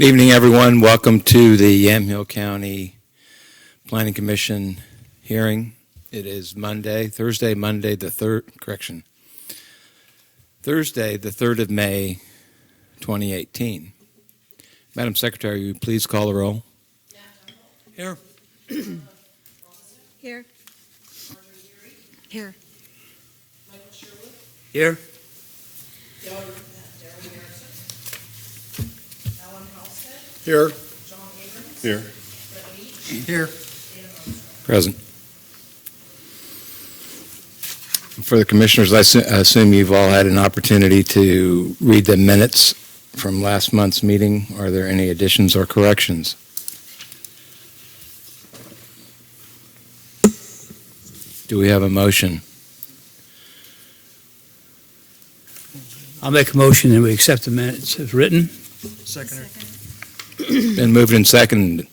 Good evening, everyone. Welcome to the Yamhill County Planning Commission hearing. It is Thursday, the 3rd of May, 2018. Madam Secretary, will you please call the roll? Here. Here. Here. Here. Here. Here. Here. Present. For the commissioners, I assume you've all had an opportunity to read the minutes from last month's meeting. Are there any additions or corrections? Do we have a motion? I'll make a motion that we accept the minutes as written. Second. Been moved and seconded.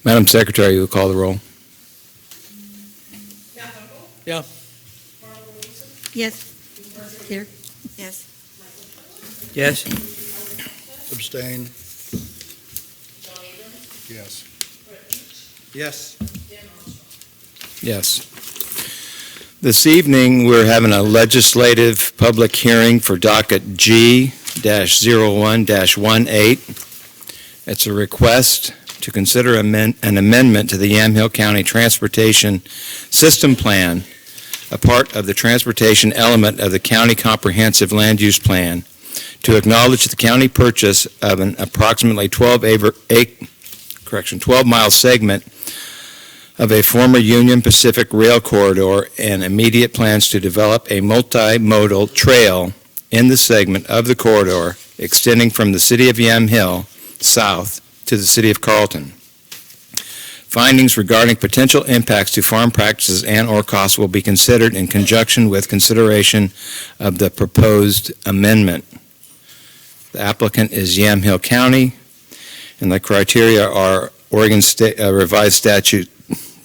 Madam Secretary, you will call the roll. Yeah. Yes. Here. Yes. Yes. Abstain. Yes. Yes. Yes. This evening, we're having a legislative public hearing for docket G-01-18. It's a request to consider an amendment to the Yamhill County Transportation System Plan, a part of the transportation element of the County Comprehensive Land Use Plan, to acknowledge the county purchase of an approximately 12-mile segment of a former Union Pacific rail corridor and immediate plans to develop a multimodal trail in the segment of the corridor extending from the city of Yamhill south to the city of Carlton. Findings regarding potential impacts to farm practices and/or costs will be considered in conjunction with consideration of the proposed amendment. The applicant is Yamhill County, and the criteria are Oregon Revised Statute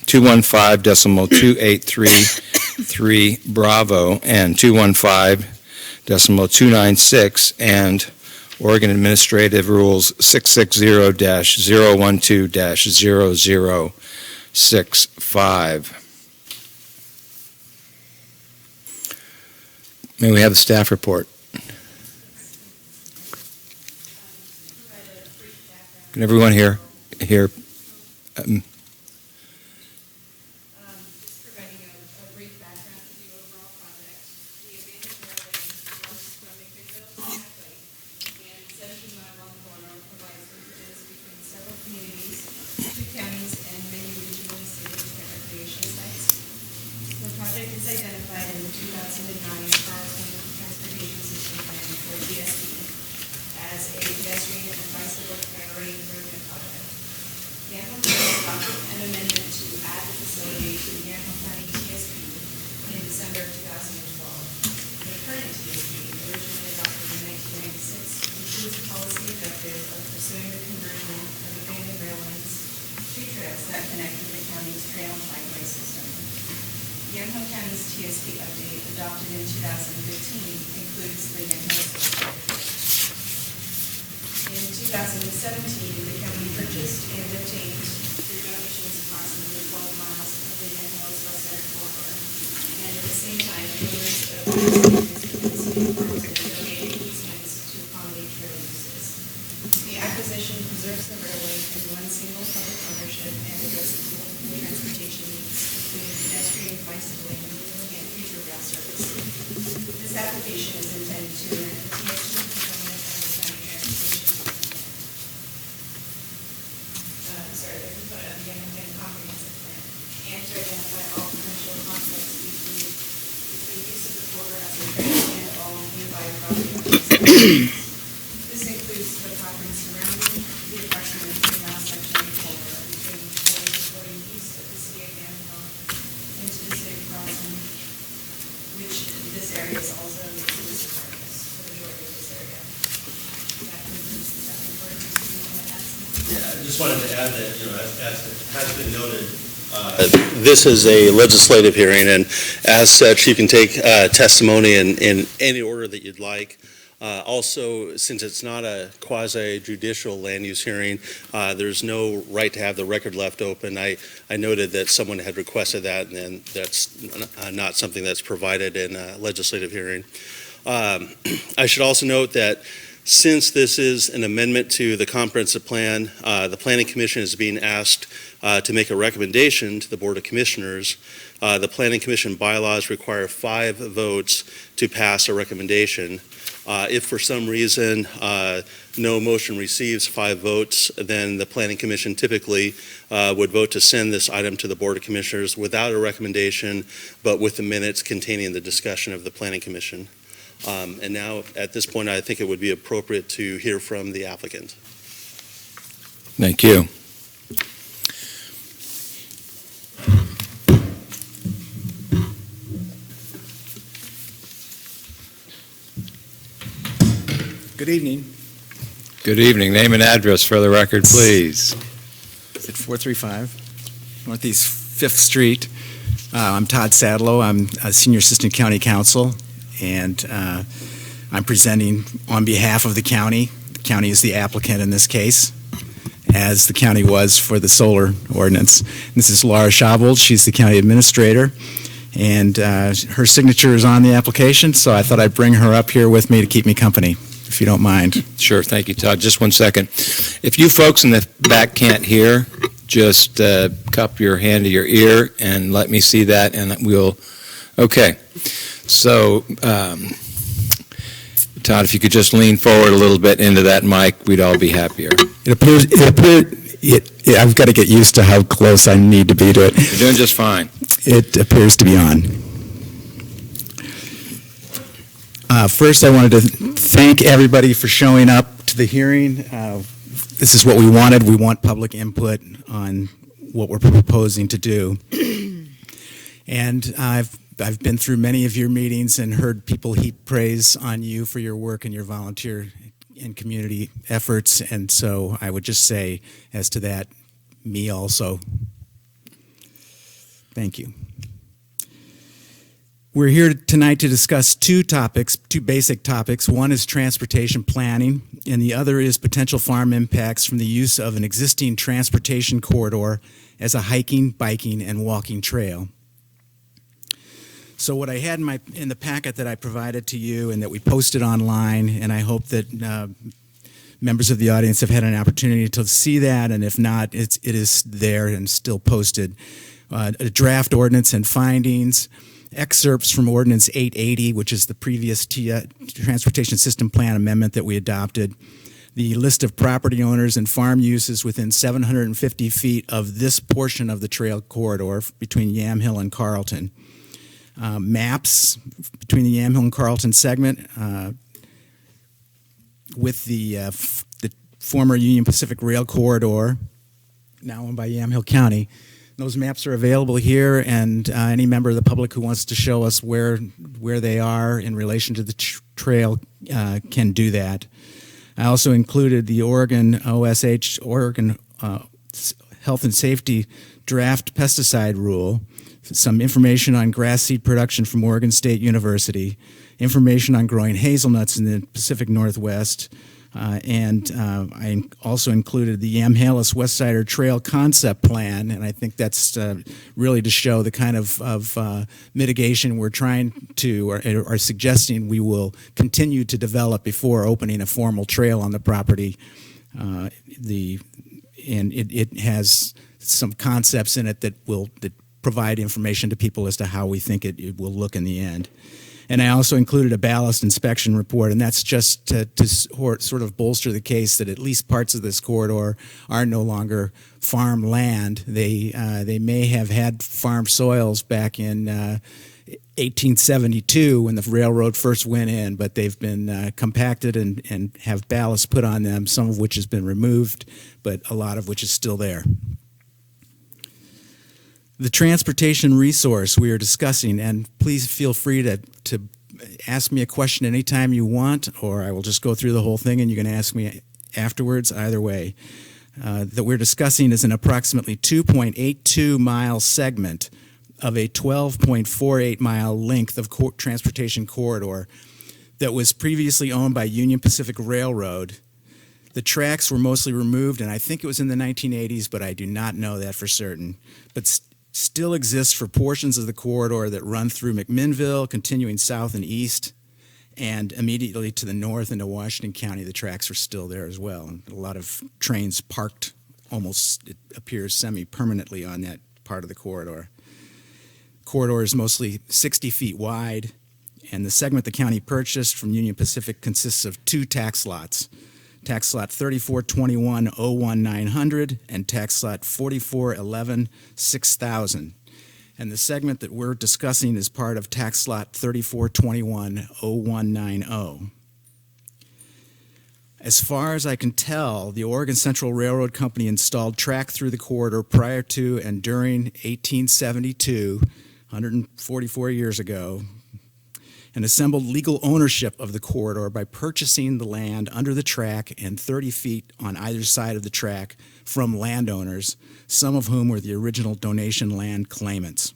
215.2833 Bravo and 215.296 and Oregon Administrative Rules 660-012-0065. May we have the staff report? Can everyone hear? Just providing a brief background to the overall project. The abandoned railway runs from McMinnville to Yamhill, and 17-mile-long corridor provides linkages between several communities, 2 counties, and many regionally significant recreation sites. The project is identified in the 2009 Carlton Transportation System Plan, or GSP, as a pedestrian and bicycle priority improvement project. Yamhill County adopted an amendment to add the facility to the Yamhill County TSP in December of 2012. The current TSP, originally adopted in 1996, includes a policy objective of pursuing the conversion of abandoned rail lines to trails that connect with the county's trail and bikeway system. Yamhill County's TSP update, adopted in 2015, includes the Yamhill Trail. In 2017, the county purchased and obtained through donations approximately 12 miles of the Yamhill's West Center corridor, and at the same time, owners of the donated easements to accommodate trail uses. The acquisition preserves the railway in one single public ownership and addresses multiple transportation needs, including pedestrian, bicycling, and future rail service. This application is intended to amend the TSP component of the county transportation comprehensive plan, and to identify all potential conflicts between use of the corridor as a trail and all nearby property owners. This includes the property surrounding the approximately 3-mile section of the corridor between the east of the city of Yamhill into the city of Carlton, which this area is also the city areas, the majority of this area. That concludes the second part. Yeah, I just wanted to add that, as has been noted, this is a legislative hearing, and as such, you can take testimony in any order that you'd like. Also, since it's not a quasi-judicial land use hearing, there's no right to have the record left open. I noted that someone had requested that, and then that's not something that's provided in a legislative hearing. I should also note that since this is an amendment to the comprehensive plan, the Planning Commission is being asked to make a recommendation to the Board of Commissioners. The Planning Commission bylaws require 5 votes to pass a recommendation. If for some reason no motion receives 5 votes, then the Planning Commission typically would vote to send this item to the Board of Commissioners without a recommendation, but with the minutes containing the discussion of the Planning Commission. And now, at this point, I think it would be appropriate to hear from the applicant. Thank you. Good evening. Good evening. Name and address for the record, please. It's at 435 Northeast 5th Street. I'm Todd Sadlow. I'm a Senior Assistant County Counsel, and I'm presenting on behalf of the county. The county is the applicant in this case, as the county was for the solar ordinance. This is Laura Schabold. She's the county administrator, and her signature is on the application, so I thought I'd bring her up here with me to keep me company, if you don't mind. Sure. Thank you, Todd. Just one second. If you folks in the back can't hear, just cup your hand to your ear and let me see that, and we'll. Okay. So, Todd, if you could just lean forward a little bit into that mic, we'd all be happier. I've got to get used to how close I need to be to it. You're doing just fine. It appears to be on. First, I wanted to thank everybody for showing up to the hearing. This is what we wanted. We want public input on what we're proposing to do. And I've been through many of your meetings and heard people heap praise on you for your work and your volunteer and community efforts. And so I would just say, as to that, me also. Thank you. We're here tonight to discuss two basic topics. One is transportation planning, and the other is potential farm impacts from the use of an existing transportation corridor as a hiking, biking, and walking trail. So what I had in the packet that I provided to you and that we posted online, and I hope that members of the audience have had an opportunity to see that, and if not, it is there and still posted. A draft ordinance and findings, excerpts from Ordinance 880, which is the previous Transportation System Plan amendment that we adopted, the list of property owners and farm uses within 750 feet of this portion of the trail corridor between Yamhill and Carlton, maps between the Yamhill and Carlton segment with the former Union Pacific Rail Corridor, now owned by Yamhill County. Those maps are available here, and any member of the public who wants to show us where they are in relation to the trail can do that. I also included the Oregon OSH, Oregon Health and Safety Draft Pesticide Rule, some information on grass seed production from Oregon State University, information on growing hazelnuts in the Pacific Northwest, and I also included the Yamhill West Sider Trail Concept Plan, and I think that's really to show the kind of mitigation we're trying to, or are suggesting we will continue to develop before opening a formal trail on the property. And it has some concepts in it that provide information to people as to how we think it will look in the end. And I also included a ballast inspection report, and that's just to sort of bolster the case that at least parts of this corridor are no longer farm land. They may have had farm soils back in 1872 when the railroad first went in, but they've been compacted and have ballast put on them, some of which has been removed, but a lot of which is still there. The transportation resource we are discussing, and please feel free to ask me a question anytime you want, or I will just go through the whole thing and you can ask me afterwards, either way. That we're discussing is an approximately 2.82 mile segment of a 12.48 mile length of transportation corridor. that was previously owned by Union Pacific Railroad. The tracks were mostly removed, and I think it was in the 1980s, but I do not know that for certain. But still exists for portions of the corridor that run through McMinnville, continuing south and east, and immediately to the north into Washington County. The tracks are still there as well. And a lot of trains parked almost, it appears, semi-permanently on that part of the corridor. Corridor is mostly 60 feet wide, and the segment the county purchased from Union Pacific consists of 2 tax lots. Tax lot 3421-01900 and tax lot 4411-6000. And the segment that we're discussing is part of tax lot 3421-0190. As far as I can tell, the Oregon Central Railroad Company installed track through the corridor prior to and during 1872, 144 years ago, and assembled legal ownership of the corridor by purchasing the land under the track and 30 feet on either side of the track from landowners, some of whom were the original donation land claimants.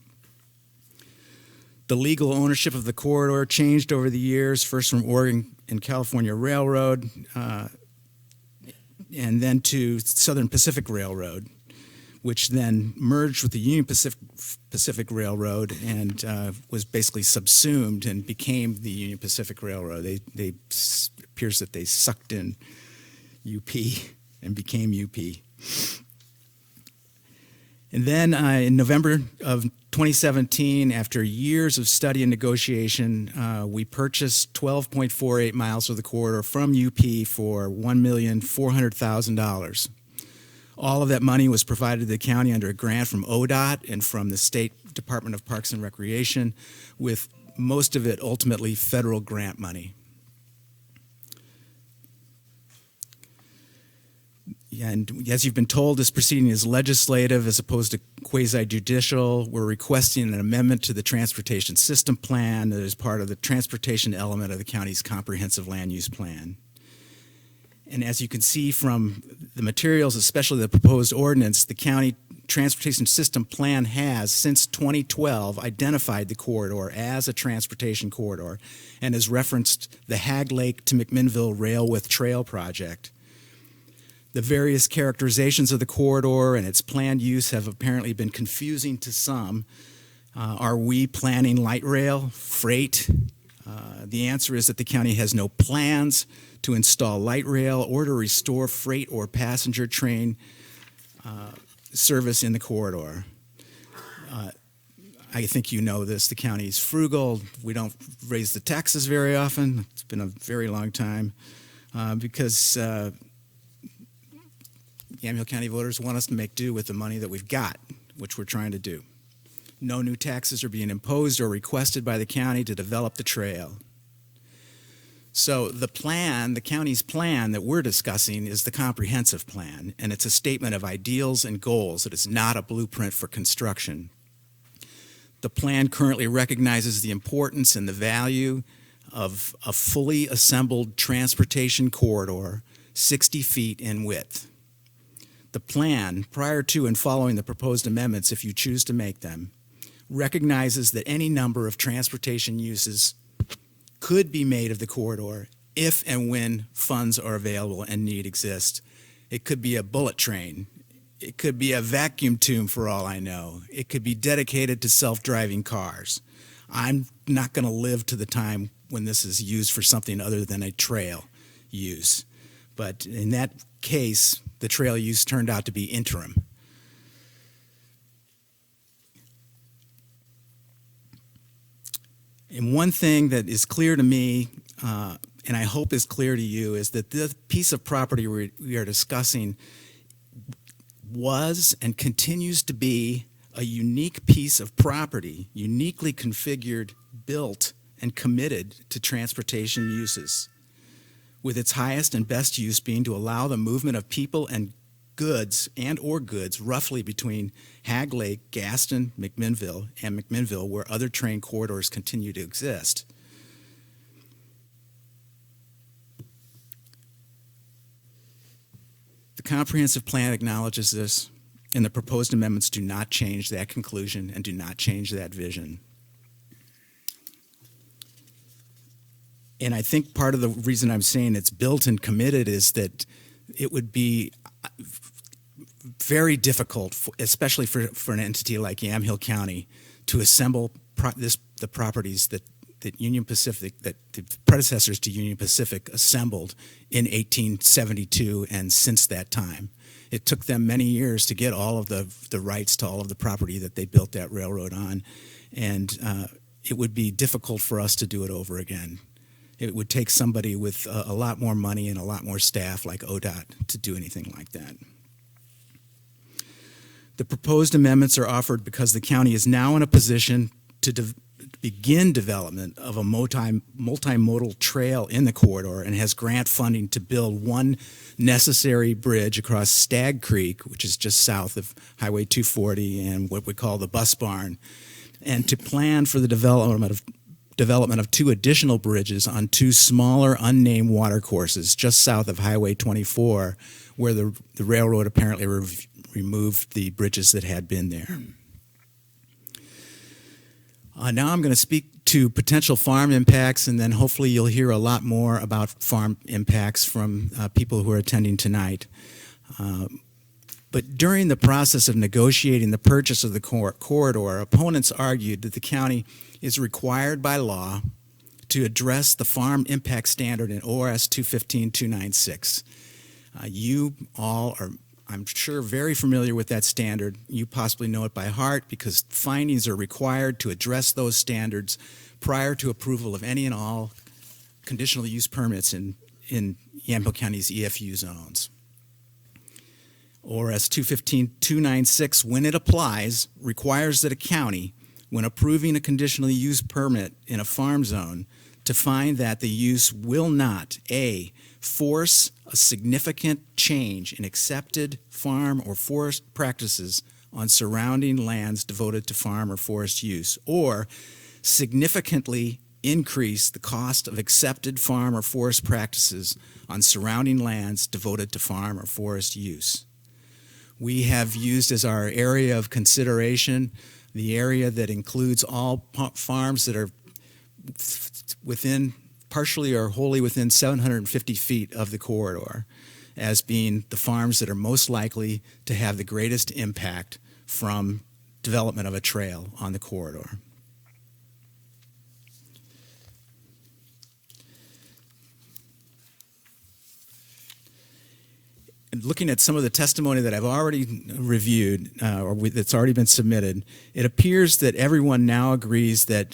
The legal ownership of the corridor changed over the years, first from Oregon and California Railroad, and then to Southern Pacific Railroad, which then merged with the Union Pacific Railroad and was basically subsumed and became the Union Pacific Railroad. They appears that they sucked in UP and became UP. And then in November of 2017, after years of study and negotiation, we purchased 12.48 miles of the corridor from UP for $1,400,000. All of that money was provided to the county under a grant from ODOT and from the State Department of Parks and Recreation, with most of it ultimately federal grant money. And as you've been told, this proceeding is legislative as opposed to quasi-judicial. We're requesting an amendment to the transportation system plan that is part of the transportation element of the county's comprehensive land use plan. And as you can see from the materials, especially the proposed ordinance, the county transportation system plan has, since 2012, identified the corridor as a transportation corridor and has referenced the Hag Lake to McMinnville Rail with Trail project. The various characterizations of the corridor and its planned use have apparently been confusing to some. Are we planning light rail, freight? The answer is that the county has no plans to install light rail or to restore freight or passenger train service in the corridor. I think you know this. The county is frugal. We don't raise the taxes very often. It's been a very long time because Yamhill County voters want us to make do with the money that we've got, which we're trying to do. No new taxes are being imposed or requested by the county to develop the trail. So the plan, the county's plan that we're discussing is the comprehensive plan, and it's a statement of ideals and goals. It is not a blueprint for construction. The plan currently recognizes the importance and the value of a fully assembled transportation corridor 60 feet in width. The plan, prior to and following the proposed amendments, if you choose to make them, recognizes that any number of transportation uses could be made of the corridor if and when funds are available and need exists. It could be a bullet train. It could be a vacuum tube for all I know. It could be dedicated to self-driving cars. I'm not going to live to the time when this is used for something other than a trail use. But in that case, the trail use turned out to be interim. And one thing that is clear to me, and I hope is clear to you, is that the piece of property we are discussing was and continues to be a unique piece of property, uniquely configured, built, and committed to transportation uses, with its highest and best use being to allow the movement of people and goods roughly between Hag Lake, Gaston, McMinnville, where other train corridors continue to exist. The comprehensive plan acknowledges this, and the proposed amendments do not change that conclusion and do not change that vision. And I think part of the reason I'm saying it's built and committed is that it would be very difficult, especially for an entity like Yamhill County, to assemble the properties that Union Pacific, that the predecessors to Union Pacific assembled in 1872 and since that time. It took them many years to get all of the rights to all of the property that they built that railroad on, and it would be difficult for us to do it over again. It would take somebody with a lot more money and a lot more staff like ODOT to do anything like that. The proposed amendments are offered because the county is now in a position to begin development of a multimodal trail in the corridor and has grant funding to build one necessary bridge across Stag Creek, which is just south of Highway 240 and what we call the bus barn, and to plan for the development of two additional bridges on two smaller unnamed watercourses just south of Highway 24, where the railroad apparently removed the bridges that had been there. Now I'm going to speak to potential farm impacts, and then hopefully you'll hear a lot more about farm impacts from people who are attending tonight. But during the process of negotiating the purchase of the corridor, opponents argued that the county is required by law to address the farm impact standard in ORS 215-296. You all are, I'm sure, very familiar with that standard. You possibly know it by heart because findings are required to address those standards prior to approval of any and all conditional use permits in Yamhill County's EFU zones. ORS 215-296, when it applies, requires that a county, when approving a conditional use permit in a farm zone, to find that the use will not, A, force a significant change in accepted farm or forest practices on surrounding lands devoted to farm or forest use, or significantly increase the cost of accepted farm or forest practices on surrounding lands devoted to farm or forest use. We have used as our area of consideration the area that includes all farms that are within, partially or wholly within 750 feet of the corridor as being the farms that are most likely to have the greatest impact from development of a trail on the corridor. And looking at some of the testimony that I've already reviewed that's already been submitted, it appears that everyone now agrees that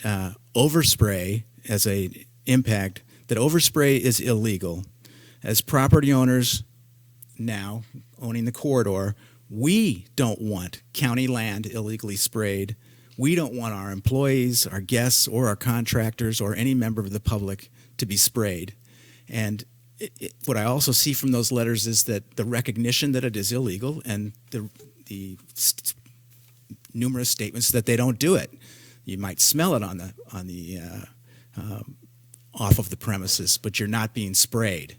overspray as an impact, that overspray is illegal. As property owners now owning the corridor, we don't want county land illegally sprayed. We don't want our employees, our guests, or our contractors, or any member of the public to be sprayed. And what I also see from those letters is that the recognition that it is illegal and the numerous statements that they don't do it. You might smell it on the off of the premises, but you're not being sprayed.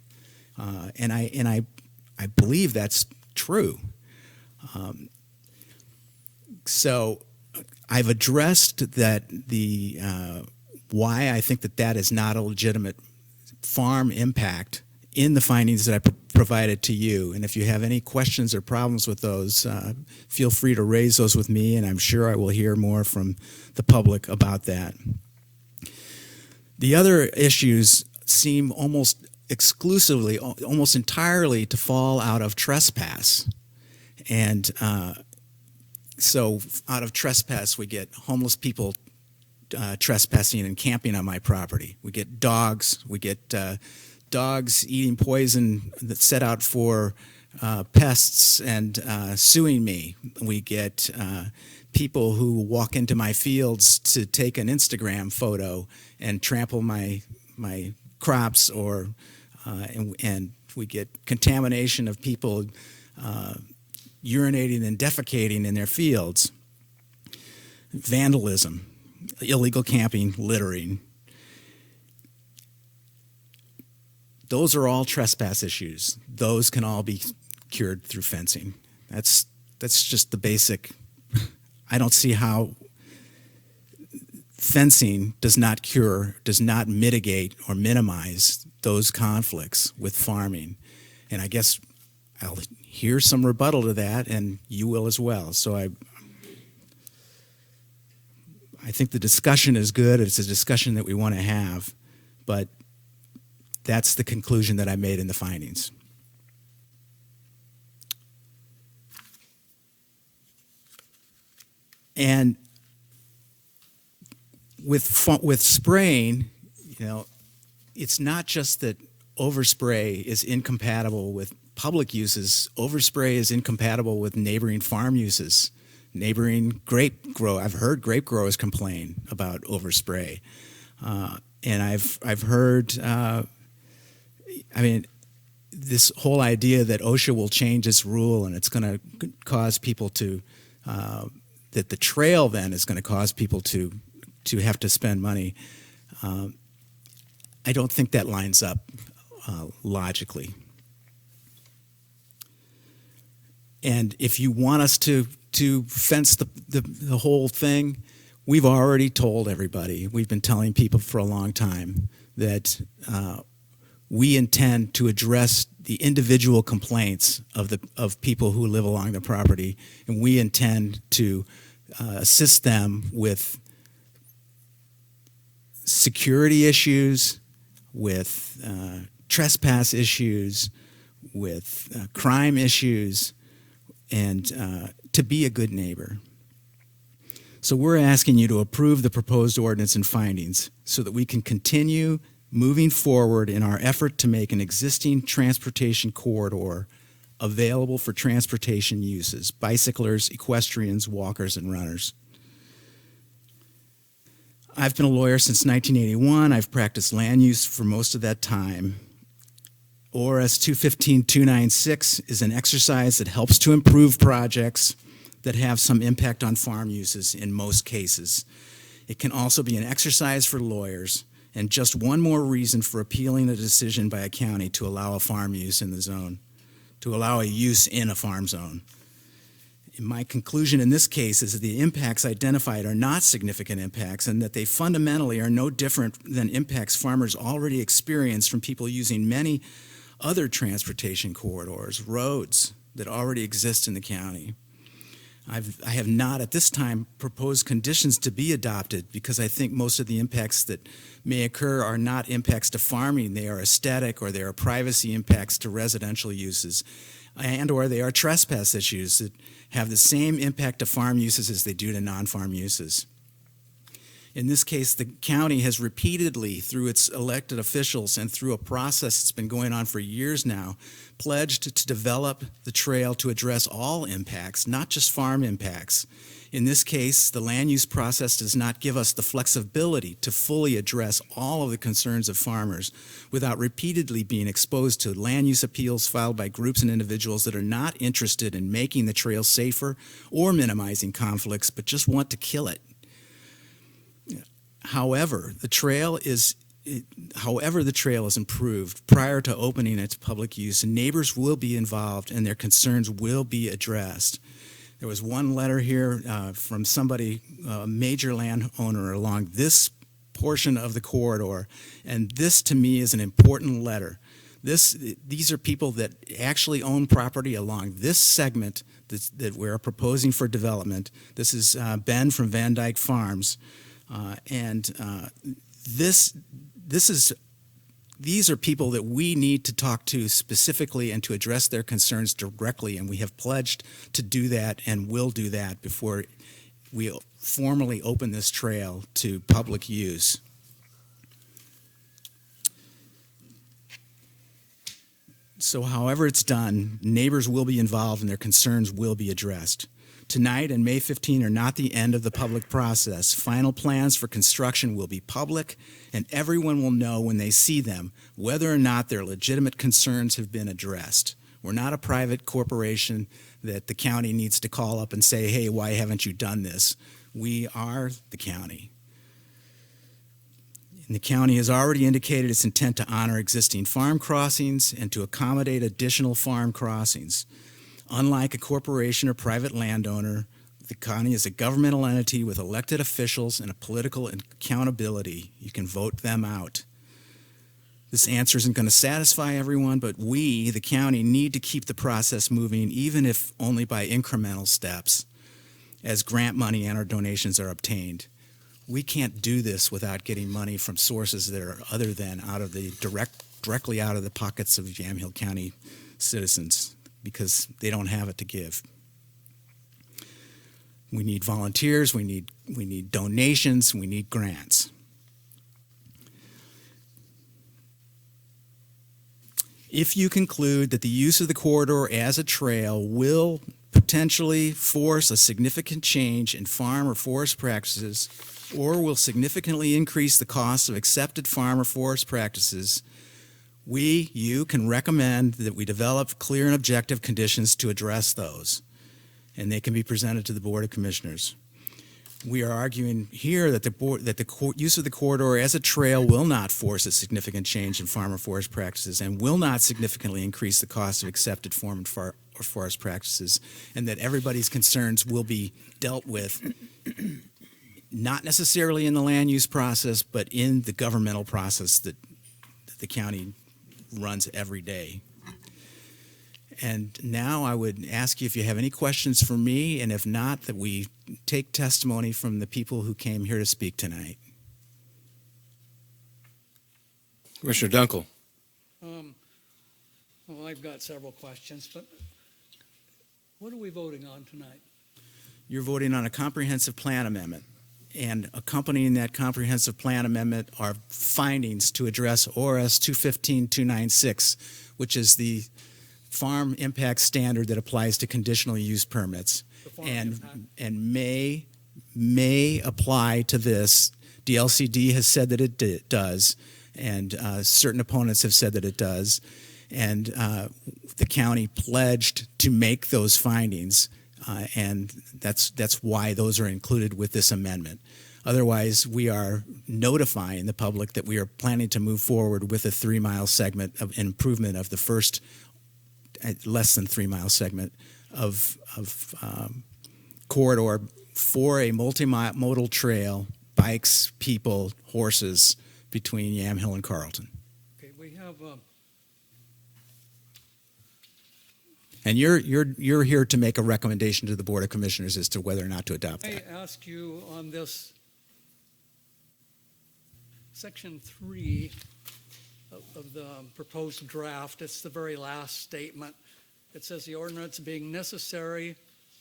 And I believe that's true. So I've addressed that why I think that is not a legitimate farm impact in the findings that I provided to you. And if you have any questions or problems with those, feel free to raise those with me, and I'm sure I will hear more from the public about that. The other issues seem almost exclusively, almost entirely to fall out of trespass. And so out of trespass, we get homeless people trespassing and camping on my property. We get dogs. We get dogs eating poison that's set out for pests and suing me. We get people who walk into my fields to take an Instagram photo and trample my crops, or and we get contamination of people urinating and defecating in their fields. Vandalism, illegal camping, littering. Those are all trespass issues. Those can all be cured through fencing. That's just the basic. I don't see how fencing does not cure, does not mitigate or minimize those conflicts with farming. And I guess I'll hear some rebuttal to that, and you will as well. So I think the discussion is good. It's a discussion that we want to have, but that's the conclusion that I made in the findings. And with spraying, it's not just that overspray is incompatible with public uses. Overspray is incompatible with neighboring farm uses, neighboring grape grow. I've heard grape growers complain about overspray, and I've heard. This whole idea that OSHA will change its rule and it's going to cause people to that the trail then is going to cause people to have to spend money. I don't think that lines up logically. And if you want us to fence the whole thing, we've already told everybody. We've been telling people for a long time that we intend to address the individual complaints of people who live along the property, and we intend to assist them with security issues, with trespass issues, with crime issues, and to be a good neighbor. So we're asking you to approve the proposed ordinance and findings so that we can continue moving forward in our effort to make an existing transportation corridor available for transportation uses, bicyclers, equestrians, walkers, and runners. I've been a lawyer since 1981. I've practiced land use for most of that time. ORS 215-296 is an exercise that helps to improve projects that have some impact on farm uses in most cases. It can also be an exercise for lawyers and just one more reason for appealing a decision by a county to allow a farm use in the zone, to allow a use in a farm zone. My conclusion in this case is that the impacts identified are not significant impacts and that they fundamentally are no different than impacts farmers already experience from people using many other transportation corridors, roads that already exist in the county. I have not at this time proposed conditions to be adopted because I think most of the impacts that may occur are not impacts to farming. They are aesthetic or they are privacy impacts to residential uses, and or they are trespass issues that have the same impact to farm uses as they do to non-farm uses. In this case, the county has repeatedly, through its elected officials and through a process that's been going on for years now, pledged to develop the trail to address all impacts, not just farm impacts. In this case, the land use process does not give us the flexibility to fully address all of the concerns of farmers without repeatedly being exposed to land use appeals filed by groups and individuals that are not interested in making the trail safer or minimizing conflicts, but just want to kill it. However, the trail is improved prior to opening its public use, neighbors will be involved and their concerns will be addressed. There was one letter here from somebody, a major landowner along this portion of the corridor, and this to me is an important letter. These are people that actually own property along this segment that we're proposing for development. This is Ben from Van Dyke Farms. These are people that we need to talk to specifically and to address their concerns directly, and we have pledged to do that and will do that before we formally open this trail to public use. So however it's done, neighbors will be involved and their concerns will be addressed. Tonight and May 15 are not the end of the public process. Final plans for construction will be public, and everyone will know when they see them whether or not their legitimate concerns have been addressed. We're not a private corporation that the county needs to call up and say, hey, why haven't you done this? We are the county. And the county has already indicated its intent to honor existing farm crossings and to accommodate additional farm crossings. Unlike a corporation or private landowner, The county is a governmental entity with elected officials and a political accountability. You can vote them out. This answer isn't going to satisfy everyone, but we, the county, need to keep the process moving, even if only by incremental steps, as grant money and our donations are obtained. We can't do this without getting money from sources that are other than directly out of the pockets of Yamhill County citizens, because they don't have it to give. We need volunteers, we need donations, we need grants. If you conclude that the use of the corridor as a trail will potentially force a significant change in farm or forest practices, or will significantly increase the cost of accepted farm or forest practices, you can recommend that we develop clear and objective conditions to address those, and they can be presented to the Board of Commissioners. We are arguing here that the use of the corridor as a trail will not force a significant change in farm or forest practices and will not significantly increase the cost of accepted farm or forest practices, and that everybody's concerns will be dealt with not necessarily in the land use process, but in the governmental process that the county runs every day. And now I would ask you if you have any questions for me, and if not, that we take testimony from the people who came here to speak tonight. Commissioner Dunkel. Well, I've got several questions, but what are we voting on tonight? You're voting on a comprehensive plan amendment, and accompanying that comprehensive plan amendment are findings to address ORS 215-296, which is the farm impact standard that applies to conditional use permits, and may apply to this. DLCD has said that it does, and certain opponents have said that it does, and the county pledged to make those findings, and that's why those are included with this amendment. Otherwise, we are notifying the public that we are planning to move forward with a 3-mile segment of improvement of the first less than 3-mile segment of corridor for a multimodal trail, bikes, people, horses, between Yamhill and Carlton. Okay, we have, And you're here to make a recommendation to the Board of Commissioners as to whether or not to adopt I that. ask you on this section 3 of the proposed draft, it's the very last statement. It says the ordinance being necessary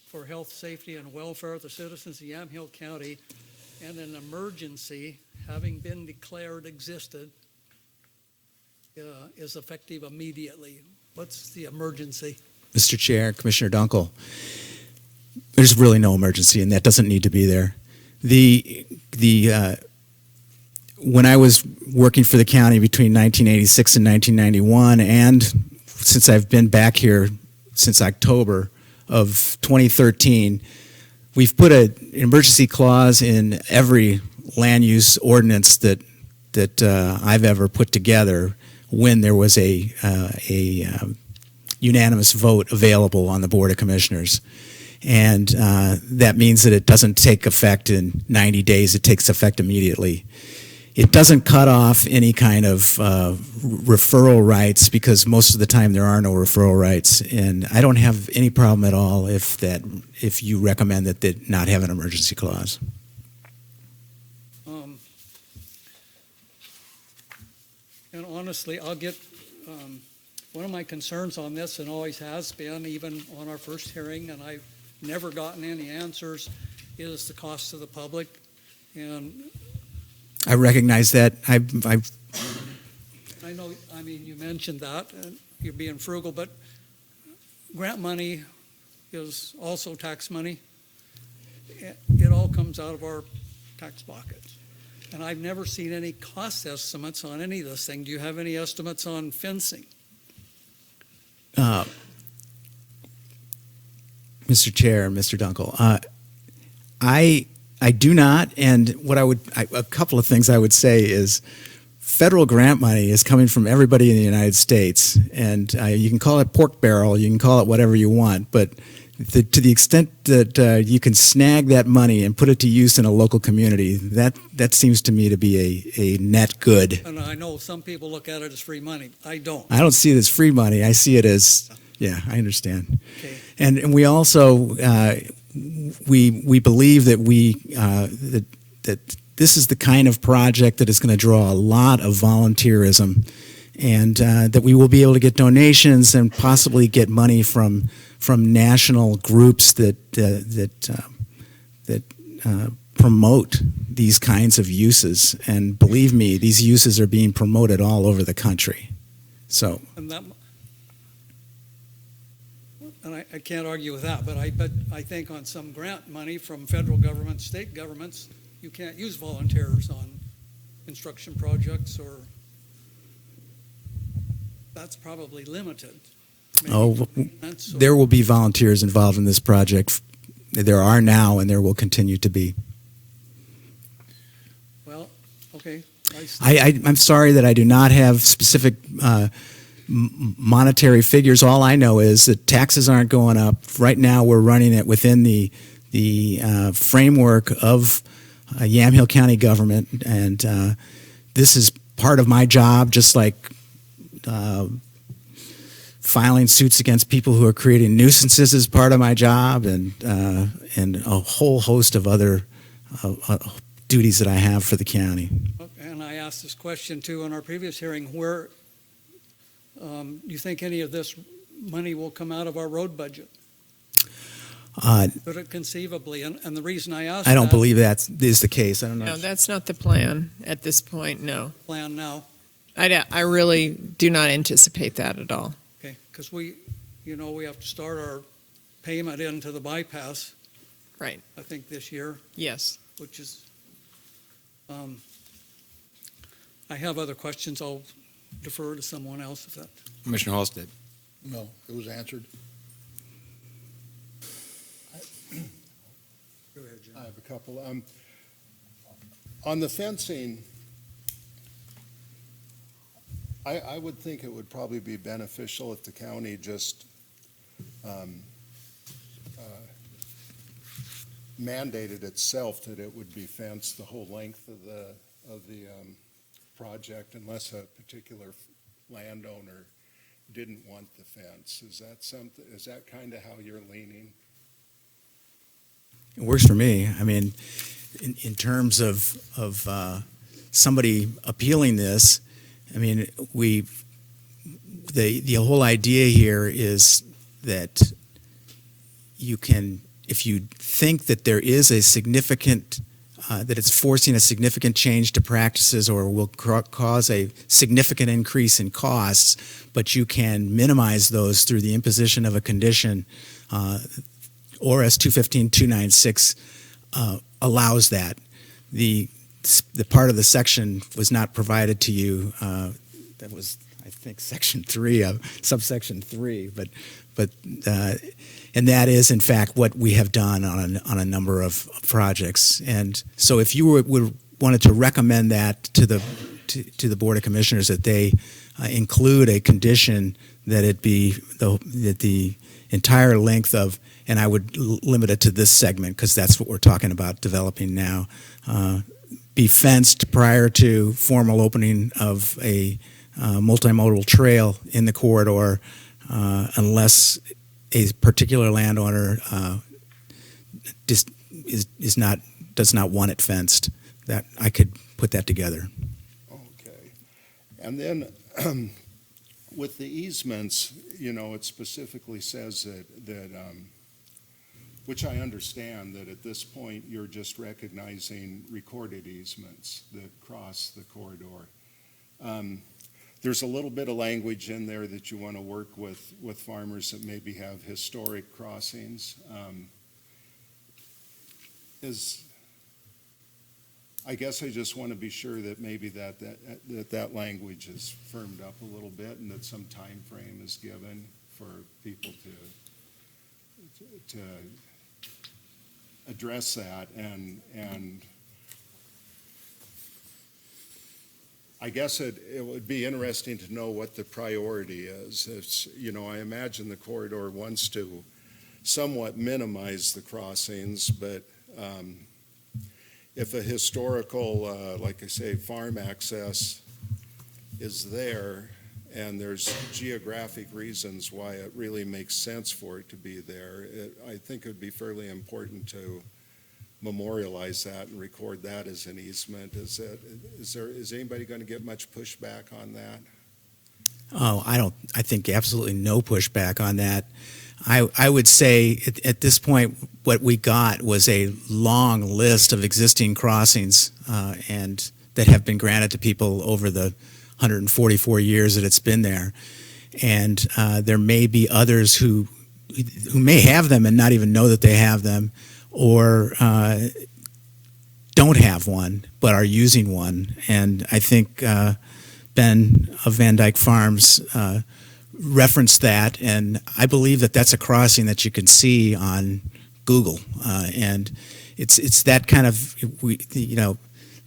for health, safety, and welfare of the citizens of Yamhill County, and an emergency having been declared existed is effective immediately. What's the emergency? Mr. Chair, Commissioner Dunkel, there's really no emergency, and that doesn't need to be there. When I was working for the county between 1986 and 1991, and since I've been back here since October of 2013, we've put an emergency clause in every land use ordinance that I've ever put together when there was a unanimous vote available on the Board of Commissioners. And that means that it doesn't take effect in 90 days, it takes effect immediately. It doesn't cut off any kind of referral rights, because most of the time there are no referral rights, and I don't have any problem at all if you recommend that they not have an emergency clause. And honestly, I'll get, one of my concerns on this, and always has been, even on our first hearing, and I've never gotten any answers, is the cost to the public. And I recognize that. I know, I mean, you mentioned that, and you're being frugal, but grant money is also tax money. It all comes out of our tax pockets. And I've never seen any cost estimates on any of this thing. Do you have any estimates on fencing? Mr. Chair, Mr. Dunkel, I do not, and a couple of things I would say is federal grant money is coming from everybody in the United States, and you can call it pork barrel, you can call it whatever you want, but to the extent that you can snag that money and put it to use in a local community, that seems to me to be a net good. And I know some people look at it as free money. I don't. I don't see it as free money. I see it as, yeah, I understand. Okay. And we also we believe that that this is the kind of project that is going to draw a lot of volunteerism, and that we will be able to get donations and possibly get money from national groups that promote these kinds of uses. And believe me, these uses are being promoted all over the country. So. And I can't argue with that, but I think on some grant money from federal government, state governments, you can't use volunteers on construction projects, or that's probably limited. There will be volunteers involved in this project. There are now, and there will continue to be. Well, okay. I'm sorry that I do not have specific monetary figures. All I know is that taxes aren't going up. Right now, we're running it within the framework of Yamhill County government, and this is part of my job, just like filing suits against people who are creating nuisances is part of my job, and a whole host of other duties that I have for the county. And I asked this question too in our previous hearing, where do you think any of this money will come out of our road budget? Could it conceivably? And the reason I asked I don't believe that is the case. I don't know. No, that's not the plan at this point, no. Plan now. I really do not anticipate that at all. Okay, because we have to start our payment into the bypass. Right. I think this year, Yes. which is, I have other questions. I'll defer to someone else if that. Commissioner Halstead. No, it was answered. Go ahead, Jim. I have a couple. On the fencing, I would think it would probably be beneficial if the county just mandated itself that it would be fenced the whole length of the project, unless a particular landowner didn't want the fence. Is that kind of how you're leaning? It works for me. I mean, in terms of somebody appealing this, I mean, the whole idea here is that you can, if you think that there is a significant, that it's forcing a significant change to practices or will cause a significant increase in costs, but you can minimize those through the imposition of a condition, ORS 215-296 allows that. The part of the section was not provided to you. That was, I think, section 3 of subsection 3, but and that is in fact what we have done on a number of projects. And so, if you wanted to recommend that to the Board of Commissioners, that they include a condition that it be that the entire length of, and I would limit it to this segment because that's what we're talking about developing now, be fenced prior to formal opening of a multimodal trail in the corridor, unless a particular landowner does not want it fenced. That I could put that together. Okay. And then with the easements, it specifically says that which I understand, that at this point you're just recognizing recorded easements that cross the corridor. There's a little bit of language in there that you want to work with farmers that maybe have historic crossings. I guess I just want to be sure that maybe that language is firmed up a little bit, and that some time frame is given for people to address that, and I guess it would be interesting to know what the priority is. It's, I imagine the corridor wants to somewhat minimize the crossings, but if a historical, like I say, farm access is there, and there's geographic reasons why it really makes sense for it to be there, I think it would be fairly important to memorialize that and record that as an easement. Is anybody going to get much pushback on that? Oh, I think absolutely no pushback on that. I would say at this point, what we got was a long list of existing crossings and that have been granted to people over the 144 years that it's been there. And there may be others who may have them and not even know that they have them, or don't have one but are using one. And I think Ben of Van Dyke Farms referenced that, and I believe that that's a crossing that you can see on Google, and it's that kind of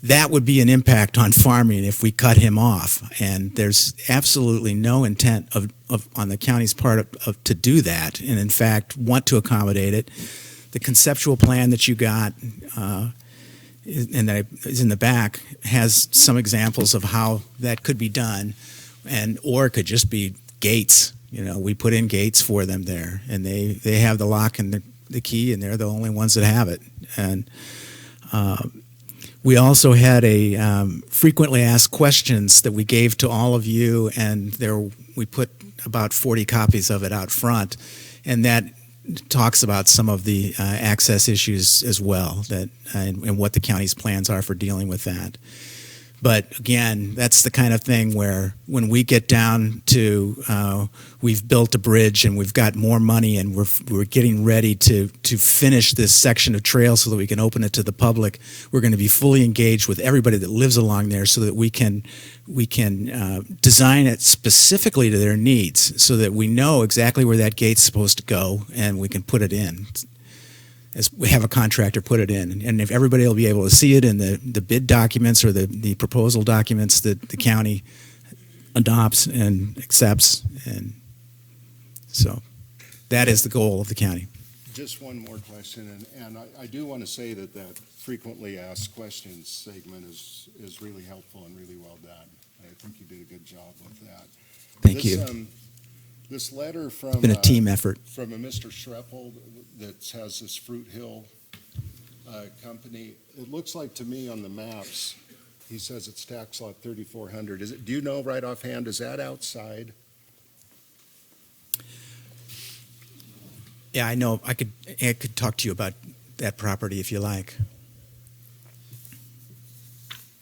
that would be an impact on farming if we cut him off, and there's absolutely no intent on the county's part to do that, and in fact want to accommodate it. The conceptual plan that you got and that is in the back has some examples of how that could be done, or it could just be gates. We put in gates for them there, and they have the lock and the key, and they're the only ones that have it. And we also had a frequently asked questions that we gave to all of you, and we put about 40 copies of it out front, and that talks about some of the access issues as well, and what the county's plans are for dealing with that. But again, that's the kind of thing where when we get down to we've built a bridge and we've got more money and we're getting ready to finish this section of trail so that we can open it to the public, we're going to be fully engaged with everybody that lives along there so that we can design it specifically to their needs so that we know exactly where that gate's supposed to go and we can put it in. As we have a contractor put it in, and if everybody will be able to see it in the bid documents or the proposal documents that the county adopts and accepts, and so that is the goal of the county. Just one more question, and I do want to say that frequently asked questions segment is really helpful and really well done. I think you did a good job with that. Thank you. This letter from It's been a team effort. From a Mr. Schreppel that has this Fruit Hill company. It looks like to me on the maps, he says it's tax lot 3400. Do you know right offhand, is that outside? Yeah, I know. I could talk to you about that property if you like.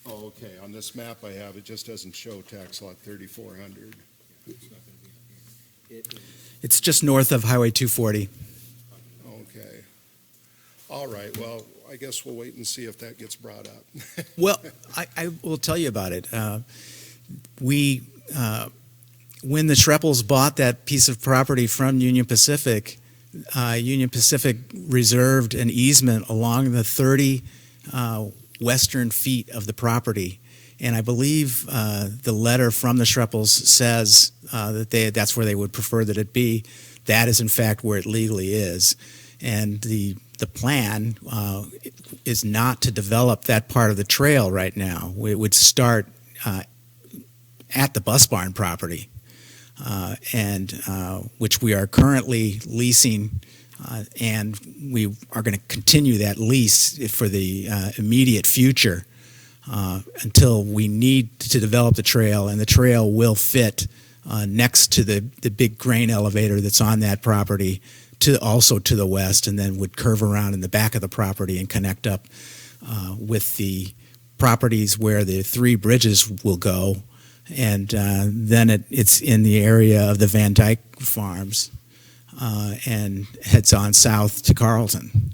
Oh, okay. On this map I have, it just doesn't show tax lot 3400. It's just north of Highway 240. Okay. All right. Well, I guess we'll wait and see if that gets brought up. Well, I will tell you about it. When the Schreppels bought that piece of property from Union Pacific reserved an easement along the 30 western feet of the property. And I believe the letter from the Schreppels says that that's where they would prefer that it be. That is, in fact, where it legally is. And the plan is not to develop that part of the trail right now. It would start at the bus barn property, which we are currently leasing, and we are going to continue that lease for the immediate future. Until we need to develop the trail, and the trail will fit next to the big grain elevator that's on that property, also to the west, and then would curve around in the back of the property and connect up with the properties where the 3 bridges will go, and then it's in the area of the Van Dyke Farms and heads on south to Carlton.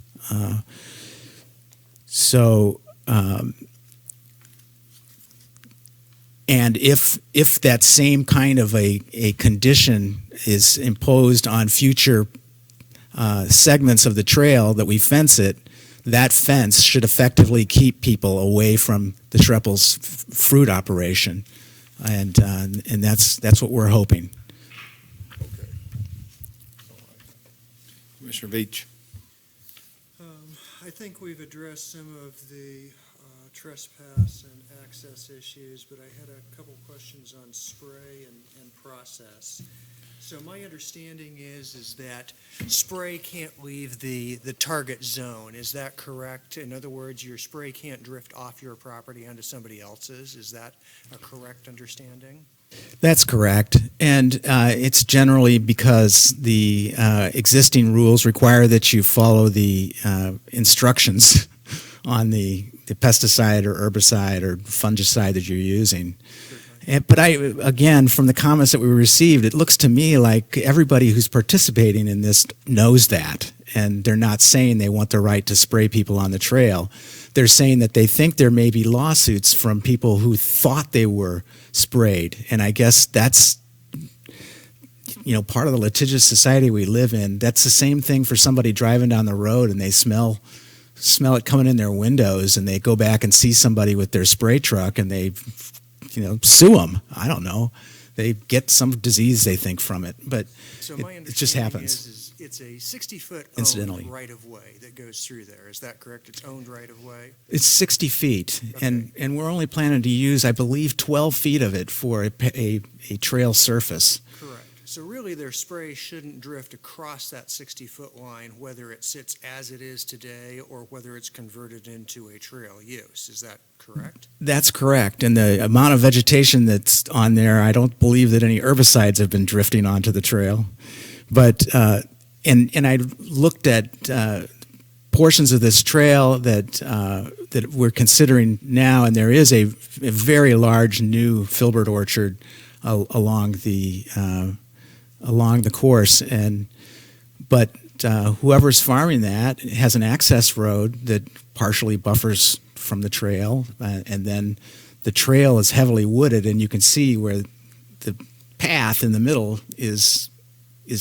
And if that same kind of a condition is imposed on future segments of the trail that we fence it, that fence should effectively keep people away from the Schreppels fruit operation, and that's what we're hoping. Okay. Commissioner Veach. I think we've addressed some of the trespass and access issues, but I had a couple questions on spray and process. So my understanding is that spray can't leave the target zone. Is that correct? In other words, your spray can't drift off your property onto somebody else's. Is that a correct understanding? That's correct. And it's generally because the existing rules require that you follow the instructions on the pesticide or herbicide or fungicide that you're using. But again, from the comments that we received, it looks to me like everybody who's participating in this knows that. And they're not saying they want the right to spray people on the trail. They're saying that they think there may be lawsuits from people who thought they were sprayed. And I guess that's, part of the litigious society we live in. That's the same thing for somebody driving down the road and they smell it coming in their windows, and they go back and see somebody with their spray truck and they, sue them. I don't know. They get some disease they think from it, but So my it just happens. is it's a 60-foot Incidentally. owned right-of-way that goes through there. Is that correct? It's owned right-of-way? It's 60 feet, Okay. and we're only planning to use, I believe, 12 feet of it for a trail surface. Correct. So really, their spray shouldn't drift across that 60-foot line, whether it sits as it is today or whether it's converted into a trail use. Is that correct? That's correct, and the amount of vegetation that's on there, I don't believe that any herbicides have been drifting onto the trail. But and I looked at portions of this trail that we're considering now, and there is a very large new filbert orchard along the course, but whoever's farming that has an access road that partially buffers from the trail, and then the trail is heavily wooded, and you can see where the path in the middle is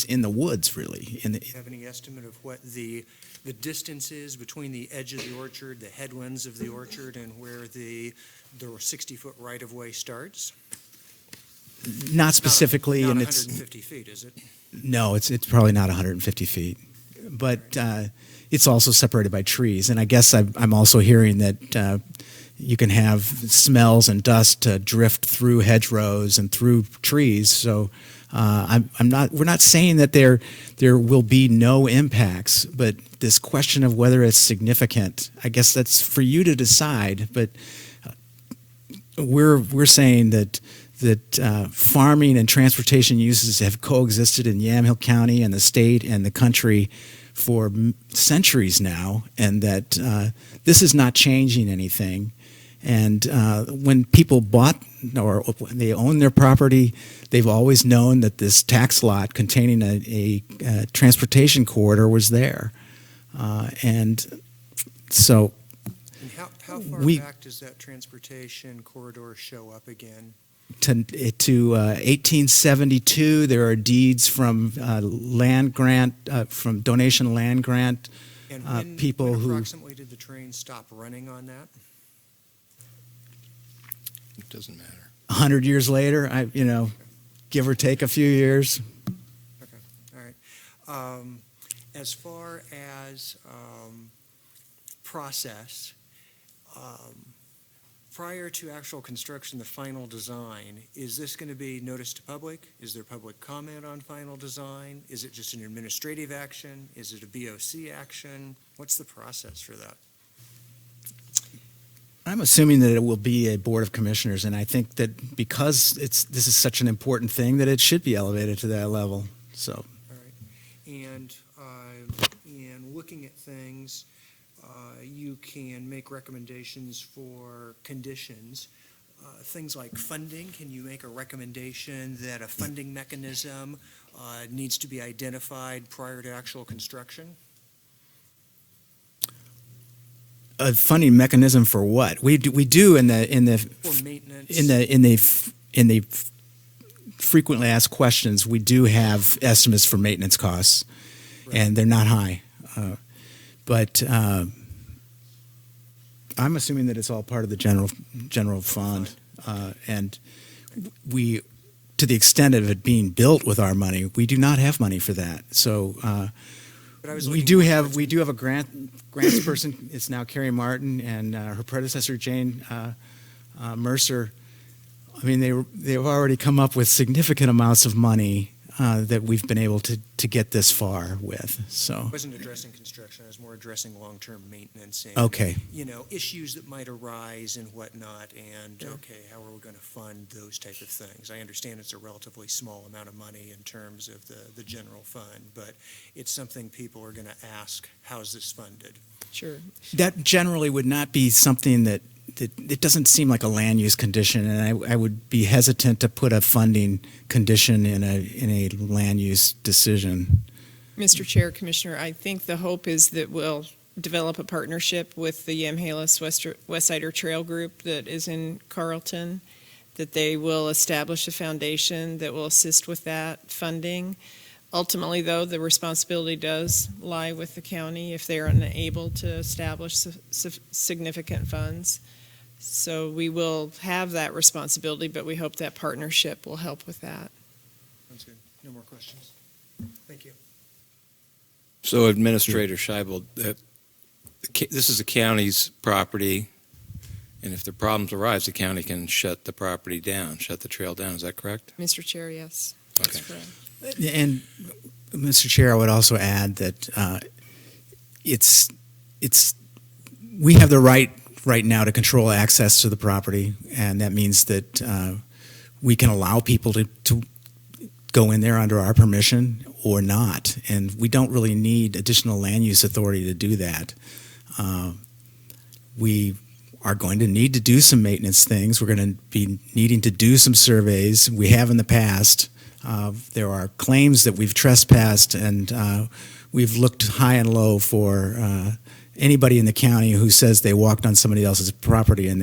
in the woods, really. Do you have any estimate of what the distance is between the edge of the orchard, the headlands of the orchard, and where the 60-foot right-of-way starts? Not specifically, Not and 150 feet, is it? No, it's probably not 150 feet, but it's also separated by trees. And I guess I'm also hearing that you can have smells and dust drift through hedgerows and through trees. So we're not saying that there will be no impacts, but this question of whether it's significant, I guess that's for you to decide. But we're saying that farming and transportation uses have coexisted in Yamhill County and the state and the country for centuries now, and that this is not changing anything. And when people bought or when they own their property, they've always known that this tax lot containing a transportation corridor was there. And so And how far back does that transportation corridor show up again? to 1872, there are deeds from land grant, from donation land grant. And People when who- approximately did the train stop running on that? It doesn't matter. 100 years later, give or take a few years. Okay, all right. As far as process, prior to actual construction, the final design, is this going to be noticed to public? Is there public comment on final design? Is it just an administrative action? Is it a BOC action? What's the process for that? I'm assuming that it will be a board of commissioners, and I think that because this is such an important thing, that it should be elevated to that level. So, All right. And in looking at things, you can make recommendations for conditions. Things like funding, can you make a recommendation that a funding mechanism needs to be identified prior to actual construction? a funding mechanism for what? We do in the For maintenance? in the frequently asked questions, we do have estimates for maintenance costs, and they're not high. But I'm assuming that it's all part of the general fund, and we, to the extent of it being built with our money, we do not have money for that. So But I was We looking do more have towards- we do have a grants person. It's now Carrie Martin, and her predecessor Jane Mercer. I mean, they've already come up with significant amounts of money that we've been able to get this far with. I So wasn't addressing construction, I was more addressing long-term maintenance and, okay, issues that might arise and whatnot, and, okay, how are we going to fund those type of things? I understand it's a relatively small amount of money in terms of the general fund, but it's something people are going to ask, how's this funded? Sure. that generally would not be something that it doesn't seem like a land use condition, and I would be hesitant to put a funding condition in a land use decision. Mr. Chair, Commissioner, I think the hope is that we'll develop a partnership with the Yamhill Westsider Trail Group that is in Carlton, that they will establish a foundation that will assist with that funding. Ultimately, though, the responsibility does lie with the county if they're unable to establish significant funds. So we will have that responsibility, but we hope that partnership will help with that. Sounds good. No more questions. Thank you. So Administrator Scheibel, this is the county's property, and if the problems arise, the county can shut the property down, shut the trail down. Is that correct? Mr. Chair, yes, that's Okay. correct. And Mr. Chair, I would also add that it's we have the right now to control access to the property, and that means that we can allow people to go in there under our permission or not, and we don't really need additional land use authority to do that. We are going to need to do some maintenance things. We're going to be needing to do some surveys. We have in the past. There are claims that we've trespassed, and we've looked high and low for anybody in the county who says they walked on somebody else's property, and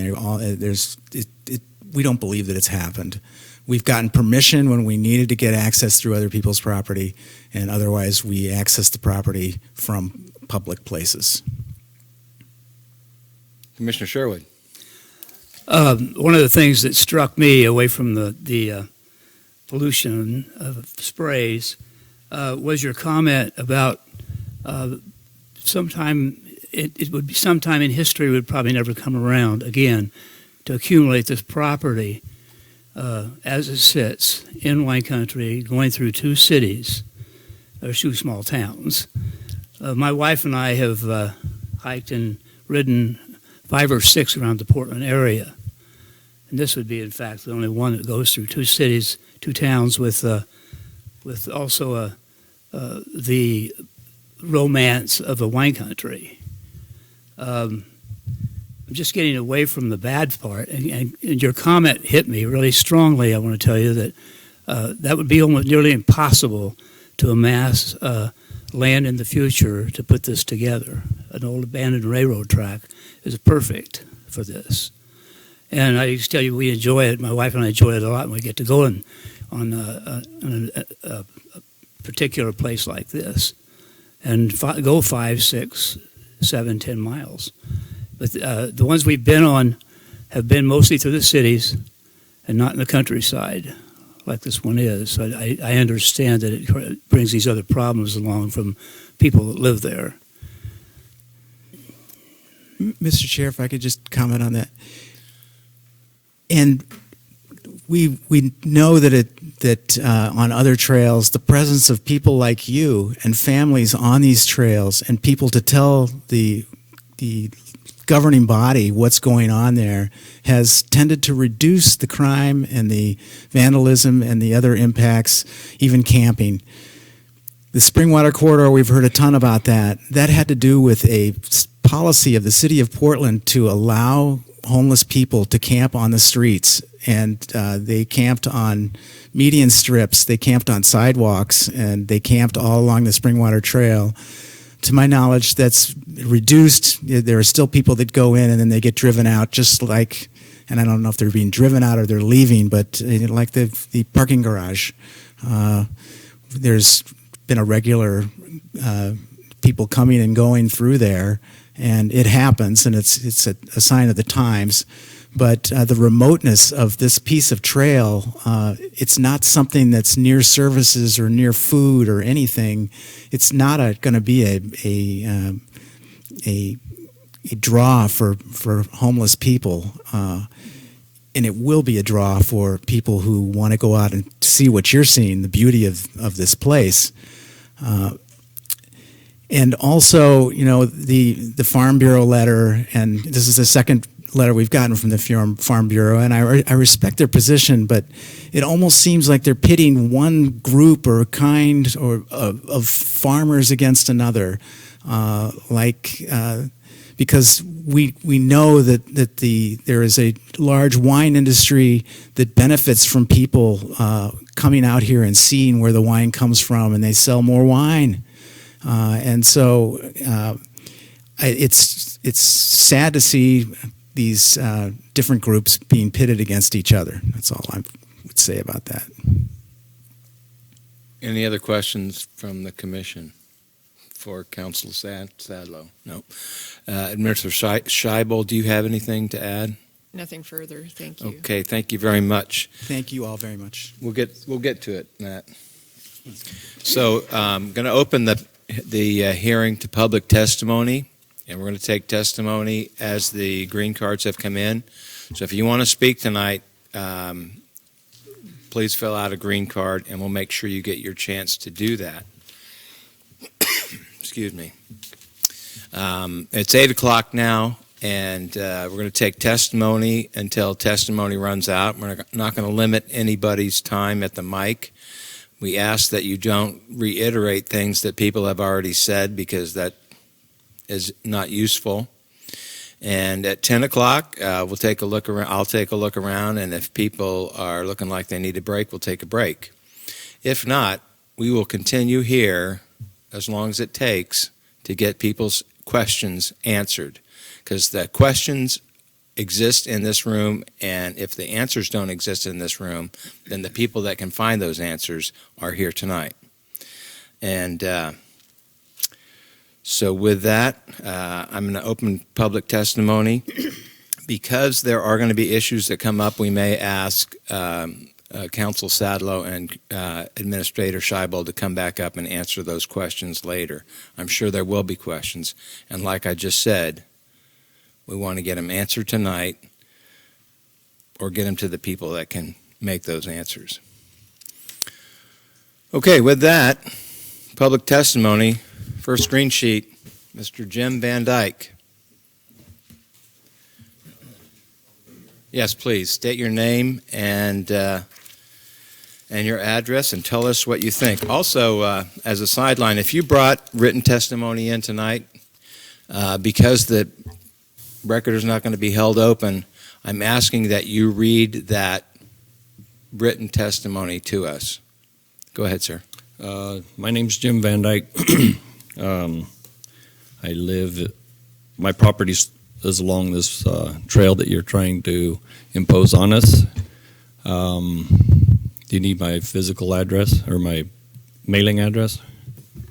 we don't believe that it's happened. We've gotten permission when we needed to get access through other people's property, and otherwise we access the property from public places. Commissioner Sherwood. One of the things that struck me away from the pollution of sprays was your comment about it would be sometime in history would probably never come around again to accumulate this property as it sits in wine country, going through two cities or two small towns. My wife and I have hiked and ridden 5 or 6 around the Portland area, and this would be, in fact, the only one that goes through two cities, two towns, with also the romance of a wine country. I'm just getting away from the bad part, and your comment hit me really strongly. I want to tell you that that would be almost nearly impossible to amass land in the future to put this together. An old abandoned railroad track is perfect for this. And I just tell you, we enjoy it. My wife and I enjoy it a lot when we get to go on a particular place like this and go 5, 6, 7, 10 miles. But the ones we've been on have been mostly through the cities and not in the countryside like this one is. So I understand that it brings these other problems along from people that live there. Mr. Chair, if I could just comment on that. And we know that on other trails, the presence of people like you and families on these trails and people to tell the governing body what's going on there has tended to reduce the crime and the vandalism and the other impacts, even camping. The Springwater Corridor, we've heard a ton about that. That had to do with a policy of the city of Portland to allow homeless people to camp on the streets, and they camped on median strips, they camped on sidewalks, and they camped all along the Springwater Trail. To my knowledge, that's reduced. There are still people that go in and then they get driven out, just like, and I don't know if they're being driven out or they're leaving, but like the parking garage. There's been a regular people coming and going through there, and it happens, and it's a sign of the times. But the remoteness of this piece of trail, it's not something that's near services or near food or anything. It's not going to be a draw for homeless people, and it will be a draw for people who want to go out and see what you're seeing, the beauty of this place. And also, the Farm Bureau letter, and this is the second letter we've gotten from the Farm Bureau, and I respect their position, but it almost seems like they're pitting one group or kind of farmers against another, because we know that there is a large wine industry that benefits from people coming out here and seeing where the wine comes from, and they sell more wine. And so it's sad to see these different groups being pitted against each other. That's all I would say about that. Any other questions from the commission for Council Sadlow? No. Administrator Scheibel, do you have anything to add? Nothing further, thank you. Okay, thank you very much. Thank you all very much. We'll get to it, Matt. So I'm going to open the hearing to public testimony, and we're going to take testimony as the green cards have come in. So if you want to speak tonight, please fill out a green card, and we'll make sure you get your chance to do that. Excuse me. It's 8 o'clock now, and we're going to take testimony until testimony runs out. We're not going to limit anybody's time at the mic. We ask that you don't reiterate things that people have already said, because is not useful. And at 10 o'clock, we'll take a look around. I'll take a look around, and if people are looking like they need a break, we'll take a break. If not, we will continue here as long as it takes to get people's questions answered, because the questions exist in this room, and if the answers don't exist in this room, then the people that can find those answers are here tonight. And so with that, I'm going to open public testimony. Because there are going to be issues that come up, we may ask Council Sadlow and Administrator Scheibel to come back up and answer those questions later. I'm sure there will be questions. And like I just said, we want to get them answered tonight, or get them to the people that can make those answers. Okay, with that, public testimony, first green sheet, Mr. Jim Van Dyke. Yes, please, state your name and your address, and tell us what you think. Also, as a sideline, if you brought written testimony in tonight, because the record is not going to be held open, I'm asking that you read that written testimony to us. Go ahead, sir. My name's Jim Van Dyke. My property is along this trail that you're trying to impose on us. Do you need my physical address or my mailing address?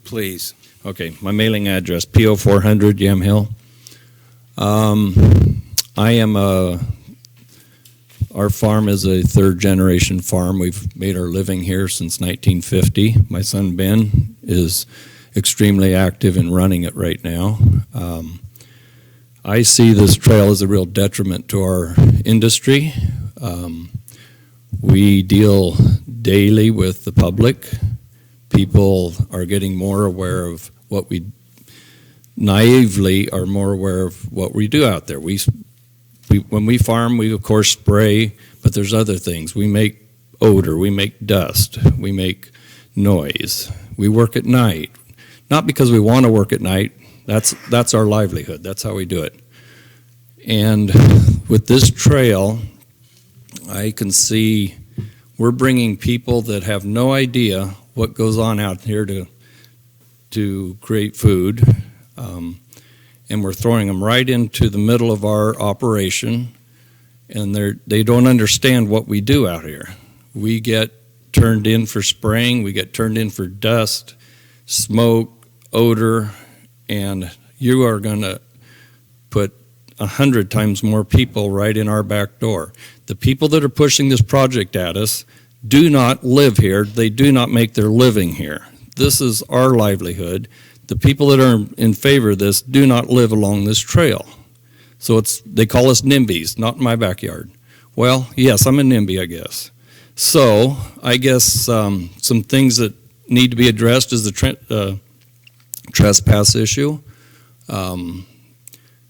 Please. Okay, my mailing address, P.O. 400, Yamhill. Our farm is a third-generation farm. We've made our living here since 1950. My son, Ben, is extremely active in running it right now. I see this trail as a real detriment to our industry. We deal daily with the public. People are getting more aware of what we naively are more aware of what we do out there. When we farm, we of course spray, but there's other things. We make odor, we make dust, we make noise. We work at night, not because we want to work at night. That's our livelihood. That's how we do it. And with this trail, I can see we're bringing people that have no idea what goes on out here to create food. And we're throwing them right into the middle of our operation, and they don't understand what we do out here. We get turned in for spraying, we get turned in for dust, smoke, odor, and you are going to put 100 times more people right in our back door. The people that are pushing this project at us do not live here. They do not make their living here. This is our livelihood. The people that are in favor of this do not live along this trail. So they call us NIMBYs, not in my backyard. Well, yes, I'm a NIMBY, I guess. So I guess some things that need to be addressed is the trespass issue.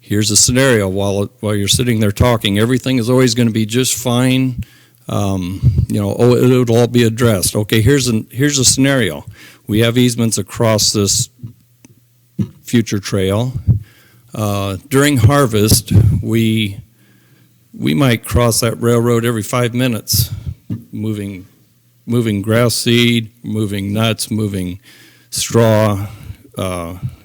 Here's a scenario while you're sitting there talking. Everything is always going to be just fine. It'll all be addressed. Okay, here's a scenario. We have easements across this future trail. During harvest, we might cross that railroad every 5 minutes, moving grass seed, moving nuts, moving straw.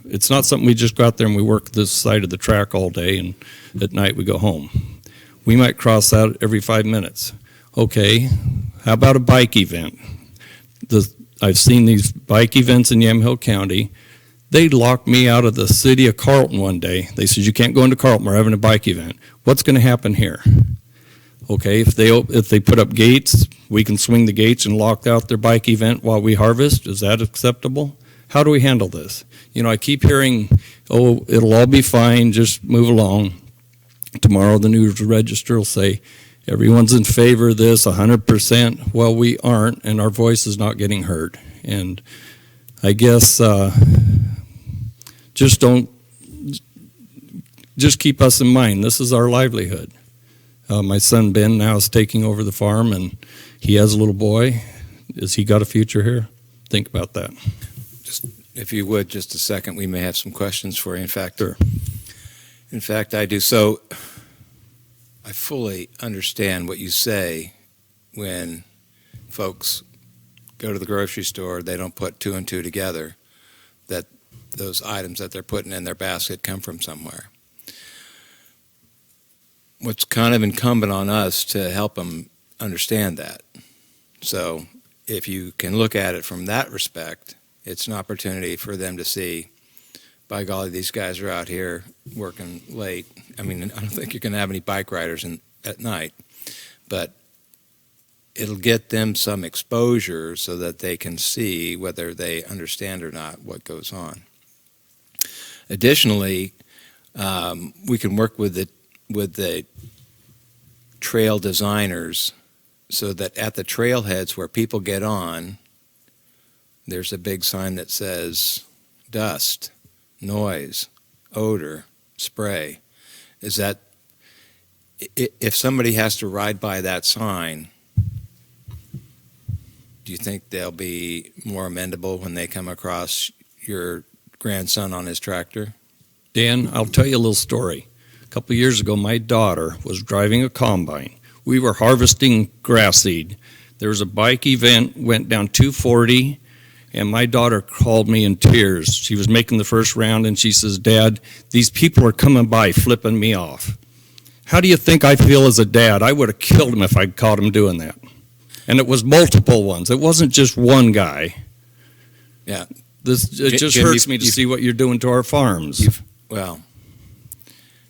It's not something we just go out there and we work this side of the track all day and at night we go home. We might cross that every 5 minutes. Okay, how about a bike event? I've seen these bike events in Yamhill County. They locked me out of the city of Carlton one day. They said, you can't go into Carlton, we're having a bike event. What's going to happen here? Okay, if they put up gates, we can swing the gates and lock out their bike event while we harvest. Is that acceptable? How do we handle this? I keep hearing, oh, it'll all be fine, just move along. Tomorrow the News Register will say, everyone's in favor of this 100%. Well, we aren't, and our voice is not getting heard. And I guess just keep us in mind. This is our livelihood. My son Ben now is taking over the farm, and he has a little boy. Has he got a future here? Think about that. If you would, just a second, we may have some questions for you. In fact, Sure. In fact, I do. So I fully understand what you say when folks go to the grocery store, they don't put two and two together, that those items that they're putting in their basket come from somewhere. What's kind of incumbent on us to help them understand that. So if you can look at it from that respect, it's an opportunity for them to see, by golly, these guys are out here working late. I mean, I don't think you're going to have any bike riders at night, but it'll get them some exposure so that they can see, whether they understand or not, what goes on. Additionally, we can work with the trail designers so that at the trailheads where people get on, there's a big sign that says dust, noise, odor, spray. Is that, if somebody has to ride by that sign, do you think they'll be more amendable when they come across your grandson on his tractor? Dan, I'll tell you a little story. A couple of years ago, my daughter was driving a combine. We were harvesting grass seed. There was a bike event, went down 240, and my daughter called me in tears. She was making the first round, and she says, Dad, these people are coming by flipping me off. How do you think I feel as a dad? I would have killed him if I'd caught him doing that. And it was multiple ones. It wasn't just one guy. Yeah. It just hurts me to see what you're doing to our farms.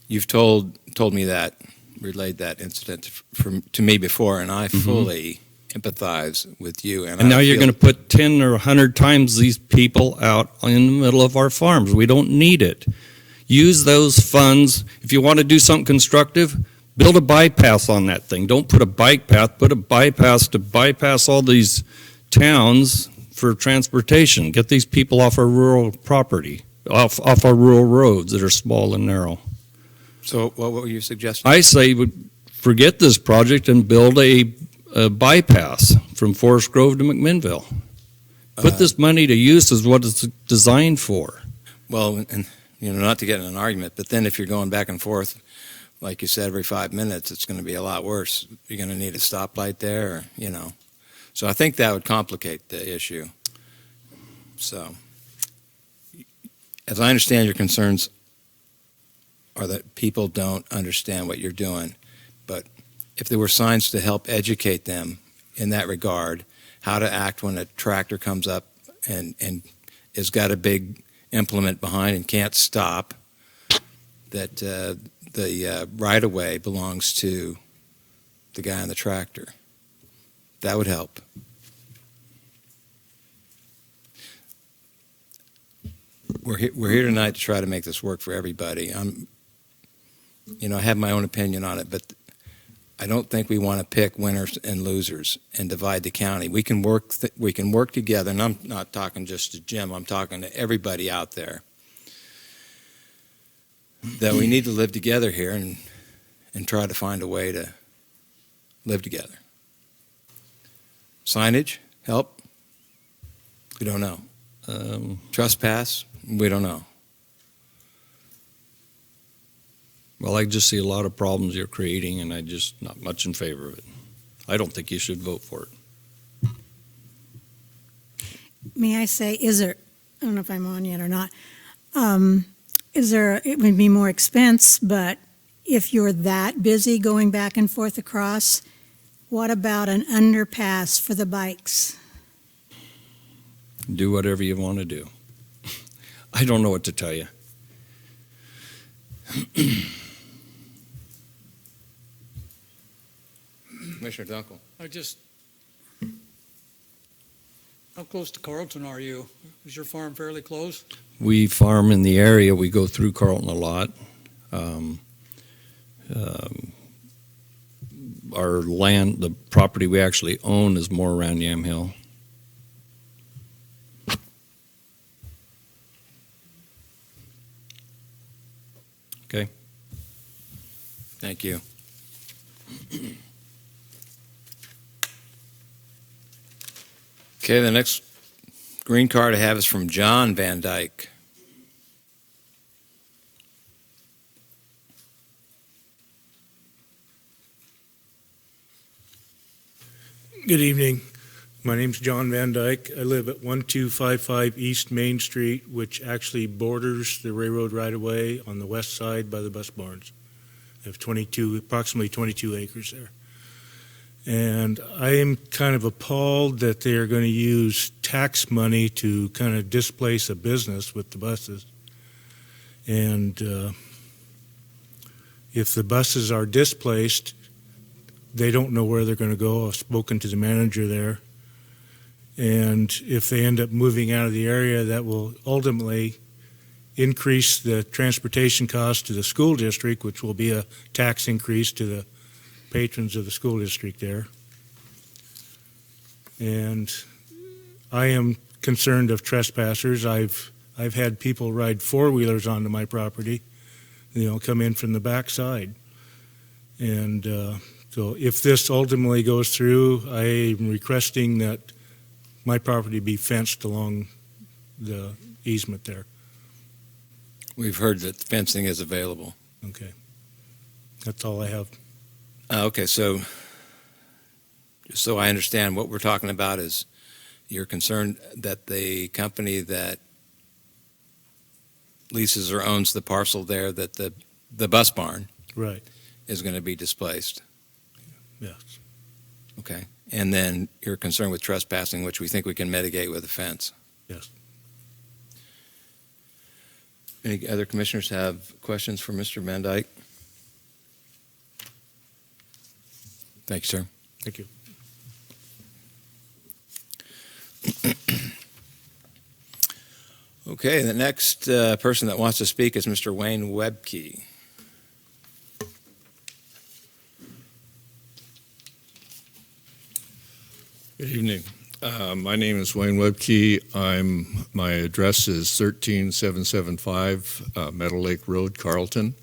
You've told me that, relayed that incident to me before, and I fully empathize with you. And now you're going to put 10 or 100 times these people out in the middle of our farms. We don't need it. Use those funds. If you want to do something constructive, build a bypass on that thing. Don't put a bike path, put a bypass to bypass all these towns for transportation. Get these people off our rural property, off our rural roads that are small and narrow. So what were you suggesting? I say forget this project and build a bypass from Forest Grove to McMinnville. Put this money to use as what it's designed for. Well, and not to get in an argument, but then if you're going back and forth, like you said, every 5 minutes, it's going to be a lot worse. You're going to need a stoplight there, So I think that would complicate the issue. So, as I understand your concerns are that people don't understand what you're doing, but if there were signs to help educate them in that regard, how to act when a tractor comes up and has got a big implement behind and can't stop, that the right-of-way belongs to the guy on the tractor. That would help. We're here tonight to try to make this work for everybody. I have my own opinion on it, but I don't think we want to pick winners and losers and divide the county. We can work together, and I'm not talking just to Jim. I'm talking to everybody out there. That we need to live together here and try to find a way to live together. Signage, help? We don't know. Trespass? We don't know. Well, I just see a lot of problems you're creating, and I'm just not much in favor of it. I don't think you should vote for it. May I say, I don't know if I'm on yet or not, it would be more expense, but if you're that busy going back and forth across, what about an underpass for the bikes? Do whatever you want to do. I don't know what to tell you. Commissioner Dunkel. How close to Carlton are you? Is your farm fairly close? We farm in the area. We go through Carlton a lot. Our land, the property we actually own, is more around Yamhill. Okay. Thank you. Okay, the next green card I have is from John Van Dyke. Good evening. My name's John Van Dyke. I live at 1255 East Main Street, which actually borders the railroad right-of-way on the west side by the bus barns. I have approximately 22 acres there. And I am kind of appalled that they are going to use tax money to kind of displace a business with the buses. And if the buses are displaced, they don't know where they're going to go. I've spoken to the manager there. And if they end up moving out of the area, that will ultimately increase the transportation cost to the school district, which will be a tax increase to the patrons of the school district there. And I am concerned of trespassers. I've had people ride four-wheelers onto my property, come in from the backside. And so if this ultimately goes through, I am requesting that my property be fenced along the easement there. We've heard that fencing is available. Okay. That's all I have. Okay, so just so I understand, what we're talking about is you're concerned that the company that leases or owns the parcel there, that the bus barn Right. is going to be displaced. Yes. Okay. And then you're concerned with trespassing, which we think we can mitigate with a fence. Yes. Any other commissioners have questions for Mr. Van Dyke? Thank you, sir. Thank you. Okay, the next person that wants to speak is Mr. Wayne Webke. Good evening. My name is Wayne Webke. My address is 13775 Meadow Lake Road, Carlton.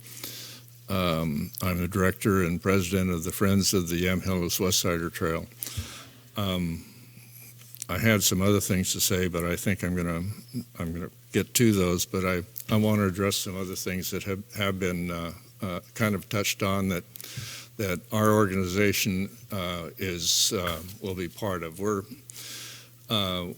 I'm the director and president of the Friends of the Yamhill Westsider Trail. I had some other things to say, but I think I'm gonna get to those. But I want to address some other things that have been kind of touched on that our organization will be part of.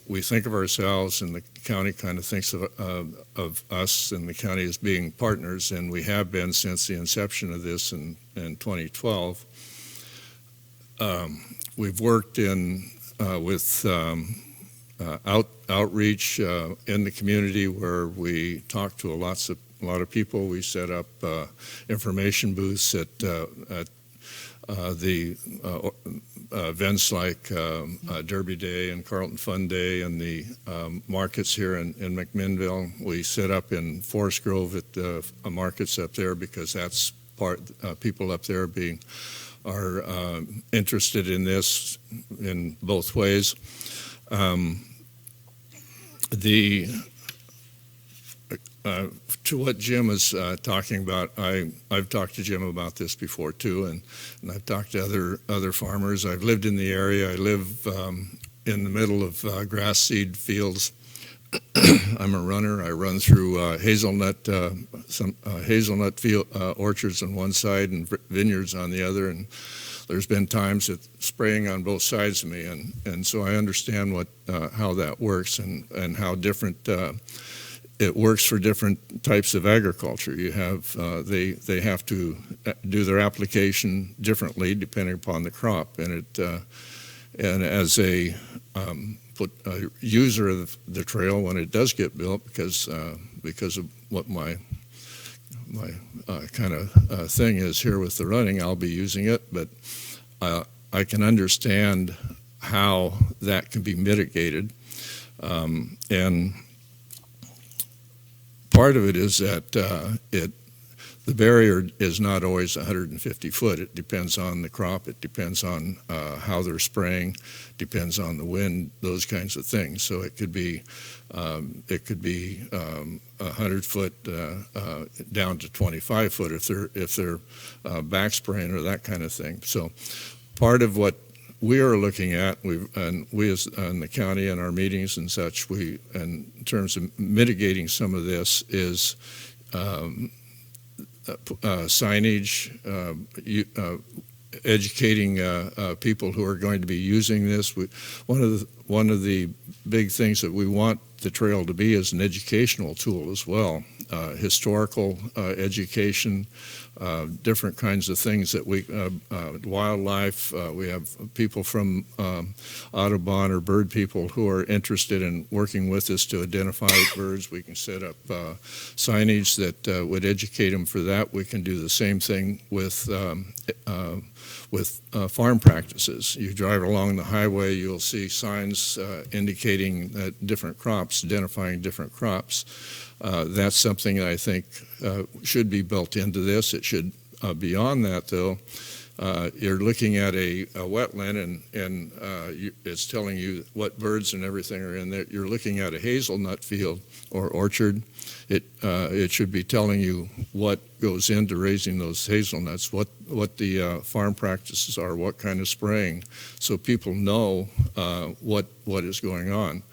We think of ourselves, and the county kind of thinks of us and the county as being partners, and we have been since the inception of this in 2012. We've worked with outreach in the community where we talk to lots a lot of people. We set up information booths at the events like Derby Day and Carlton Fun Day and the markets here in McMinnville. We set up in Forest Grove at the markets up there because that's people up there are interested in this in both ways. To what Jim is talking about, I've talked to Jim about this before too, and I've talked to other farmers. I've lived in the area. I live in the middle of grass seed fields. I'm a runner. I run through hazelnut field orchards on one side and vineyards on the other, and there's been times that spraying on both sides of me, and so I understand how that works and how different it works for different types of agriculture. You have they have to do their application differently depending upon the crop, and as a user of the trail when it does get built, because of what my kind of thing is here with the running, I'll be using it, but I can understand how that can be mitigated, and part of it is that the barrier is not always 150 foot. It depends on the crop. It depends on how they're spraying. Depends on the wind. Those kinds of things. So it could be 100 foot down to 25 foot if they're back spraying or that kind of thing. So part of what we are looking at, we as in the county and our meetings and such, in terms of mitigating some of this is signage, educating people who are going to be using this. One of the big things that we want the trail to be is an educational tool as well, historical education, different kinds of things that wildlife. We have people from Audubon or bird people who are interested in working with us to identify birds. We can set up signage that would educate them for that. We can do the same thing with farm practices. You drive along the highway, you'll see signs indicating different crops, identifying different crops. That's something that I think should be built into this. It should, beyond that though, you're looking at a wetland and it's telling you what birds and everything are in there. You're looking at a hazelnut field or orchard. It should be telling you what goes into raising those hazelnuts, what the farm practices are, what kind of spraying, so people know what is going on.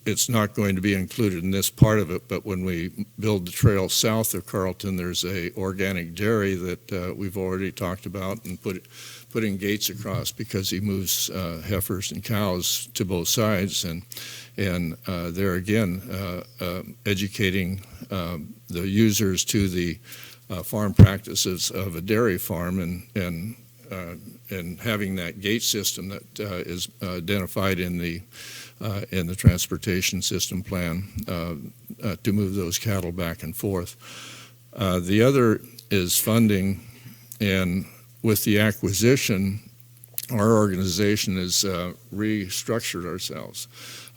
It's not going to be included in this part of it, but when we build the trail south of Carlton, there's a organic dairy that we've already talked about and putting gates across because he moves heifers and cows to both sides, and there again educating the users to the farm practices of a dairy farm and having that gate system that is identified in the transportation system plan to move those cattle back and forth. The other is funding, and with the acquisition, our organization has restructured ourselves.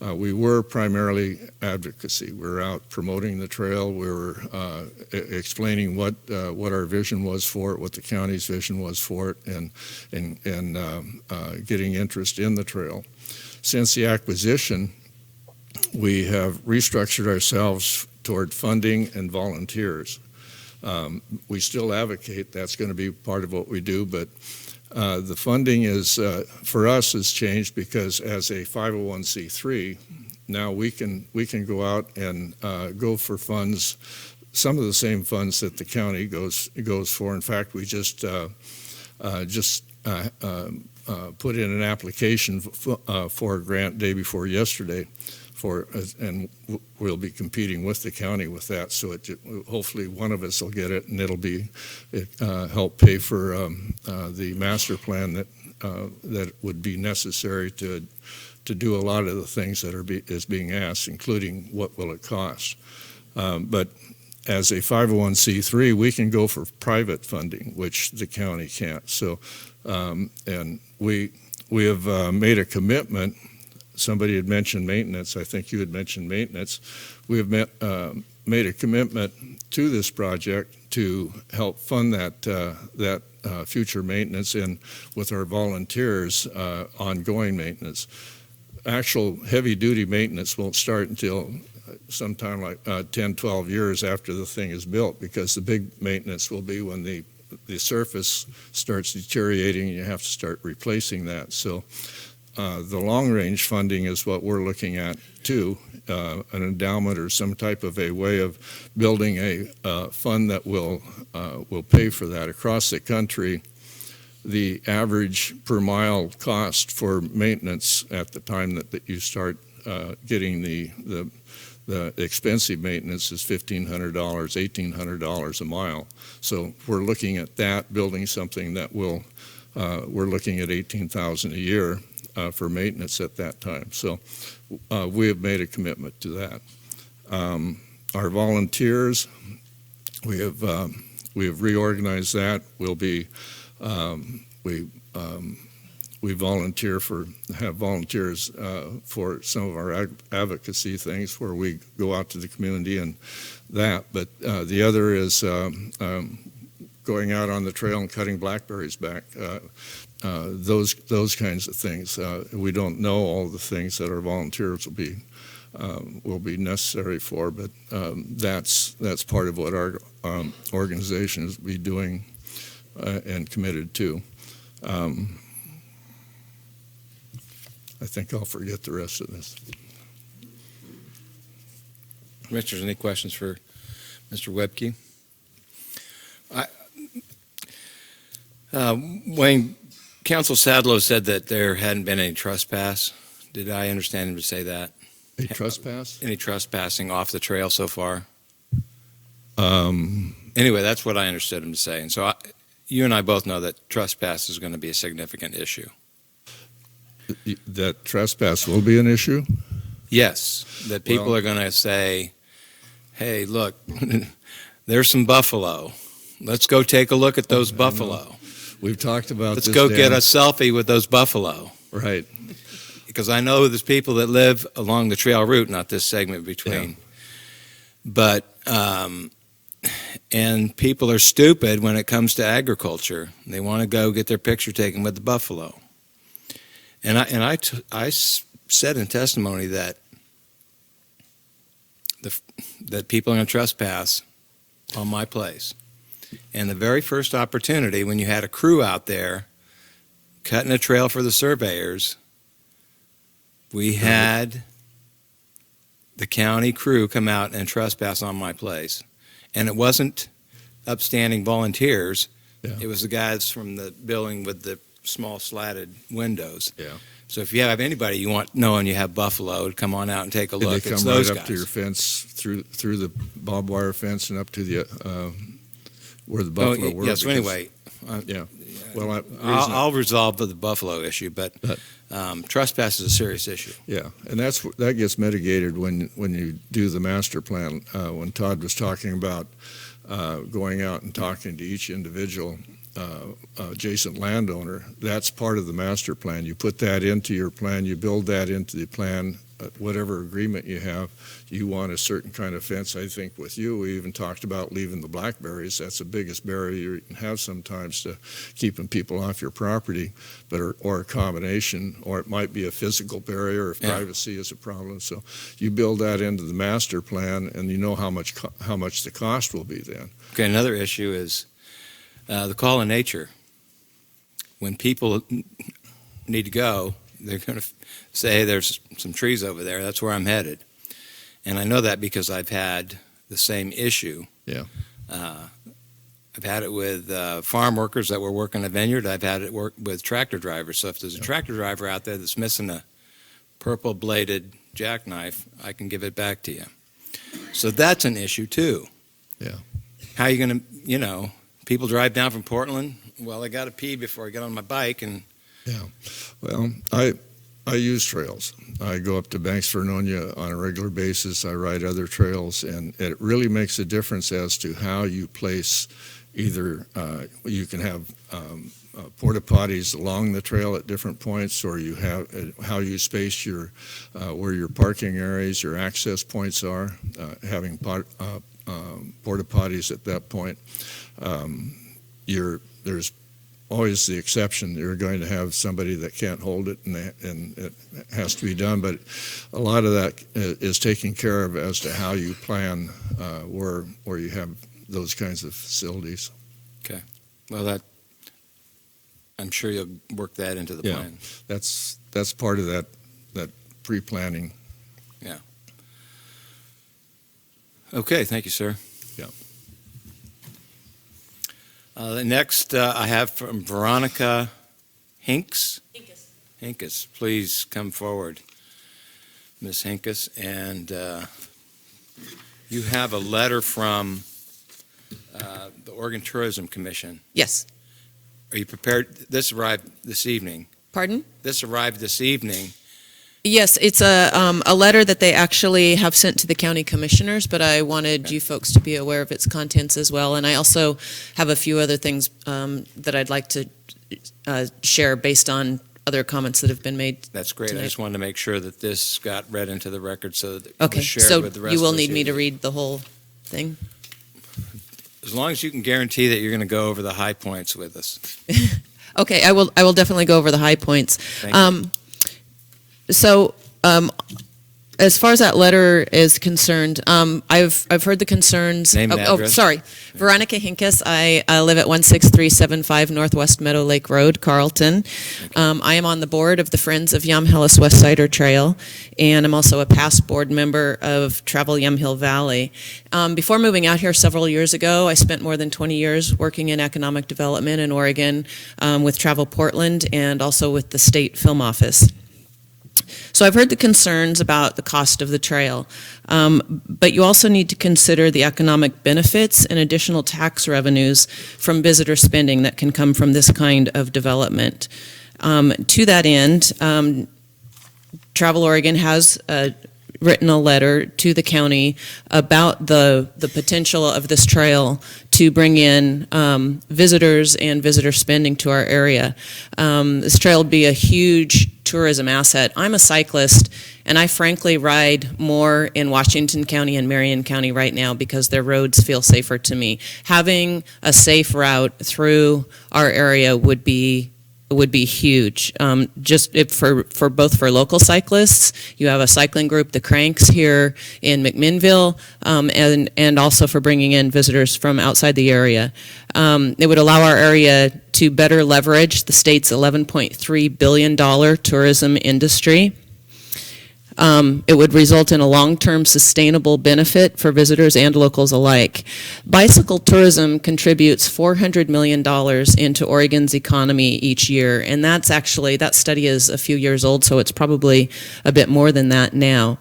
We were primarily advocacy. We were out promoting the trail. We were explaining what our vision was for it, what the county's vision was for it, and getting interest in the trail. Since the acquisition, we have restructured ourselves toward funding and volunteers. We still advocate. That's going to be part of what we do, but the funding is, for us, has changed because as a 501c3, now we can go out and go for funds, some of the same funds that the county goes for. In fact, we just put in an application for a grant day before yesterday, and we'll be competing with the county with that. So hopefully one of us will get it, and it'll help pay for the master plan that would be necessary to to do a lot of the things that is being asked, including what will it cost. But as a 501c3, we can go for private funding, which the county can't. So, and we have made a commitment. Somebody had mentioned maintenance. I think you had mentioned maintenance. We have made a commitment to this project to help fund that future maintenance and with our volunteers, ongoing maintenance. Actual heavy-duty maintenance won't start until sometime like 10, 12 years after the thing is built, because the big maintenance will be when the surface starts deteriorating and you have to start replacing that. So the long-range funding is what we're looking at too, an endowment or some type of a way of building a fund that will pay for that. Across the country, the average per mile cost for maintenance at the time that you start getting the expensive maintenance is $1,500, $1,800 a mile. So we're looking at that, building something that will, we're looking at $18,000 a year for maintenance at that time. So we have made a commitment to that. Our volunteers, we have reorganized that. We'll be we have volunteers for some of our advocacy things where we go out to the community and that. But the other is going out on the trail and cutting blackberries back. Those kinds of things. We don't know all the things that our volunteers will be necessary for, but that's part of what our organization is be doing and committed to. I think I'll forget the rest of this. Commissioners, any questions for Mr. Webke? Wayne, Council Sadlow said that there hadn't been any trespass. Did I understand him to say that? A trespass? Any trespassing off the trail so far? Anyway, that's what I understood him to say. And so you and I both know that trespass is going to be a significant issue. That trespass will be an issue? Yes, that people are going to say, hey, look, there's some buffalo. Let's go take a look at those buffalo. We've talked about Let's this. go get a selfie with those buffalo. Right. Because I know there's people that live along the trail route, not this segment between. Yeah. But, and people are stupid when it comes to agriculture. They want to go get their picture taken with the buffalo. And I said in testimony that that people are going to trespass on my place. And the very first opportunity, when you had a crew out there cutting a trail for the surveyors, we had the county crew come out and trespass on my place. And it wasn't upstanding volunteers. Yeah. It was the guys from the building with the small slatted windows. Yeah. So if you have anybody you want knowing you have buffalo, come on out and take a look. And they come right up to your fence through the barbed wire fence and up to the where the buffalo were. Yes. So anyway, yeah. Well, I'll resolve the buffalo issue, but trespass is a serious issue. Yeah, and that gets mitigated when you do the master plan. When Todd was talking about going out and talking to each individual adjacent landowner, that's part of the master plan. You put that into your plan, you build that into the plan, whatever agreement you have. You want a certain kind of fence. I think with you, we even talked about leaving the blackberries. That's the biggest barrier you can have sometimes to keeping people off your property, but or a combination, or it might be a physical barrier if privacy is a problem. So you build that into the master plan, and you know how much the cost will be then. Okay, another issue is the call of nature. When people need to go, they're going to say, hey, there's some trees over there. That's where I'm headed. And I know that because I've had the same issue. Yeah. I've had it with farm workers that were working a vineyard. I've had it work with tractor drivers. So if there's a tractor driver out there that's missing a purple-bladed jackknife, I can give it back to you. So that's an issue, too. Yeah. How are you going to, people drive down from Portland. Well, I got to pee before I get on my bike. And yeah. Well, I use trails. I go up to Banks Vernonia on a regular basis. I ride other trails, and it really makes a difference as to how you place either, you can have porta potties along the trail at different points, or you have how you space your where your parking areas, your access points are, having porta potties at that point. There's always the exception. You're going to have somebody that can't hold it, and it has to be done. But a lot of that is taken care of as to how you plan where you have those kinds of facilities. Okay. Well, I'm sure you'll work that into the Yeah. plan. That's part of that pre-planning. Yeah. Okay, thank you, sir. Yeah. The next I have from Veronica Hinks. Hinkus, please come forward, Ms. Hinkus. And you have a letter from the Oregon Tourism Commission. Yes. Are you prepared? This arrived this evening. Pardon? This arrived this evening. Yes, it's a letter that they actually have sent to the county commissioners, but I wanted you folks to be aware of its contents as well. And I also have a few other things that I'd like to share based on other comments that have been made. That's great. tonight. I just wanted to make sure that this got read into the record so that it Okay, was shared so with the rest you will of us need me to here. read the whole thing? As long as you can guarantee that you're going to go over the high points with us. Okay, I will definitely go over the high points. Thank you. So, as far as that letter is concerned, I've heard the concerns. Name and address. Sorry, Veronica Hinkus. I live at 16375 Northwest Meadow Lake Road, Carlton. I am on the board of the Friends of Yamhill Westsider Trail, and I'm also a past board member of Travel Yamhill Valley. Before moving out here several years ago, I spent more than 20 years working in economic development in Oregon with Travel Portland and also with the state film office. So I've heard the concerns about the cost of the trail, but you also need to consider the economic benefits and additional tax revenues from visitor spending that can come from this kind of development. To that end, Travel Oregon has written a letter to the county about the potential of this trail to bring in visitors and visitor spending to our area. This trail would be a huge tourism asset. I'm a cyclist, and I frankly ride more in Washington County and Marion County right now because their roads feel safer to me. Having a safe route through our area would be huge. For both for local cyclists, you have a cycling group, the Cranks here in McMinnville, and also for bringing in visitors from outside the area. It would allow our area to better leverage the state's $11.3 billion tourism industry. It would result in a long-term sustainable benefit for visitors and locals alike. Bicycle tourism contributes $400 million into Oregon's economy each year, and that study is a few years old, so it's probably a bit more than that now.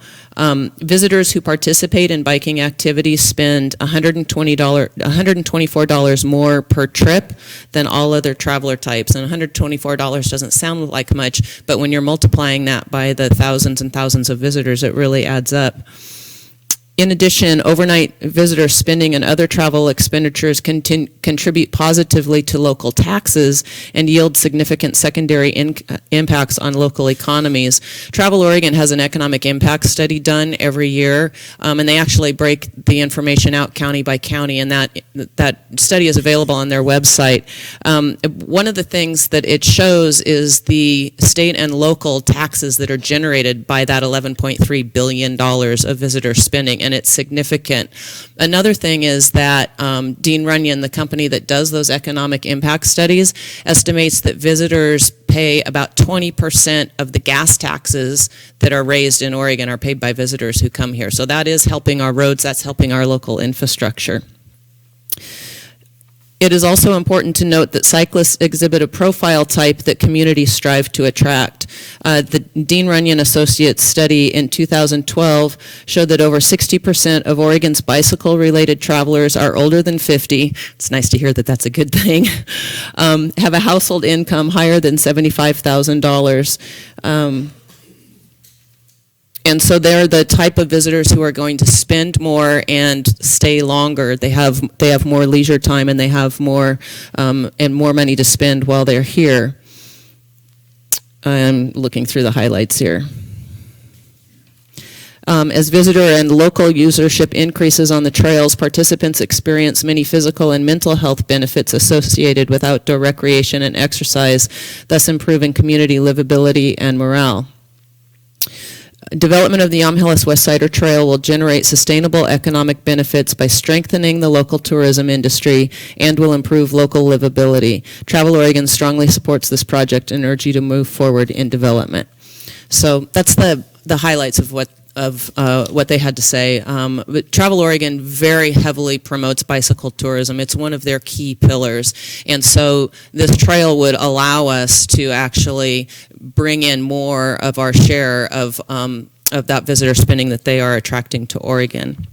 Visitors who participate in biking activities spend $124 more per trip than all other traveler types. And $124 doesn't sound like much, but when you're multiplying that by the thousands and thousands of visitors, it really adds up. In addition, overnight visitor spending and other travel expenditures contribute positively to local taxes and yield significant secondary impacts on local economies. Travel Oregon has an economic impact study done every year, and they actually break the information out county by county, and that study is available on their website. One of the things that it shows is the state and local taxes that are generated by that $11.3 billion of visitor spending, and it's significant. Another thing is that Dean Runyon, the company that does those economic impact studies, estimates that visitors pay about 20% of the gas taxes that are raised in Oregon are paid by visitors who come here. So that is helping our roads, that's helping our local infrastructure. It is also important to note that cyclists exhibit a profile type that communities strive to attract. The Dean Runyon Associates study in 2012 showed that over 60% of Oregon's bicycle-related travelers are older than 50. It's nice to hear that that's a good thing. Have a household income higher than $75,000. And so they're the type of visitors who are going to spend more and stay longer. They have more leisure time, and they have more money to spend while they're here. I'm looking through the highlights here. As visitor and local usership increases on the trails, participants experience many physical and mental health benefits associated with outdoor recreation and exercise, thus improving community livability and morale. Development of the Yamhill Westsider Trail will generate sustainable economic benefits by strengthening the local tourism industry and will improve local livability. Travel Oregon strongly supports this project and urge you to move forward in development. So that's the highlights of what they had to say. But Travel Oregon very heavily promotes bicycle tourism. It's one of their key pillars. And so this trail would allow us to actually bring in more of our share of that visitor spending that they are attracting to Oregon.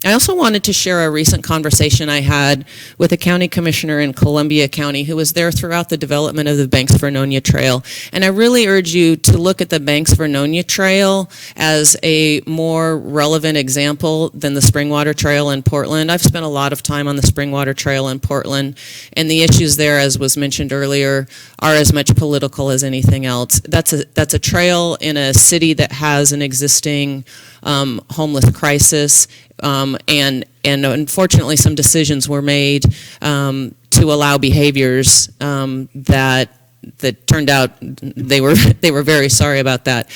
I also wanted to share a recent conversation I had with a county commissioner in Columbia County who was there throughout the development of the Banks-Vernonia Trail. And I really urge you to look at the Banks-Vernonia Trail as a more relevant example than the Springwater Trail in Portland. I've spent a lot of time on the Springwater Trail in Portland, and the issues there, as was mentioned earlier, are as much political as anything else. That's a trail in a city that has an existing homeless crisis, and unfortunately some decisions were made to allow behaviors that turned out they were very sorry about that.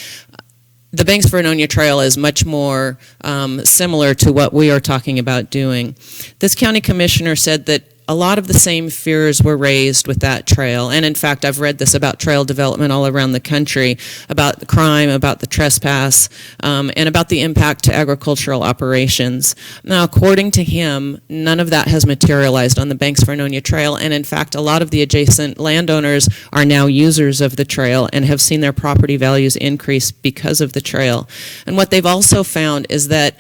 The Banks-Vernonia Trail is much more similar to what we are talking about doing. This county commissioner said that a lot of the same fears were raised with that trail. And in fact, I've read this about trail development all around the country, about the crime, about the trespass, and about the impact to agricultural operations. Now, according to him, none of that has materialized on the Banks-Vernonia Trail. And in fact, a lot of the adjacent landowners are now users of the trail and have seen their property values increase because of the trail. And what they've also found is that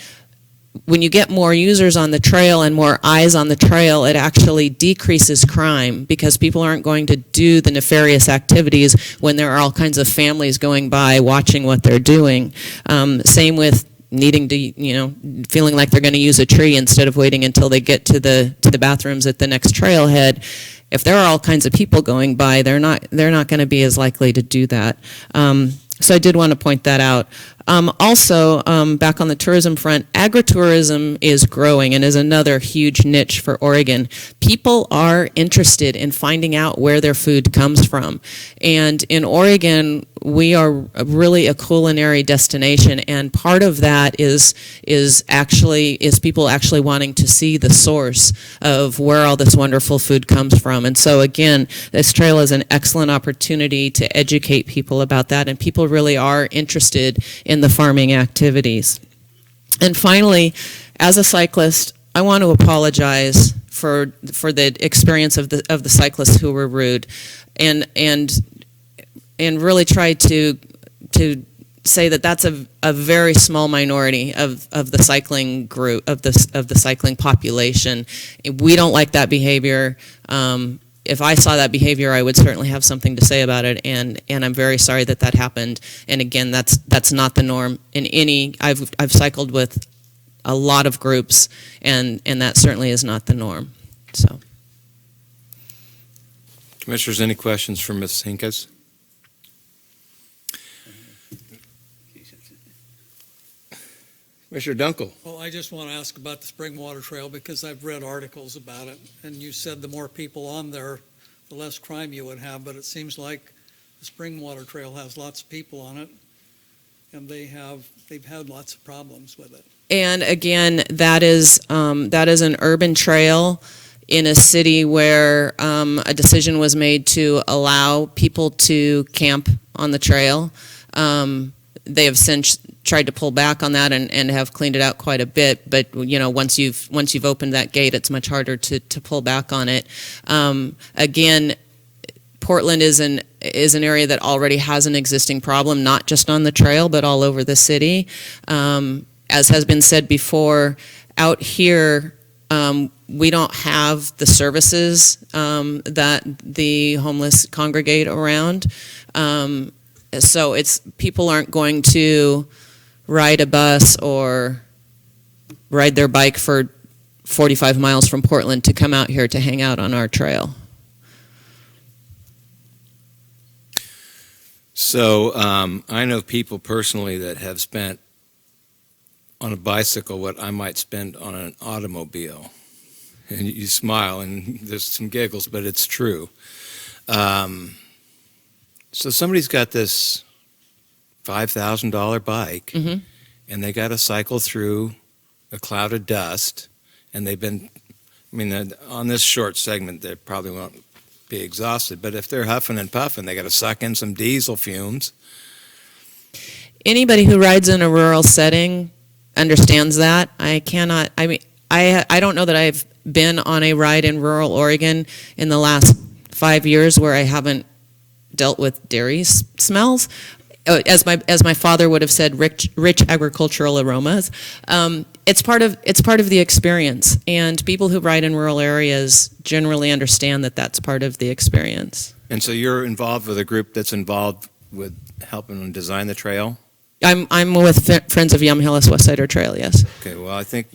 when you get more users on the trail and more eyes on the trail, it actually decreases crime because people aren't going to do the nefarious activities when there are all kinds of families going by watching what they're doing. Same with needing to, feeling like they're going to use a tree instead of waiting until they get to the bathrooms at the next trailhead. If there are all kinds of people going by, they're not going to be as likely to do that. So I did want to point that out. Also, back on the tourism front, agritourism is growing and is another huge niche for Oregon. People are interested in finding out where their food comes from. And in Oregon, we are really a culinary destination, and part of that is people actually wanting to see the source of where all this wonderful food comes from. And so again, this trail is an excellent opportunity to educate people about that, and people really are interested in the farming activities. And finally, as a cyclist, I want to apologize for the experience of the cyclists who were rude, and really try to say that that's a very small minority of the cycling group, of the cycling population. We don't like that behavior. If I saw that behavior, I would certainly have something to say about it, and I'm very sorry that happened. And again, that's not the norm in any. I've cycled with a lot of groups, and that certainly is not the norm. So, Commissioners, any questions for Ms. Hinkes? Commissioner Dunkel. Well, I just want to ask about the Springwater Trail because I've read articles about it, and you said the more people on there, the less crime you would have, but it seems like the Springwater Trail has lots of people on it, and they've had lots of problems with it. And again, that is an urban trail in a city where a decision was made to allow people to camp on the trail. They have since tried to pull back on that and have cleaned it out quite a bit. But once you've opened that gate, it's much harder to pull back on it. Again, Portland is an area that already has an existing problem, not just on the trail, but all over the city. As has been said before, out here, we don't have the services that the homeless congregate around. So people aren't going to ride a bus or ride their bike for 45 miles from Portland to come out here to hang out on our trail. So I know people personally that have spent on a bicycle what I might spend on an automobile. And you smile and there's some giggles, but it's true. So somebody's got this $5,000 bike, Mhm. and they got to cycle through a cloud of dust, and they've been, I mean, on this short segment, they probably won't be exhausted, but if they're huffing and puffing, they got to suck in some diesel fumes. Anybody who rides in a rural setting understands that. I don't know that I've been on a ride in rural Oregon in the last 5 years where I haven't dealt with dairy smells. As my father would have said, rich agricultural aromas. It's part of the experience, and people who ride in rural areas generally understand that that's part of the experience. And so you're involved with a group that's involved with helping them design the trail? I'm with Friends of Yamhill Westsider Trail. Yes. Okay. Well, I think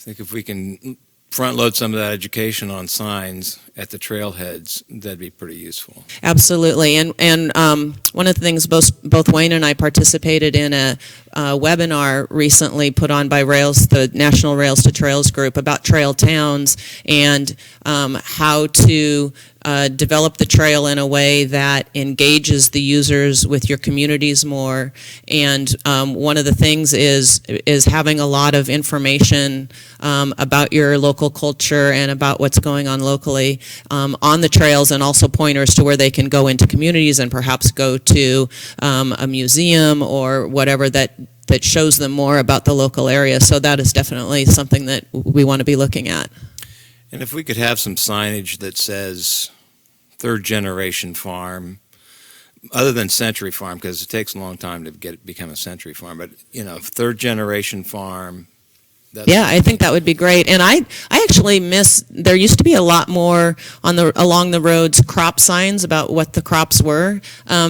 if we can front load some of that education on signs at the trailheads, that'd be pretty useful. Absolutely, and one of the things both Wayne and I participated in a webinar recently put on by the National Rails to Trails group about trail towns and how to develop the trail in a way that engages the users with your communities more. And one of the things is having a lot of information about your local culture and about what's going on locally on the trails, and also pointers to where they can go into communities and perhaps go to a museum or whatever that shows them more about the local area. So that is definitely something that we want to be looking at. And if we could have some signage that says third generation farm, other than century farm, because it takes a long time to become a century farm, but third generation farm. Yeah, I think that would be great. And I actually miss, there used to be a lot more along the roads crop signs about what the crops were,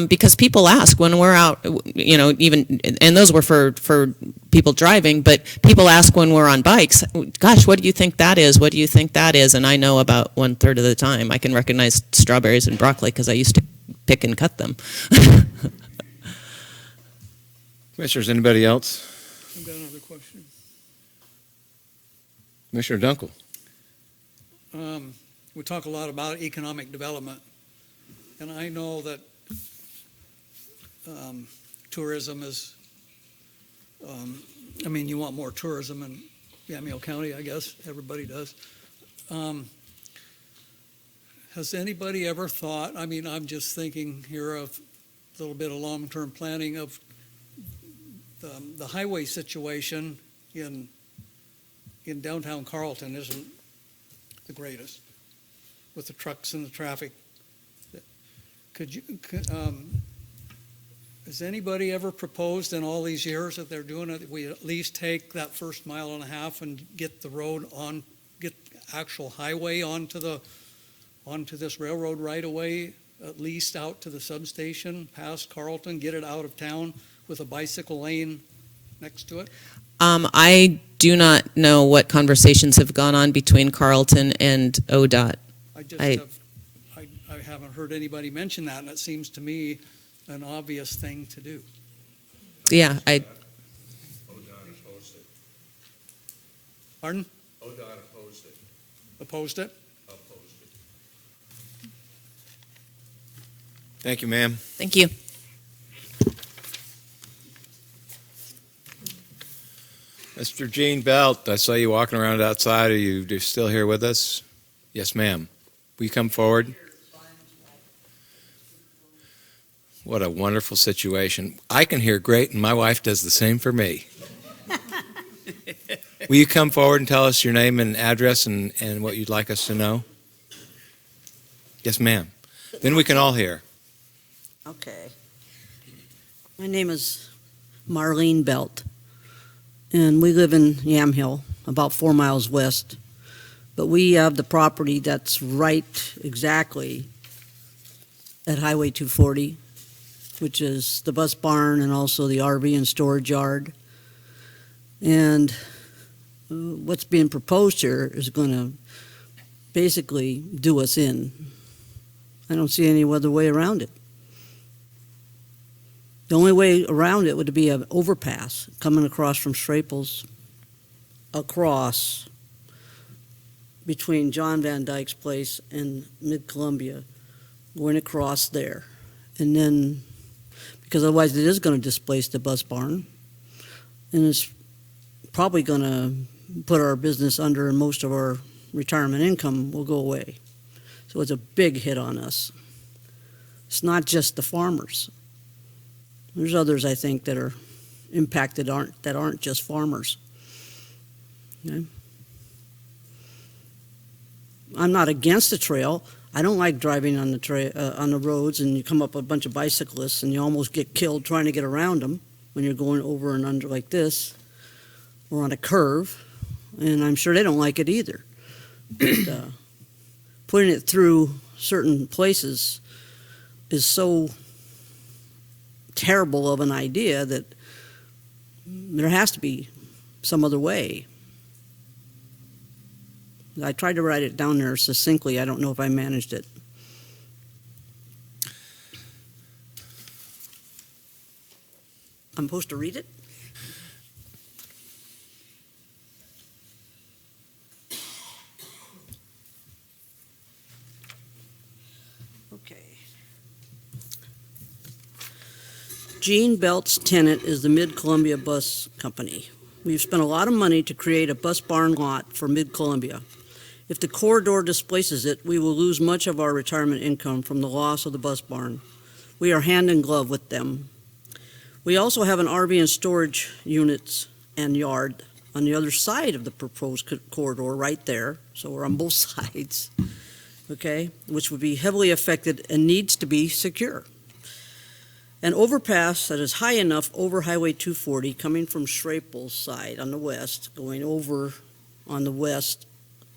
because people ask when we're out, even, and those were for people driving, but people ask when we're on bikes, gosh, what do you think that is? What do you think that is? And I know about 1/3 of the time. I can recognize strawberries and broccoli because I used to pick and cut them. Commissioners, anybody else? I've got another question. Commissioner Dunkel. We talk a lot about economic development, and I know that tourism is, you want more tourism in Yamhill County, I guess, everybody does. Has anybody ever thought, I'm just thinking here of a little bit of long-term planning of the highway situation in downtown Carlton isn't the greatest with the trucks and the traffic. Has anybody ever proposed in all these years that they're doing it, that we at least take that first 1.5 miles and get the road on, get actual highway onto this railroad right away, at least out to the substation, past Carlton, get it out of town with a bicycle lane next to it? I do not know what conversations have gone on between Carlton and ODOT. I haven't heard anybody mention that, and it seems to me an obvious thing to do. Yeah, ODOT opposed it. Pardon? ODOT opposed it. Opposed it? Opposed it. Thank you, ma'am. Thank you. Mr. Gene Belt, I saw you walking around outside. Are you still here with us? Yes, ma'am. Will you come forward? What a wonderful situation. I can hear great, and my wife does the same for me. Will you come forward and tell us your name and address and what you'd like us to know? Yes, ma'am. Then we can all hear. Okay. My name is Marlene Belt, and we live in Yamhill, about 4 miles west. But we have the property that's right exactly at Highway 240, which is the bus barn and also the RV and storage yard. And what's being proposed here is going to basically do us in. I don't see any other way around it. The only way around it would be an overpass coming across from Straples, across between John Van Dyke's place and Mid-Columbia, going across there. And then, because otherwise it is going to displace the bus barn, and it's probably going to put our business under, and most of our retirement income will go away. So it's a big hit on us. It's not just the farmers. There's others, I think, that are impacted that aren't just farmers. Okay? I'm not against the trail. I don't like driving on the on the roads, and you come up with a bunch of bicyclists, and you almost get killed trying to get around them when you're going over and under like this, or on a curve. And I'm sure they don't like it either. But, putting it through certain places is so terrible of an idea that there has to be some other way. I tried to write it down there succinctly. I don't know if I managed it. I'm supposed to read it? Okay. Gene Belt's tenant is the Mid-Columbia Bus Company. We've spent a lot of money to create a bus barn lot for Mid-Columbia. If the corridor displaces it, we will lose much of our retirement income from the loss of the bus barn. We are hand in glove with them. We also have an RV and storage units and yard on the other side of the proposed corridor right there, so we're on both sides, okay, which would be heavily affected and needs to be secure. An overpass that is high enough over Highway 240 coming from Straples side on the west, going over on the west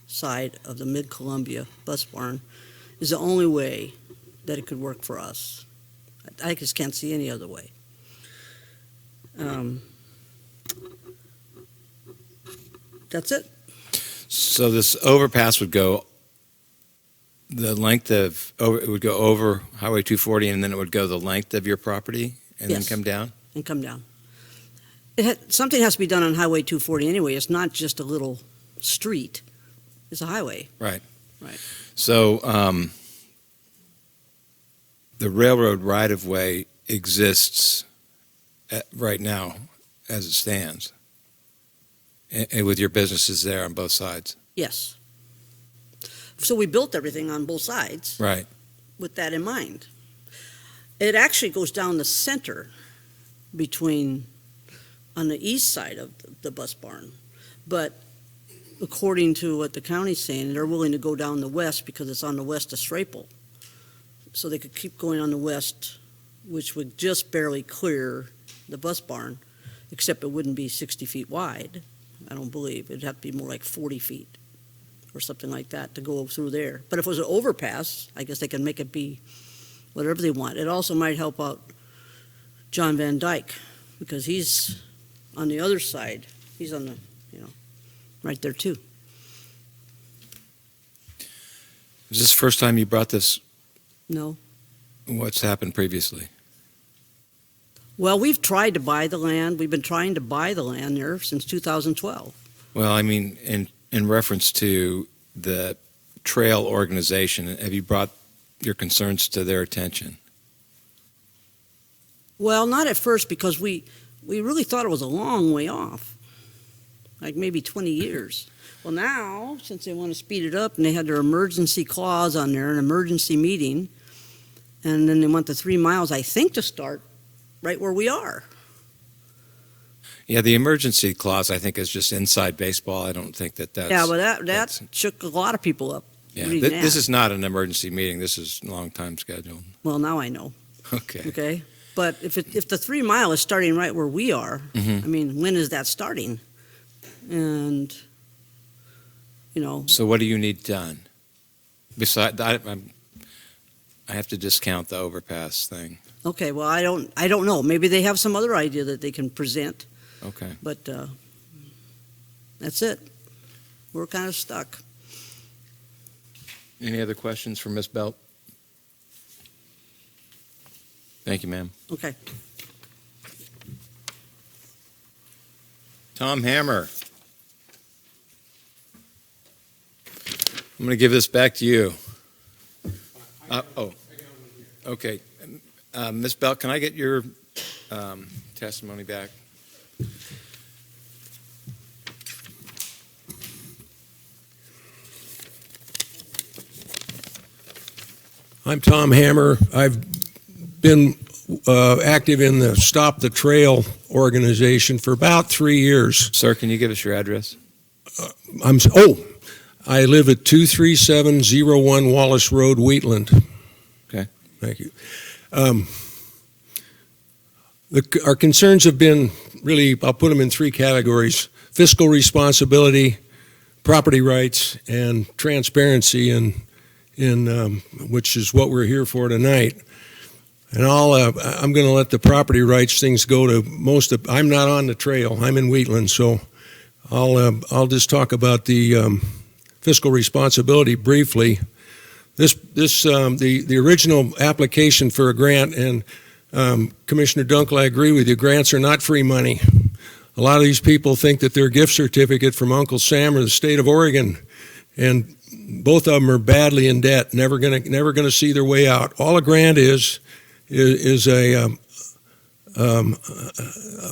side of the Mid-Columbia bus barn, is the only way that it could work for us. I just can't see any other way. That's it. So this overpass would go the length of, it would go over Highway 240 and then it would go the length of your property and Yes. then come down? And come down. Something has to be done on Highway 240 anyway. It's not just a little street. It's a highway. Right. Right. So the railroad right-of-way exists right now as it stands, and with your businesses there on both sides. Yes. So we built everything on both sides Right. with that in mind. It actually goes down the center between, on the east side of the bus barn. But according to what the county's saying, they're willing to go down the west because it's on the west of Straple. So they could keep going on the west, which would just barely clear the bus barn, except it wouldn't be 60 feet wide, I don't believe. It'd have to be more like 40 feet or something like that to go through there. But if it was an overpass, I guess they can make it be whatever they want. It also might help out John Van Dyke, because he's on the other side. He's on the, right there too. Is this the first time you brought this? No. What's happened previously? Well, we've tried to buy the land. We've been trying to buy the land there since 2012. Well, I mean, in reference to the trail organization, have you brought your concerns to their attention? Well, not at first, because we really thought it was a long way off, like maybe 20 years. Well, now, since they want to speed it up, and they had their emergency clause on there, an emergency meeting, and then they want the 3 miles, I think, to start right where we are. Yeah, the emergency clause, I think, is just inside baseball. I don't think that's... Yeah, but that shook a lot of people up. Yeah, reading this that. is not an emergency meeting. This is a long time scheduled. Well, now I know. Okay. Okay? But if the 3 mile is starting right where we are, Mhm. I mean, when is that starting? And, So what do you need done? Besides, I have to discount the overpass thing. Okay, well, I don't know. Maybe they have some other idea that they can present, Okay. but that's it. We're kind of stuck. Any other questions for Ms. Belt? Thank you, ma'am. Okay. Tom Hammer. I'm going to give this back to you. Okay. Ms. Belt, can I get your testimony back? I'm Tom Hammer. I've been active in the Stop the Trail organization for about 3 years. Sir, can you give us your address? I live at 23701 Wallace Road, Wheatland. Okay. Thank you. Our concerns have been really, I'll put them in 3 categories: fiscal responsibility, property rights, and transparency, in which is what we're here for tonight. And I'm going to let the property rights things go to I'm not on the trail. I'm in Wheatland, so I'll just talk about the fiscal responsibility briefly. The original application for a grant, and Commissioner Dunkel, I agree with you, grants are not free money. A lot of these people think that they're a gift certificate from Uncle Sam or the state of Oregon, and both of them are badly in debt, never gonna see their way out. All a grant is a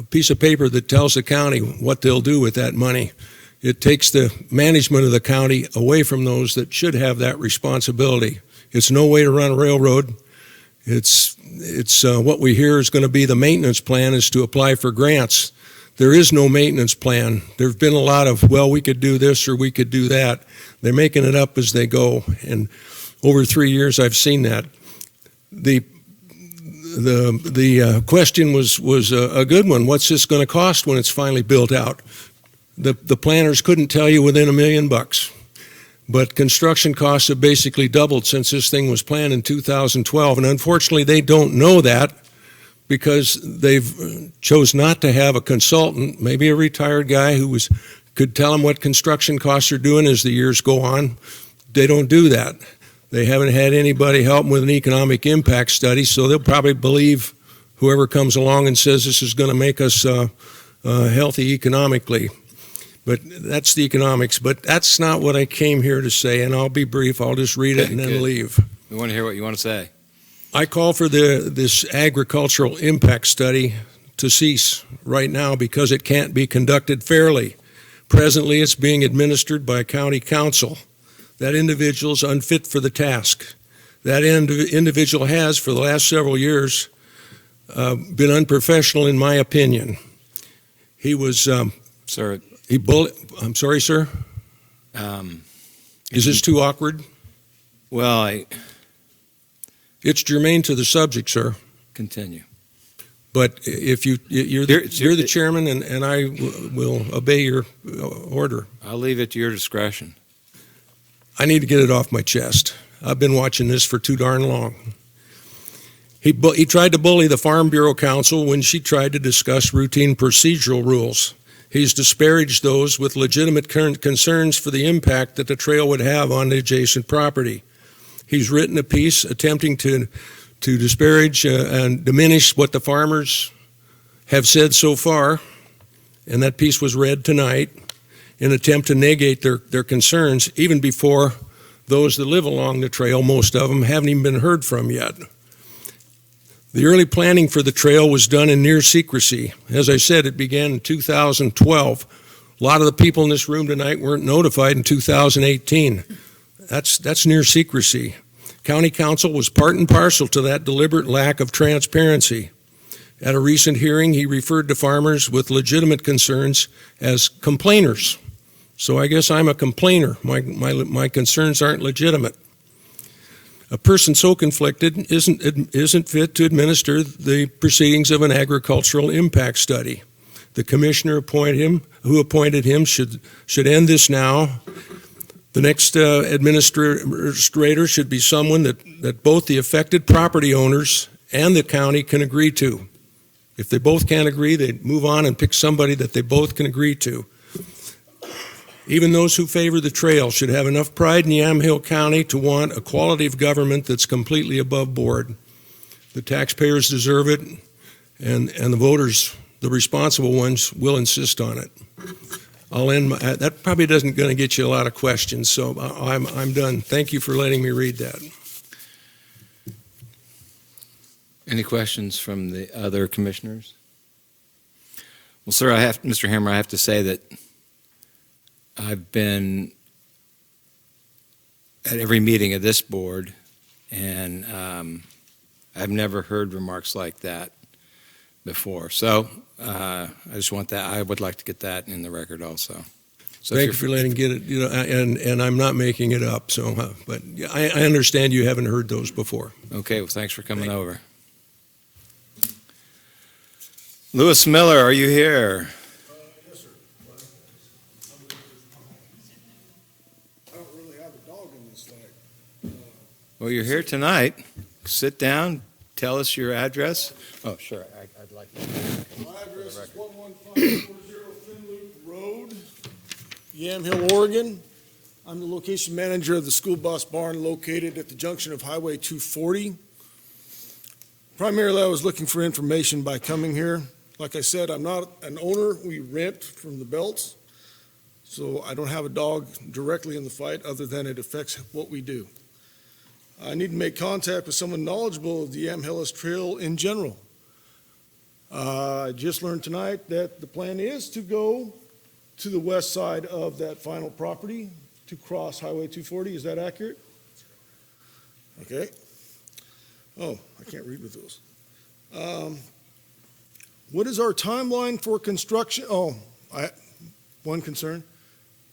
piece of paper that tells the county what they'll do with that money. It takes the management of the county away from those that should have that responsibility. It's no way to run a railroad. It's what we hear is going to be the maintenance plan is to apply for grants. There is no maintenance plan. There have been a lot of, well, we could do this or we could do that. They're making it up as they go, and over 3 years I've seen that. The question was a good one. What's this going to cost when it's finally built out? The planners couldn't tell you within $1 million, but construction costs have basically doubled since this thing was planned in 2012, and unfortunately they don't know that because they've chose not to have a consultant, maybe a retired guy who could tell them what construction costs are doing as the years go on. They don't do that. They haven't had anybody help them with an economic impact study, so they'll probably believe whoever comes along and says this is going to make us healthy economically. But that's the economics. But that's not what I came here to say, and I'll be brief. I'll just read it and then leave. We want to hear what you want to say. I call for this agricultural impact study to cease right now because it can't be conducted fairly. Presently, it's being administered by a county council. That individual's unfit for the task. That individual has, for the last several years, been unprofessional, in my opinion. He was... Sir... I'm sorry, sir? Is this too awkward? Well, It's germane to the subject, sir. Continue. But if you're the chairman, and I will obey your order. I'll leave it to your discretion. I need to get it off my chest. I've been watching this for too darn long. He tried to bully the Farm Bureau Council when she tried to discuss routine procedural rules. He's disparaged those with legitimate concerns for the impact that the trail would have on the adjacent property. He's written a piece attempting to disparage and diminish what the farmers have said so far, and that piece was read tonight in an attempt to negate their concerns even before those that live along the trail, most of them, haven't even been heard from yet. The early planning for the trail was done in near secrecy. As I said, it began in 2012. A lot of the people in this room tonight weren't notified in 2018. That's near secrecy. County Council was part and parcel to that deliberate lack of transparency. At a recent hearing, he referred to farmers with legitimate concerns as complainers. So I guess I'm a complainer. My concerns aren't legitimate. A person so conflicted isn't fit to administer the proceedings of an agricultural impact study. The commissioner who appointed him should end this now. The next administrator should be someone that both the affected property owners and the county can agree to. If they both can't agree, they move on and pick somebody that they both can agree to. Even those who favor the trail should have enough pride in Yamhill County to want a quality of government that's completely above board. The taxpayers deserve it, and the voters, the responsible ones, will insist on it. I'll end that probably doesn't going to get you a lot of questions, so I'm done. Thank you for letting me read that. Any questions from the other commissioners? Well, sir, Mr. Hammer, I have to say that I've been at every meeting of this board, and I've never heard remarks like that before. So I just want that. I would like to get that in the record also. So Thank you for letting me get it. And I'm not making it up. So, but I understand you haven't heard those before. Okay. Well, thanks for coming over. Lewis Miller, are you here? Yes, sir. I don't really have a dog in this fight. Well, you're here tonight. Sit down. Tell us your address. Oh, sure. I'd like to. My address is 11540 Finloop Road, Yamhill, Oregon. I'm the location manager of the school bus barn located at the junction of Highway 240. Primarily, I was looking for information by coming here. Like I said, I'm not an owner. We rent from the Belts, so I don't have a dog directly in the fight other than it affects what we do. I need to make contact with someone knowledgeable of the Yamhill Trail in general. I just learned tonight that the plan is to go to the west side of that final property to cross Highway 240. Is that accurate? Okay. Oh, I can't read with those. What is our timeline for construction? One concern.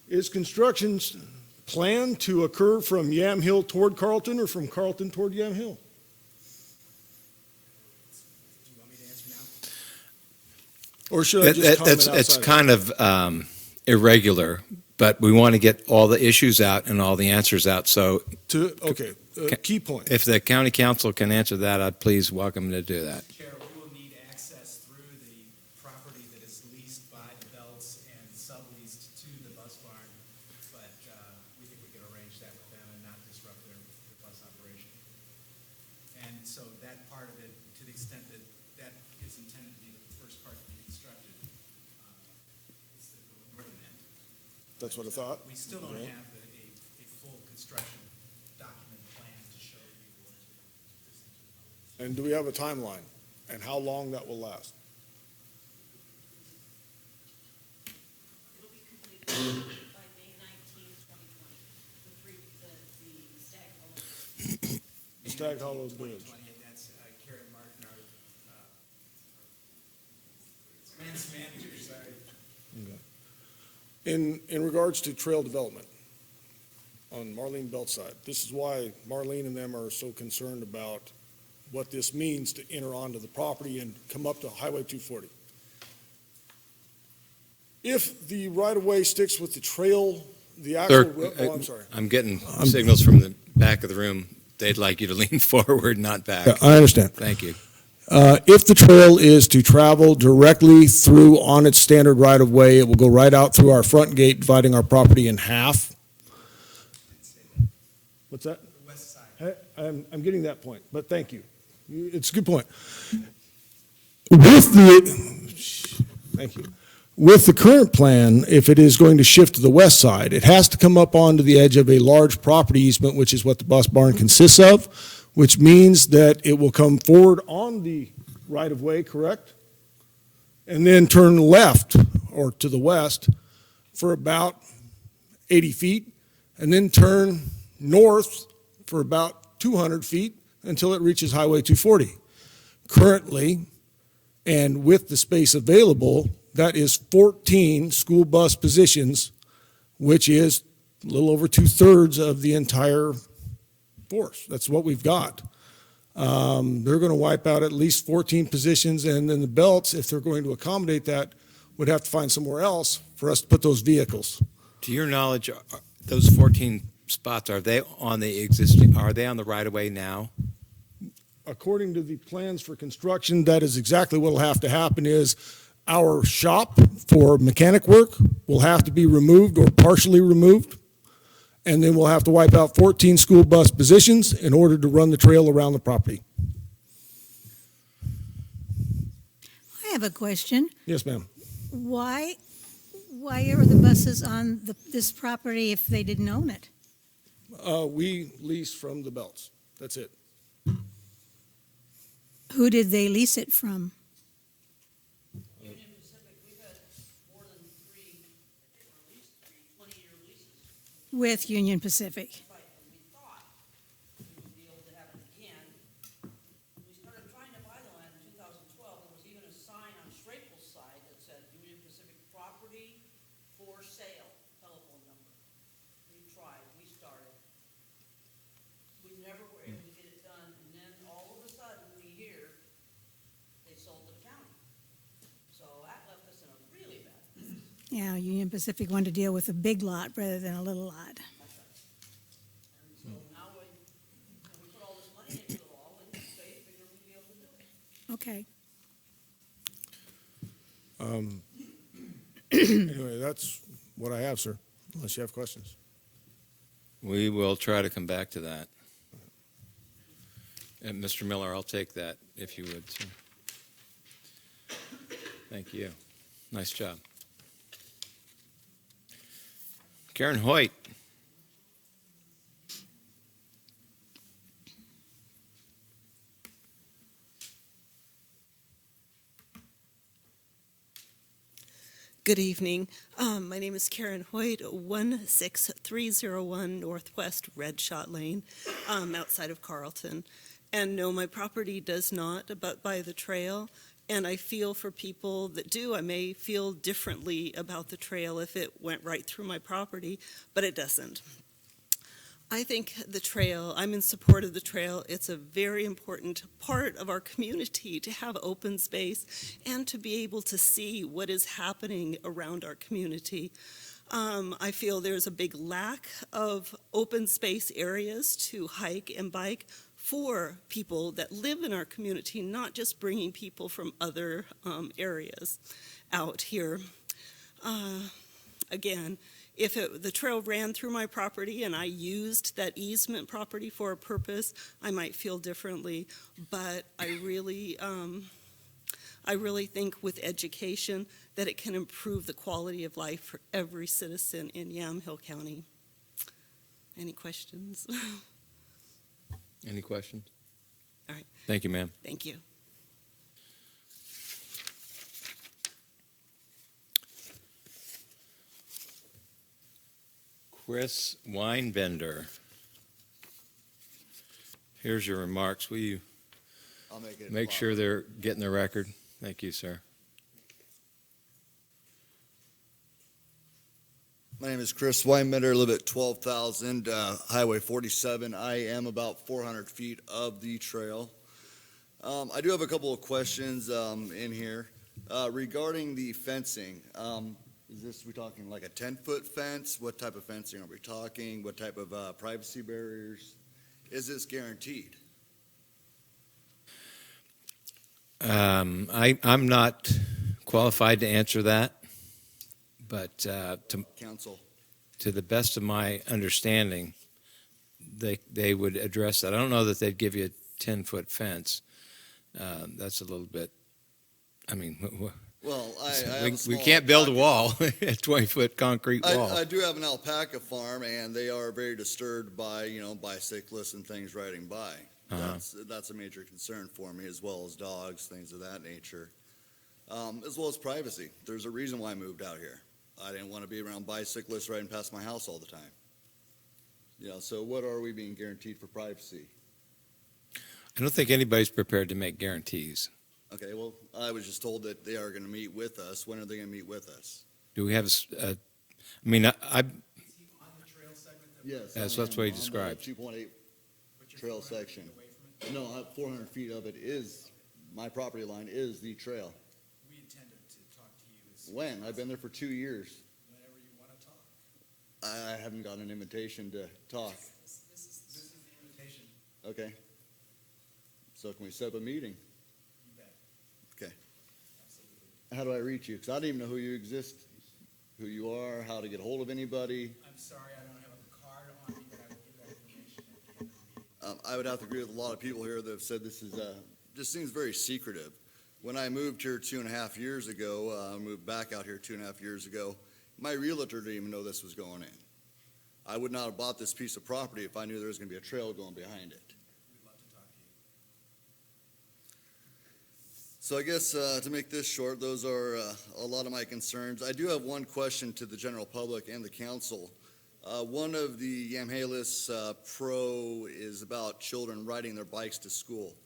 Is construction planned to occur from Yamhill toward Carlton or from Carlton toward Yamhill? Do you want me to answer now? Or should I just comment outside? It's kind of irregular, but we want to get all the issues out and all the answers out. So, key point. If the county council can answer that, I'd please welcome to do that. Chair, we will need access through the property that is leased by the Belts and subleased to the bus barn, but we think we can arrange that with them and not disrupt their bus operation. And so that part of it, to the extent that that is intended to be the first part to be constructed, is the northern end. That's what I thought. We still don't have a full construction document plan to show you. And do we have a timeline and how long that will last? It'll be completed by May 19th, 2020, the Stag Hollow Bridge. That's Karen Martin, our grants manager, sorry. In regards to trail development on Marlene Belt's side, this is why Marlene and them are so concerned about what this means to enter onto the property and come up to Highway 240. If the right-of-way sticks with the trail, the actual, Sir, I'm sorry. I'm getting signals from the back of the room. They'd like you to lean forward, not back. Yeah, I understand. Thank you. If the trail is to travel directly through on its standard right-of-way, it will go right out through our front gate, dividing our property in half. What's that? The west side. I'm getting that point, but thank you. It's a good point. Thank you. With the current plan, if it is going to shift to the west side, it has to come up onto the edge of a large property easement, which is what the bus barn consists of, which means that it will come forward on the right-of-way, correct? And then turn left or to the west for about 80 feet, and then turn north for about 200 feet until it reaches Highway 240. Currently, and with the space available, that is 14 school bus positions, which is a little over 2/3 of the entire force. That's what we've got. They're going to wipe out at least 14 positions, and then the Belts, if they're going to accommodate that, would have to find somewhere else for us to put those vehicles. To your knowledge, those 14 spots, are they on the right-of-way now? According to the plans for construction, that is exactly what will have to happen is our shop for mechanic work will have to be removed or partially removed. And then we'll have to wipe out 14 school bus positions in order to run the trail around the property. I have a question. Yes, ma'am. Why are the buses on this property if they didn't own it? We lease from the Belts. That's it. Who did they lease it from? Union Pacific, we've had more than three, at least 20-year leases. With Union Pacific. Right, and we thought we would be able to have it again. We started trying to buy the land in 2012. There was even a sign on Staples' side that said Union Pacific property for sale, telephone number. We tried, we started. We never were able to get it done, and then all of a sudden, we hear they sold the county. So that left us in a really bad place. Yeah, Union Pacific wanted to deal with a big lot rather than a little lot. And so now we put all this money into it all, and they figure we'd be able to do it. Okay. Anyway, that's what I have, sir, unless you have questions. We will try to come back to that. And Mr. Miller, I'll take that if you would, sir. Thank you. Nice job. Karen Hoyt. Good evening. My name is Karen Hoyt, 16301 Northwest Red Shot Lane, outside of Carlton. And no, my property does not abut by the trail, and I feel for people that do. I may feel differently about the trail if it went right through my property, but it doesn't. I think the trail, I'm in support of the trail. It's a very important part of our community to have open space and to be able to see what is happening around our community. I feel there's a big lack of open space areas to hike and bike for people that live in our community, not just bringing people from other areas out here. Again, if the trail ran through my property and I used that easement property for a purpose, I might feel differently. But I really think with education that it can improve the quality of life for every citizen in Yamhill County. Any questions? Any questions? All right. Thank you, ma'am. Thank you. Chris Weinbender. Here's your remarks. Will you I'll make sure they're getting the record? Thank you, sir. My name is Chris Weinbender. I live at 12,000 Highway 47. I am about 400 feet of the trail. I do have a couple of questions in here regarding the fencing. We talking like a 10-foot fence? What type of fencing are we talking? What type of privacy barriers? Is this guaranteed? I'm not qualified to answer that, but Council. to the best of my understanding, they would address that. I don't know that they'd give you a 10-foot fence. That's a little bit, I mean, Well, we can't build a wall, a 20-foot concrete wall. I do have an alpaca farm, and they are very disturbed by, bicyclists and things riding by. That's a major concern for me, as well as dogs, things of that nature, as well as privacy. There's a reason why I moved out here. I didn't want to be around bicyclists riding past my house all the time. So what are we being guaranteed for privacy? I don't think anybody's prepared to make guarantees. Okay, well, I was just told that they are going to meet with us. When are they going to meet with us? Do we have I Yes. that's what he described. 2.8 trail section. No, 400 feet of it is, my property line is the trail. We intended to talk to you When? I've been there for 2 years. whenever you want to talk. I haven't gotten an invitation to talk. This is the invitation. Okay. So can we set up a meeting? Okay. How do I reach you? Because I don't even know who you exist, who you are, how to get a hold of anybody. I'm sorry, I don't have a card on me, but I will give that information. I would have to agree with a lot of people here that have said this is just seems very secretive. When I moved here 2.5 years ago, I moved back out here 2.5 years ago, my realtor didn't even know this was going in. I would not have bought this piece of property if I knew there was going to be a trail going behind it. We'd love to talk to you. So I guess to make this short, those are a lot of my concerns. I do have one question to the general public and the council. One of the Yamhill pro is about children riding their bikes to school.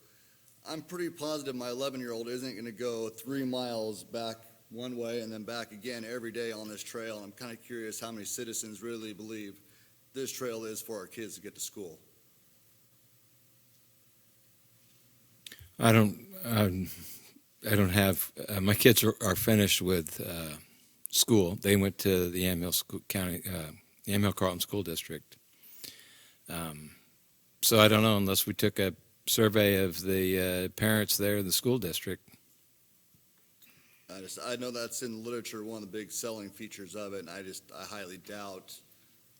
I'm pretty positive my 11-year-old isn't going to go 3 miles back one way and then back again every day on this trail. I'm kind of curious how many citizens really believe this trail is for our kids to get to school. I don't have, my kids are finished with school. They went to the Yamhill Carlton School District. So I don't know unless we took a survey of the parents there in the school district. I know that's in the literature, one of the big selling features of it, and I highly doubt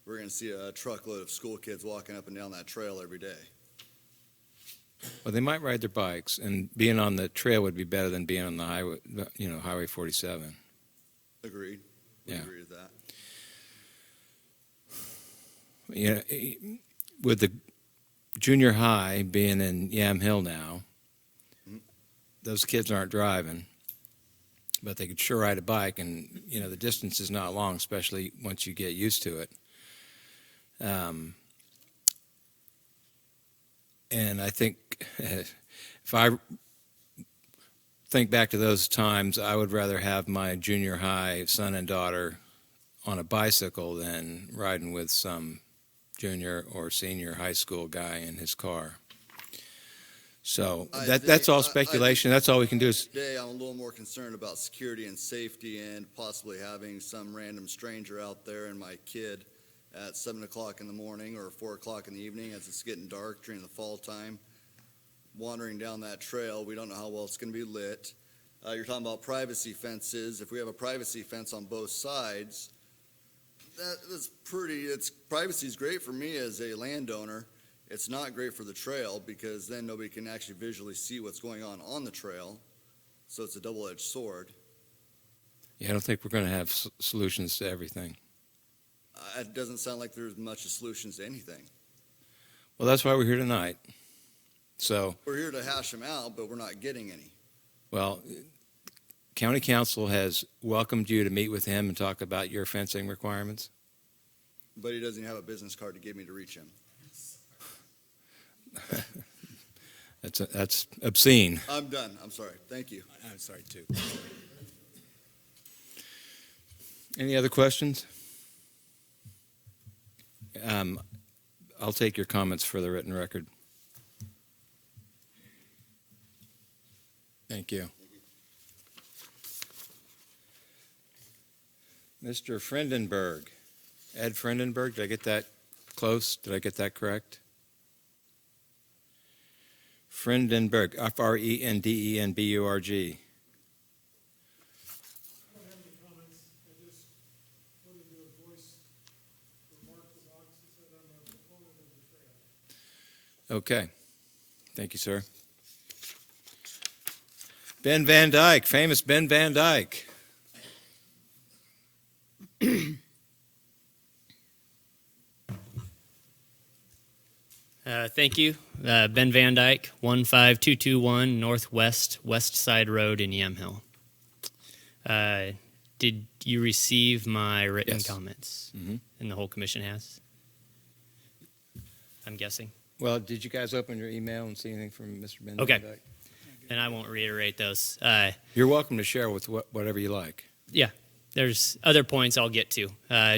we're going to see a truckload of school kids walking up and down that trail every day. Well, they might ride their bikes, and being on the trail would be better than being on the highway, Highway 47. Agreed. We Yeah. agree with that. With the junior high being in Yamhill now, those kids aren't driving, but they could sure ride a bike, and the distance is not long, especially once you get used to it. And I think if I think back to those times, I would rather have my junior high son and daughter on a bicycle than riding with some junior or senior high school guy in his car. So that's all speculation. That's all we can do is. Today, I'm a little more concerned about security and safety and possibly having some random stranger out there and my kid at 7 o'clock in the morning or 4 o'clock in the evening as it's getting dark during the fall time, wandering down that trail. We don't know how well it's going to be lit. You're talking about privacy fences. If we have a privacy fence on both sides, privacy is great for me as a landowner. It's not great for the trail because then nobody can actually visually see what's going on the trail. So it's a double-edged sword. Yeah, I don't think we're going to have solutions to everything. It doesn't sound like there's much of solutions to anything. Well, that's why we're here tonight. So We're here to hash them out, but we're not getting any. well, County Council has welcomed you to meet with him and talk about your fencing requirements. But he doesn't even have a business card to give me to reach him. That's obscene. I'm done. I'm sorry. Thank you. I'm sorry, too. Any other questions? I'll take your comments for the written record. Thank you. Mr. Frendenberg, Ed Frendenberg, did I get that close? Did I get that correct? Frendenberg, Frendenberg. I don't have any comments. I just wanted to voice remarks as August said I'm a proponent of the trail. Okay. Thank you, sir. Ben Van Dyke, famous Ben Van Dyke. Thank you. Ben Van Dyke, 15221 Northwest West Side Road in Yamhill. Did you receive my written comments? Mm-hmm. And the whole commission has? I'm guessing. Well, did you guys open your email and see anything from Mr. Ben Okay. Van Dyke? And I won't reiterate those. You're welcome to share with whatever you like. Yeah, there's other points I'll get to,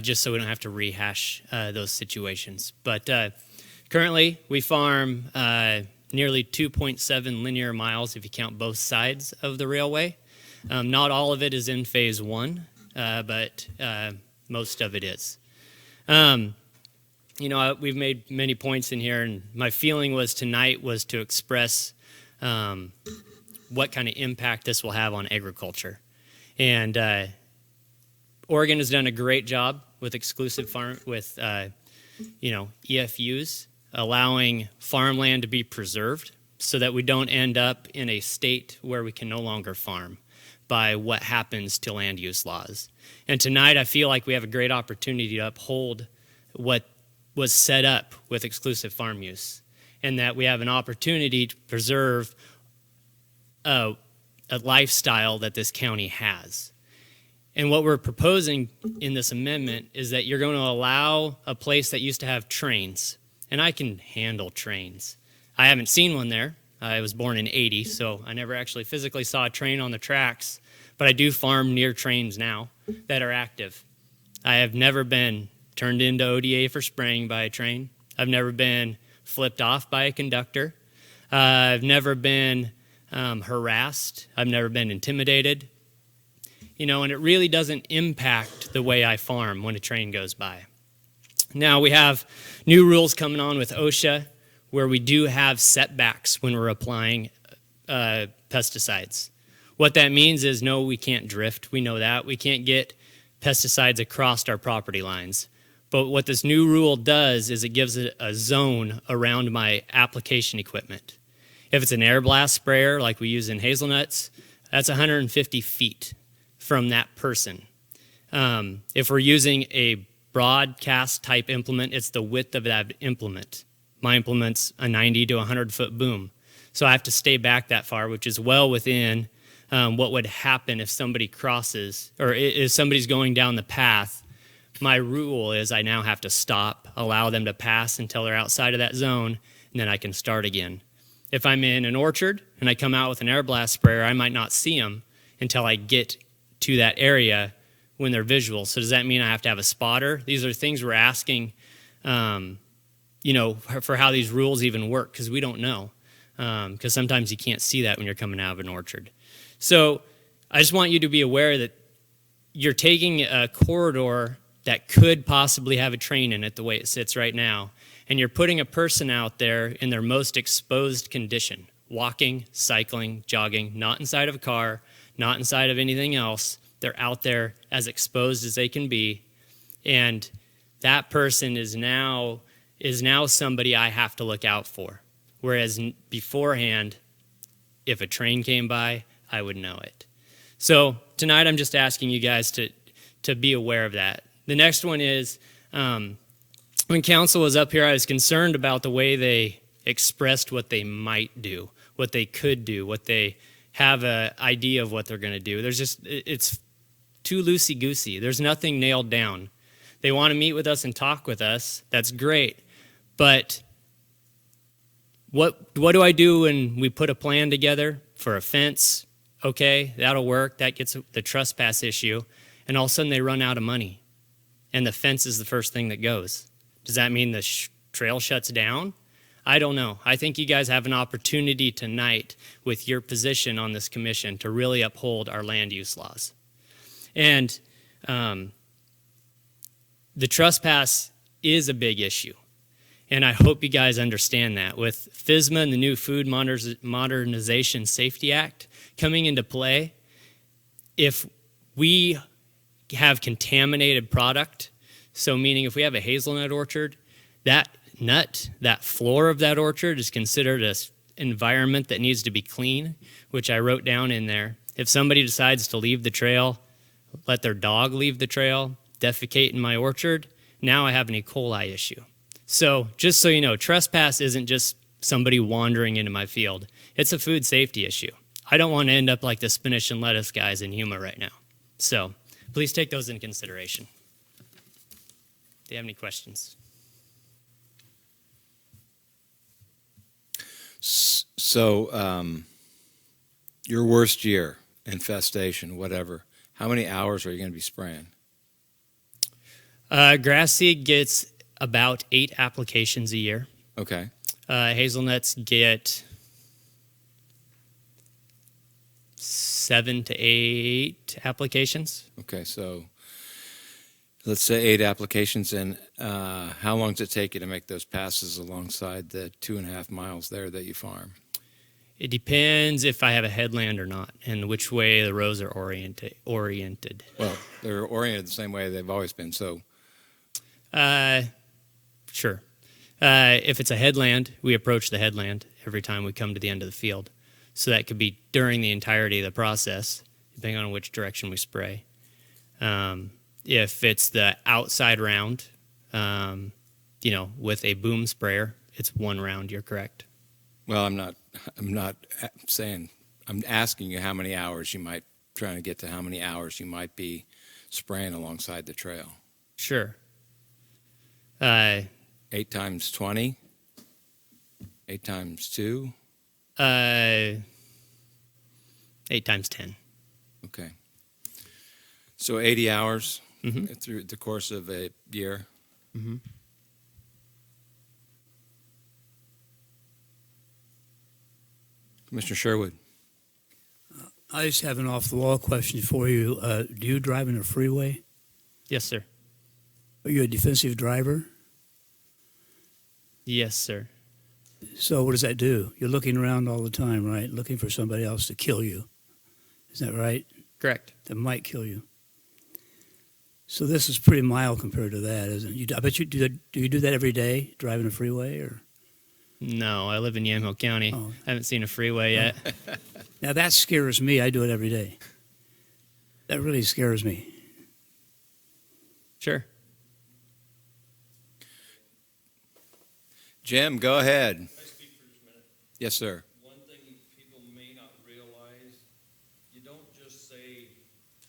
just so we don't have to rehash those situations. But currently, we farm nearly 2.7 linear miles if you count both sides of the railway. Not all of it is in Phase 1, but most of it is. We've made many points in here, and my feeling was tonight was to express what kind of impact this will have on agriculture. And Oregon has done a great job with exclusive farm, with EFUs, allowing farmland to be preserved so that we don't end up in a state where we can no longer farm by what happens to land use laws. And tonight I feel like we have a great opportunity to uphold what was set up with exclusive farm use, and that we have an opportunity to preserve a lifestyle that this county has. And what we're proposing in this amendment is that you're going to allow a place that used to have trains, and I can handle trains. I haven't seen one there. I was born in '80, so I never actually physically saw a train on the tracks, but I do farm near trains now that are active. I have never been turned into ODA for spraying by a train. I've never been flipped off by a conductor. I've never been harassed. I've never been intimidated. And it really doesn't impact the way I farm when a train goes by. Now we have new rules coming on with OSHA where we do have setbacks when we're applying pesticides. What that means is, no, we can't drift. We know that. We can't get pesticides across our property lines. But what this new rule does is it gives it a zone around my application equipment. If it's an air blast sprayer like we use in hazelnuts, that's 150 feet from that person. If we're using a broadcast type implement, it's the width of that implement. My implement's a 90 to 100 foot boom. So I have to stay back that far, which is well within what would happen if somebody crosses, or if somebody's going down the path. My rule is I now have to stop, allow them to pass until they're outside of that zone, and then I can start again. If I'm in an orchard and I come out with an air blast sprayer, I might not see them until I get to that area when they're visual. So does that mean I have to have a spotter? These are things we're asking, for how these rules even work, because we don't know. Because sometimes you can't see that when you're coming out of an orchard. So I just want you to be aware that you're taking a corridor that could possibly have a train in it the way it sits right now, and you're putting a person out there in their most exposed condition, walking, cycling, jogging, not inside of a car, not inside of anything else. They're out there as exposed as they can be, and that person is now somebody I have to look out for. Whereas beforehand, if a train came by, I would know it. So tonight I'm just asking you guys to be aware of that. The next one is, when council was up here, I was concerned about the way they expressed what they might do, what they could do, what they have an idea of what they're going to do. It's too loosey-goosey. There's nothing nailed down. They want to meet with us and talk with us. That's great. But what do I do when we put a plan together for a fence? Okay, that'll work. That gets the trespass issue. And all of a sudden they run out of money. And the fence is the first thing that goes. Does that mean the trail shuts down? I don't know. I think you guys have an opportunity tonight with your position on this commission to really uphold our land use laws. And the trespass is a big issue. And I hope you guys understand that. With FSMA and the new Food Modernization Safety Act coming into play, if we have contaminated product, so meaning if we have a hazelnut orchard, that floor of that orchard is considered an environment that needs to be clean, which I wrote down in there. If somebody decides to leave the trail, let their dog leave the trail, defecate in my orchard, now I have an E. coli issue. So just so you know, trespass isn't just somebody wandering into my field. It's a food safety issue. I don't want to end up like the spinach and lettuce guys in Yuma right now. So please take those into consideration. Do you have any questions? So, your worst year, infestation, whatever, how many hours are you going to be spraying? Grass seed gets about 8 applications a year. Okay. Hazelnuts get 7 to 8 applications. Okay, so let's say 8 applications, and how long does it take you to make those passes alongside the 2.5 miles there that you farm? It depends if I have a headland or not, and which way the rows are oriented. Well, they're oriented the same way they've always been, so. Sure. If it's a headland, we approach the headland every time we come to the end of the field. So that could be during the entirety of the process, depending on which direction we spray. If it's the outside round, with a boom sprayer, it's 1 round. You're correct. Well, I'm not saying, I'm asking you how many hours you might, trying to get to how many hours you might be spraying alongside the trail. Sure. 8 times 20? 8 times 2? 8 times 10. Okay. So 80 hours Mm-hmm. through the course of a year? Mm-hmm. Commissioner Sherwood. I just have an off-the-wall question for you. Do you drive in a freeway? Yes, sir. Are you a defensive driver? Yes, sir. So what does that do? You're looking around all the time, right? Looking for somebody else to kill you. Is that right? Correct. That might kill you. So this is pretty mild compared to that, isn't it? I bet you do that. Do you do that every day, driving a freeway, or? No, I live in Yamhill County. Oh. I haven't seen a freeway yet. Now that scares me. I do it every day. That really scares me. Sure. Jim, go ahead. Can I speak for just a minute? Yes, sir. One thing people may not realize, you don't just say,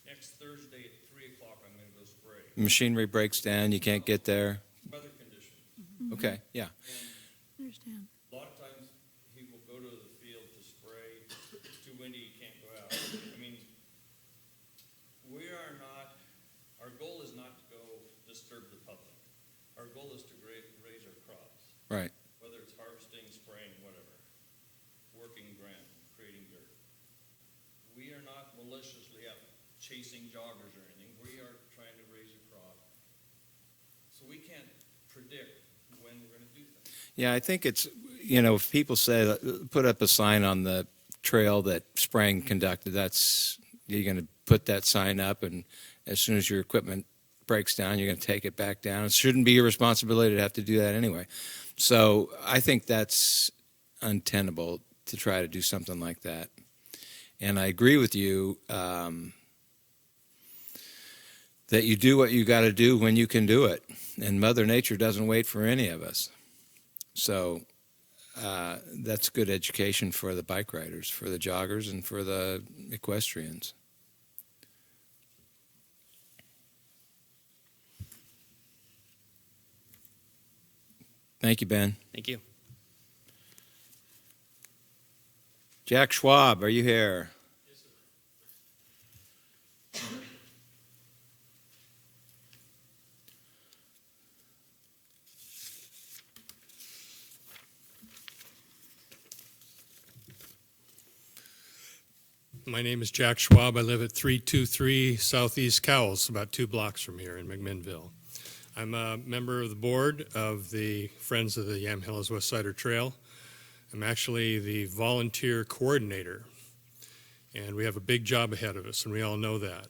next Thursday at 3 o'clock, I'm going to go spray. Machinery breaks down, you can't get there. Weather conditions. Okay, yeah. Understand. A lot of times, people go to the field to spray, it's too windy, you can't go out. I mean, we are not, our goal is not to go disturb the public. Our goal is to raise our crops. Right. Whether it's harvesting, spraying, whatever, working ground, creating dirt. We are not maliciously out chasing joggers or anything. We are trying to raise a crop. So we can't predict when we're going to do things. Yeah, I think it's, if people say, put up a sign on the trail that spraying conducted, you're going to put that sign up, and as soon as your equipment breaks down, you're going to take it back down. It shouldn't be your responsibility to have to do that anyway. So I think that's untenable to try to do something like that. And I agree with you that you do what you got to do when you can do it. And Mother Nature doesn't wait for any of us. So that's good education for the bike riders, for the joggers, and for the equestrians. Thank you, Ben. Thank you. Jack Schwab, are you here? My name is Jack Schwab. I live at 323 Southeast Cowles, about 2 blocks from here in McMinnville. I'm a member of the board of the Friends of the Yamhill Westsider Trail. I'm actually the volunteer coordinator, and we have a big job ahead of us, and we all know that.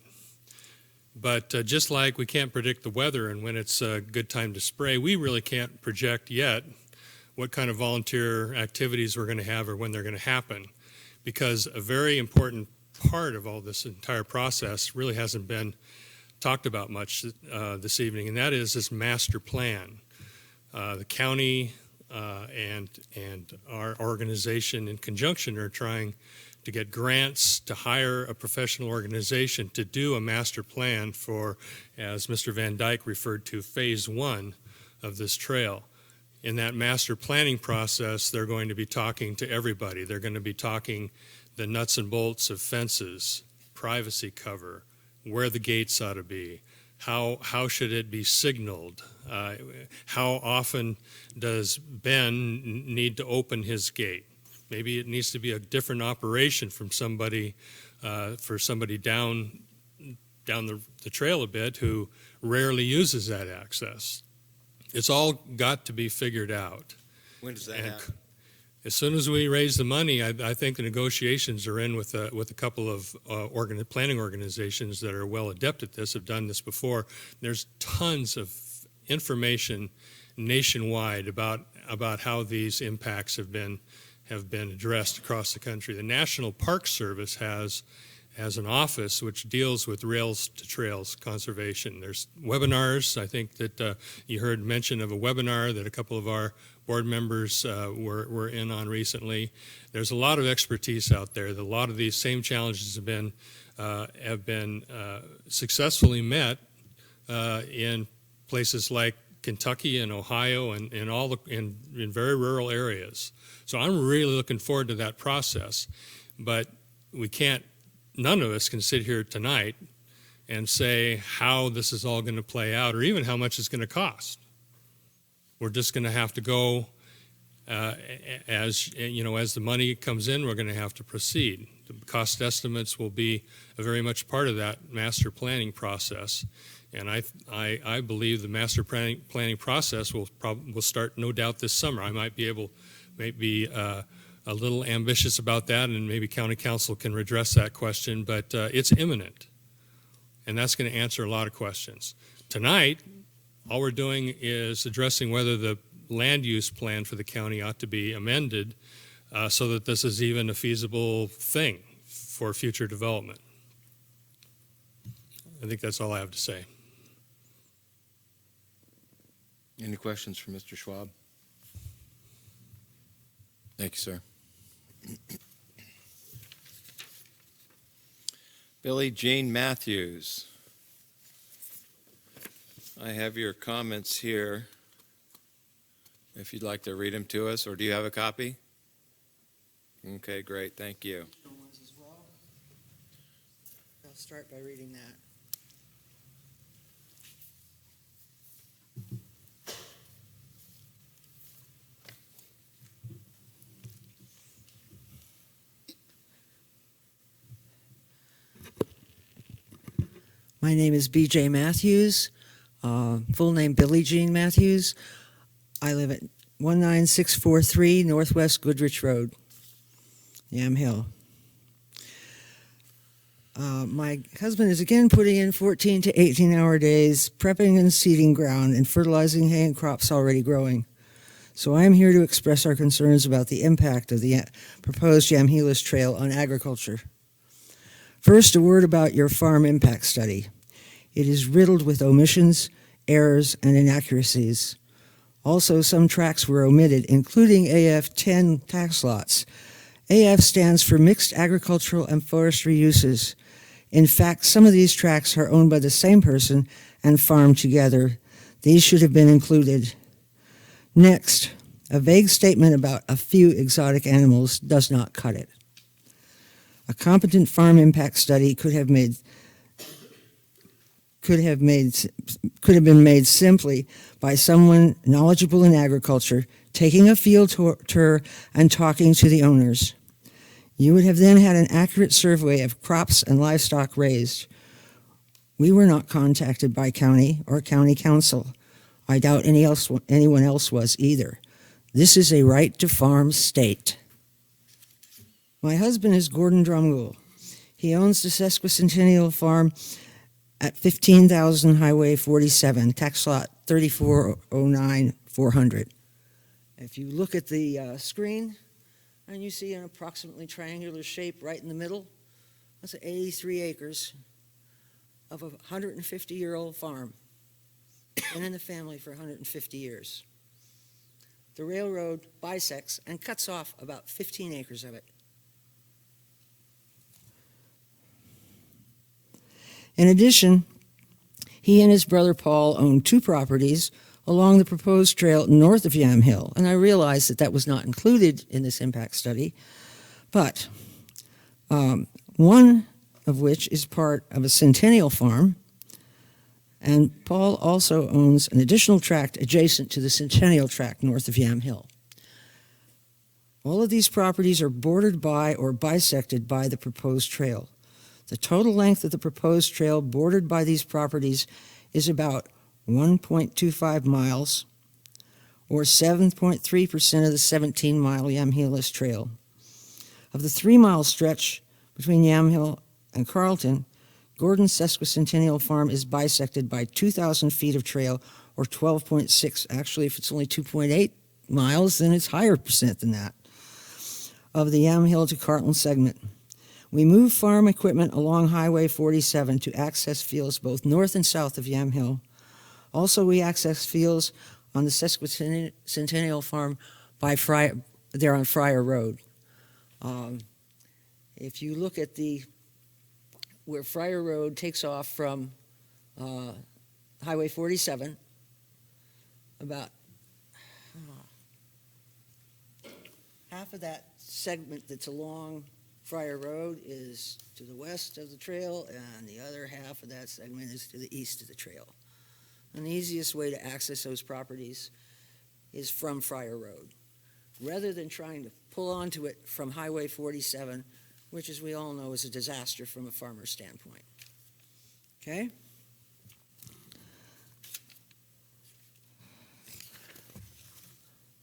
But just like we can't predict the weather and when it's a good time to spray, we really can't project yet what kind of volunteer activities we're going to have or when they're going to happen, because a very important part of all this entire process really hasn't been talked about much this evening, and that is this master plan. The county and our organization in conjunction are trying to get grants to hire a professional organization to do a master plan for, as Mr. Van Dyke referred to, phase 1 of this trail. In that master planning process, they're going to be talking to everybody. They're going to be talking the nuts and bolts of fences, privacy cover, where the gates ought to be, how should it be signaled, how often does Ben need to open his gate. Maybe it needs to be a different operation from somebody, for somebody down down the trail a bit who rarely uses that access. It's all got to be figured out. When does that And happen? as soon as we raise the money, I think the negotiations are in with a couple of planning organizations that are well adept at this, have done this before. There's tons of information nationwide about how these impacts have been addressed across the country. The National Park Service has an office which deals with rails to trails conservation. There's webinars. I think that you heard mention of a webinar that a couple of our board members were in on recently. There's a lot of expertise out there. A lot of these same challenges have been successfully met in places like Kentucky and Ohio and in very rural areas. So I'm really looking forward to that process. But none of us can sit here tonight and say how this is all going to play out or even how much it's going to cost. We're just going to have to go as the money comes in, we're going to have to proceed. The cost estimates will be very much part of that master planning process. And I believe the master planning process will start, no doubt, this summer. I might be a little ambitious about that, and maybe county council can redress that question, but it's imminent. And that's going to answer a lot of questions. Tonight, all we're doing is addressing whether the land use plan for the county ought to be amended so that this is even a feasible thing for future development. I think that's all I have to say. Any questions for Mr. Schwab? Thank you, sir. Billie Jean Matthews. I have your comments here. If you'd like to read them to us, or do you have a copy? Okay, great. Thank you. I'll start by reading that. My name is B.J. Matthews, full name Billie Jean Matthews. I live at 19643 Northwest Goodrich Road, Yamhill. My husband is again putting in 14 to 18-hour days, prepping and seeding ground and fertilizing hay and crops already growing. So I am here to express our concerns about the impact of the proposed Yamhill Trail on agriculture. First, a word about your farm impact study. It is riddled with omissions, errors, and inaccuracies. Also, some tracts were omitted, including AF 10 tax lots. AF stands for Mixed Agricultural and Forestry Uses. In fact, some of these tracts are owned by the same person and farmed together. These should have been included. Next, a vague statement about a few exotic animals does not cut it. A competent farm impact study could have been made simply by someone knowledgeable in agriculture, taking a field tour and talking to the owners. You would have then had an accurate survey of crops and livestock raised. We were not contacted by county or county council. I doubt anyone else was either. This is a right to farm state. My husband is Gordon Drumgoole. He owns the Sesquicentennial Farm at 15,000 Highway 47, tax lot 3409-400. If you look at the screen, and you see an approximately triangular shape right in the middle, that's 83 acres of a 150-year-old farm. Been in the family for 150 years. The railroad bisects and cuts off about 15 acres of it. In addition, he and his brother Paul own 2 properties along the proposed trail north of Yamhill, and I realize that was not included in this impact study, but one of which is part of a centennial farm, and Paul also owns an additional tract adjacent to the centennial tract north of Yamhill. All of these properties are bordered by or bisected by the proposed trail. The total length of the proposed trail bordered by these properties is about 1.25 miles, or 7.3% of the 17-mile Yamhill Trail. Of the 3-mile stretch between Yamhill and Carlton, Gordon's Sesquicentennial Farm is bisected by 2,000 feet of trail, or 12.6. Actually, if it's only 2.8 miles, then it's higher percent than that, of the Yamhill to Carlton segment. We move farm equipment along Highway 47 to access fields both north and south of Yamhill. Also, we access fields on the Sesquicentennial Farm by there on Friar Road. If you look at where Friar Road takes off from Highway 47, about half of that segment that's along Friar Road is to the west of the trail, and the other half of that segment is to the east of the trail. And the easiest way to access those properties is from Friar Road, rather than trying to pull onto it from Highway 47, which, as we all know, is a disaster from a farmer's standpoint. Okay?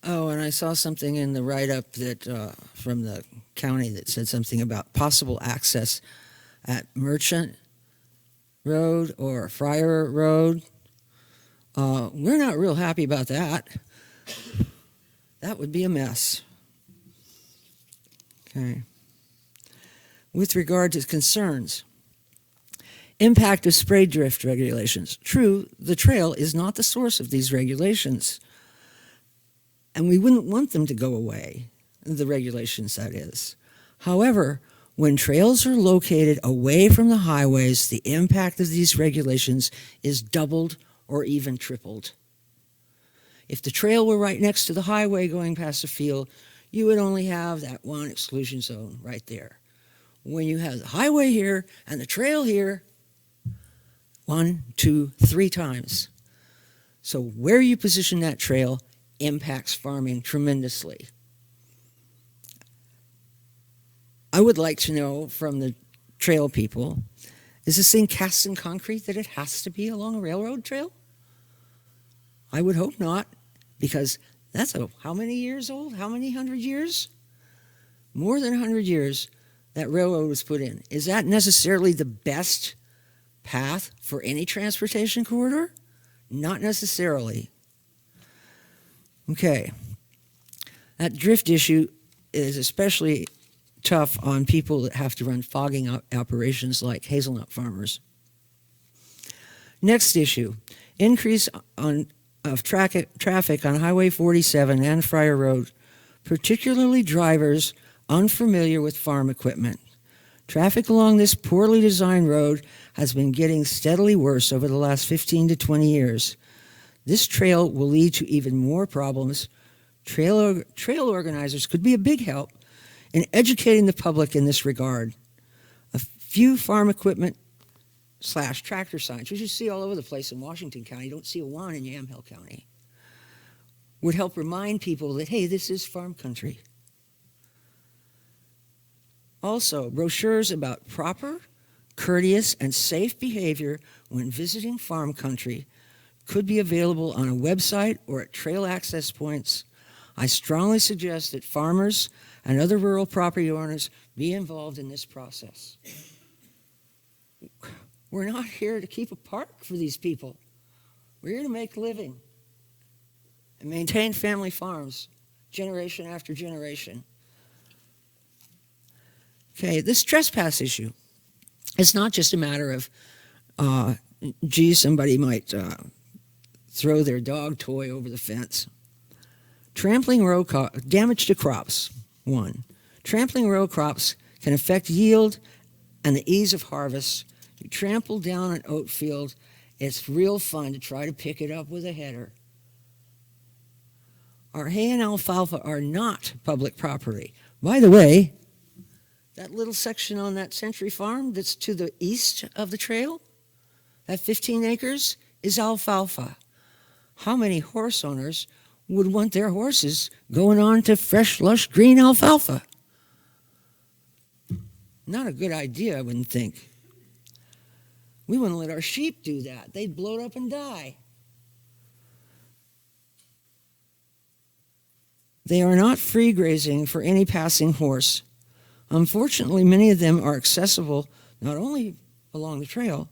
Oh, and I saw something in the write-up that from the county that said something about possible access at Merchant Road or Friar Road. We're not real happy about that. That would be a mess. Okay. With regard to concerns, impact of spray drift regulations. True, the trail is not the source of these regulations, and we wouldn't want them to go away, the regulations, that is. However, when trails are located away from the highways, the impact of these regulations is doubled or even tripled. If the trail were right next to the highway going past the field, you would only have that one exclusion zone right there. When you have the highway here and the trail here, 1, 2, 3 times. So where you position that trail impacts farming tremendously. I would like to know from the trail people, is this thing cast in concrete that it has to be along a railroad trail? I would hope not, because that's how many years old? How many 100 years? More than 100 years that railroad was put in. Is that necessarily the best path for any transportation corridor? Not necessarily. Okay. That drift issue is especially tough on people that have to run fogging operations like hazelnut farmers. Next issue, increase of traffic on Highway 47 and Friar Road, particularly drivers unfamiliar with farm equipment. Traffic along this poorly designed road has been getting steadily worse over the last 15 to 20 years. This trail will lead to even more problems. Trail organizers could be a big help in educating the public in this regard. A few farm equipment / tractor signs, which you see all over the place in Washington County, you don't see a one in Yamhill County, would help remind people that, hey, this is farm country. Also, brochures about proper, courteous, and safe behavior when visiting farm country could be available on a website or at trail access points. I strongly suggest that farmers and other rural property owners be involved in this process. We're not here to keep a park for these people. We're here to make a living and maintain family farms generation after generation. Okay, this trespass issue, it's not just a matter of, gee, somebody might throw their dog toy over the fence. Trampling row damage to crops, 1. Trampling row crops can affect yield and the ease of harvest. You trample down an oat field, it's real fun to try to pick it up with a header. Our hay and alfalfa are not public property. By the way, that little section on that Century Farm that's to the east of the trail, that 15 acres, is alfalfa. How many horse owners would want their horses going on to fresh, lush, green alfalfa? Not a good idea, I wouldn't think. We wouldn't let our sheep do that. They'd bloat up and die. They are not free grazing for any passing horse. Unfortunately, many of them are accessible not only along the trail,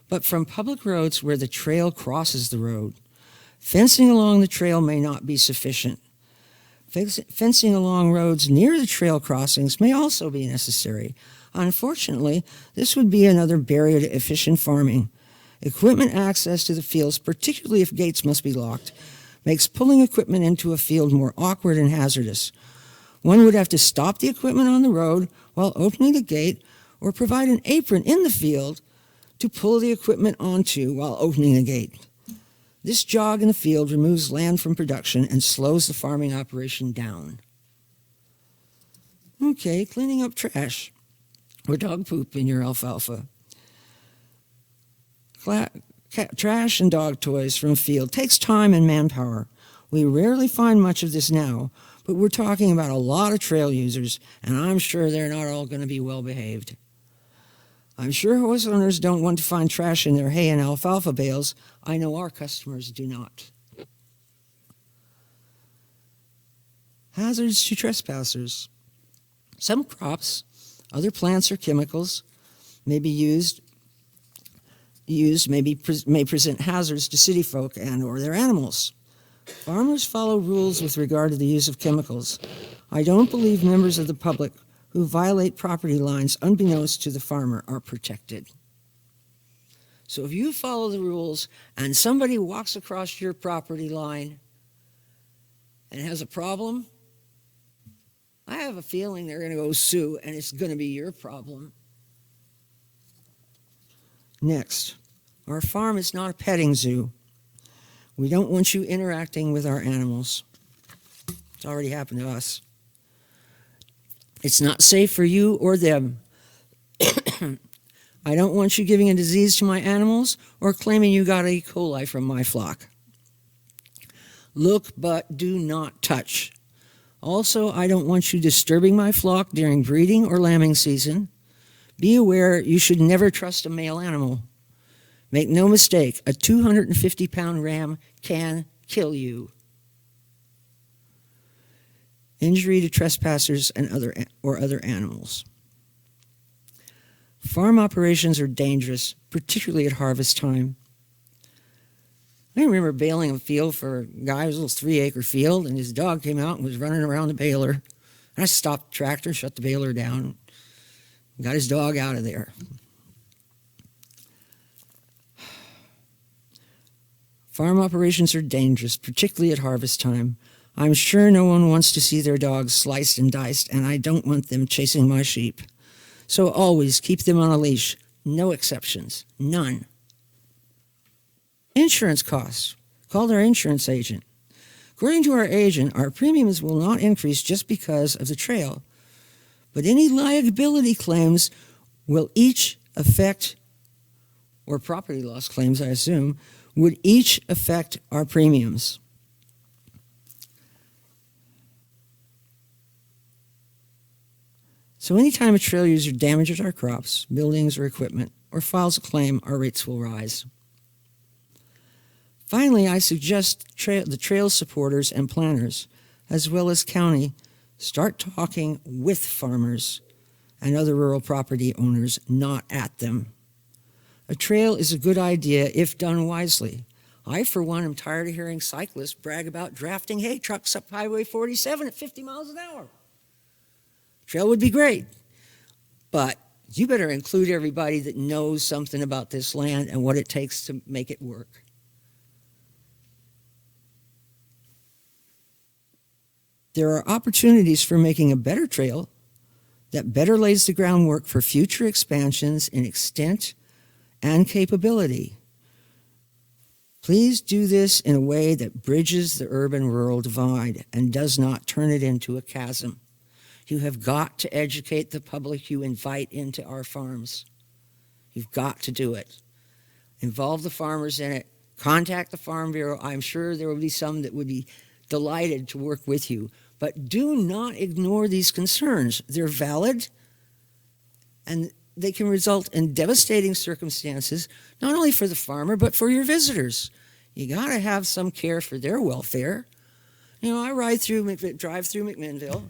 but from public roads where the trail crosses the road. Fencing along the trail may not be sufficient. Fencing along roads near the trail crossings may also be necessary. Unfortunately, this would be another barrier to efficient farming. Equipment access to the fields, particularly if gates must be locked, makes pulling equipment into a field more awkward and hazardous. One would have to stop the equipment on the road while opening the gate or provide an apron in the field to pull the equipment onto while opening the gate. This jog in the field removes land from production and slows the farming operation down. Okay, cleaning up trash or dog poop in your alfalfa. Trash and dog toys from a field takes time and manpower. We rarely find much of this now, but we're talking about a lot of trail users, and I'm sure they're not all going to be well behaved. I'm sure horse owners don't want to find trash in their hay and alfalfa bales. I know our customers do not. Hazards to trespassers. Some crops, other plants or chemicals may present hazards to city folk and or their animals. Farmers follow rules with regard to the use of chemicals. I don't believe members of the public who violate property lines unbeknownst to the farmer are protected. So if you follow the rules and somebody walks across your property line and has a problem, I have a feeling they're going to go sue and it's going to be your problem. Next, our farm is not a petting zoo. We don't want you interacting with our animals. It's already happened to us. It's not safe for you or them. I don't want you giving a disease to my animals or claiming you got E. coli from my flock. Look but do not touch. Also, I don't want you disturbing my flock during breeding or lambing season. Be aware you should never trust a male animal. Make no mistake, a 250-pound ram can kill you. Injury to trespassers and other animals. Farm operations are dangerous, particularly at harvest time. I remember baling a field for a guy, it was a little 3-acre field, and his dog came out and was running around the baler. And I stopped the tractor, shut the baler down, got his dog out of there. Farm operations are dangerous, particularly at harvest time. I'm sure no one wants to see their dogs sliced and diced, and I don't want them chasing my sheep. So always keep them on a leash. No exceptions. None. Insurance costs. Call our insurance agent. According to our agent, our premiums will not increase just because of the trail, but any liability claims will each affect, or property loss claims, I assume, would each affect our premiums. So anytime a trail user damages our crops, buildings, or equipment, or files a claim, our rates will rise. Finally, I suggest the trail supporters and planners, as well as county, start talking with farmers and other rural property owners, not at them. A trail is a good idea if done wisely. I, for one, am tired of hearing cyclists brag about drafting hay trucks up Highway 47 at 50 miles an hour. Trail would be great, but you better include everybody that knows something about this land and what it takes to make it work. There are opportunities for making a better trail that better lays the groundwork for future expansions in extent and capability. Please do this in a way that bridges the urban-rural divide and does not turn it into a chasm. You have got to educate the public you invite into our farms. You've got to do it. Involve the farmers in it. Contact the Farm Bureau. I'm sure there will be some that would be delighted to work with you. But do not ignore these concerns. They're valid, and they can result in devastating circumstances, not only for the farmer, but for your visitors. You got to have some care for their welfare. You know, I drive through McMinnville,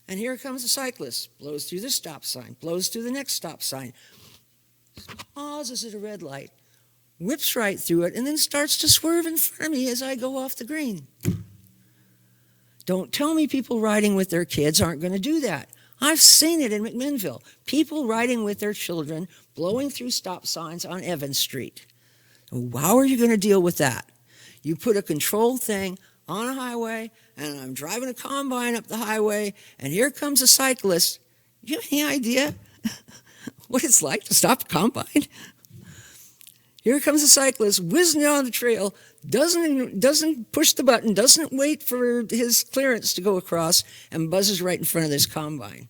and here comes a cyclist, blows through the stop sign, blows through the next stop sign, pauses at a red light, whips right through it, and then starts to swerve in front of me as I go off the green. Don't tell me people riding with their kids aren't going to do that. I've seen it in McMinnville. People riding with their children, blowing through stop signs on Evans Street. How are you going to deal with that? You put a controlled thing on a highway, and I'm driving a combine up the highway, and here comes a cyclist. Do you have any idea what it's like to stop a combine? Here comes a cyclist whizzing down the trail, doesn't push the button, doesn't wait for his clearance to go across, and buzzes right in front of this combine.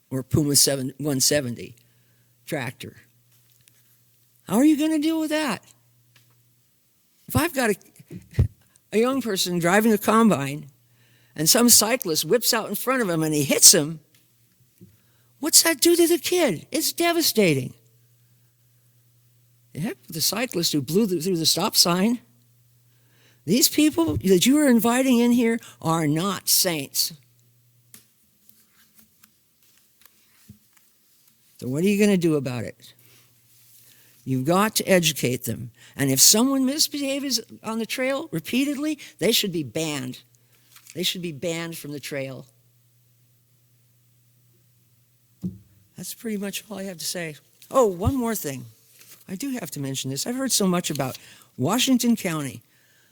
Or Puma 170 tractor. How are you going to deal with that? If I've got a young person driving a combine and some cyclist whips out in front of him and he hits him, what's that do to the kid? It's devastating. Heck, the cyclist who blew through the stop sign. These people that you are inviting in here are not saints. So what are you going to do about it? You've got to educate them. And if someone misbehaves on the trail repeatedly, they should be banned. They should be banned from the trail. That's pretty much all I have to say. Oh, one more thing. I do have to mention this. I've heard so much about Washington County.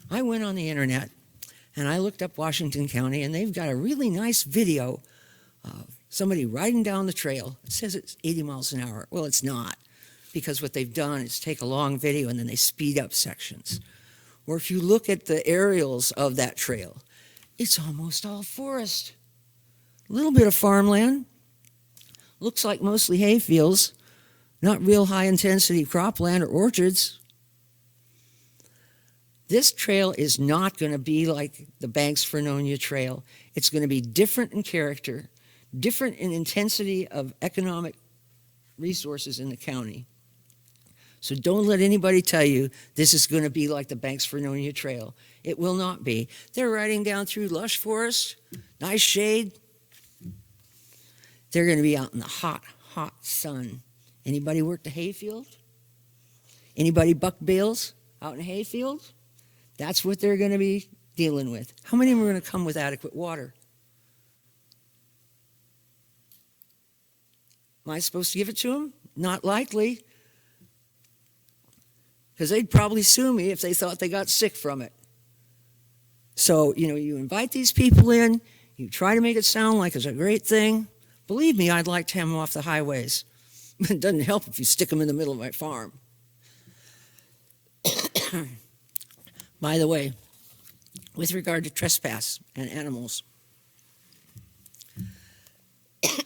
I went on the internet and I looked up Washington County, and they've got a really nice video of somebody riding down the trail. It says it's 80 miles an hour. Well, it's not, because what they've done is take a long video and then they speed up sections. Or if you look at the aerials of that trail, it's almost all forest. A little bit of farmland. Looks like mostly hay fields. Not real high-intensity cropland or orchards. This trail is not going to be like the Banks Vernonia Trail. It's going to be different in character, different in intensity of economic resources in the county. So don't let anybody tell you this is going to be like the Banks Vernonia Trail. It will not be. They're riding down through lush forest, nice shade. They're going to be out in the hot, hot sun. Anybody work the hayfield? Anybody buck bales out in a hayfield? That's what they're going to be dealing with. How many of them are going to come with adequate water? Am I supposed to give it to them? Not likely. Because they'd probably sue me if they thought they got sick from it. So, you invite these people in, you try to make it sound like it's a great thing. Believe me, I'd like to have them off the highways. It doesn't help if you stick them in the middle of my farm. By the way, with regard to trespass and animals,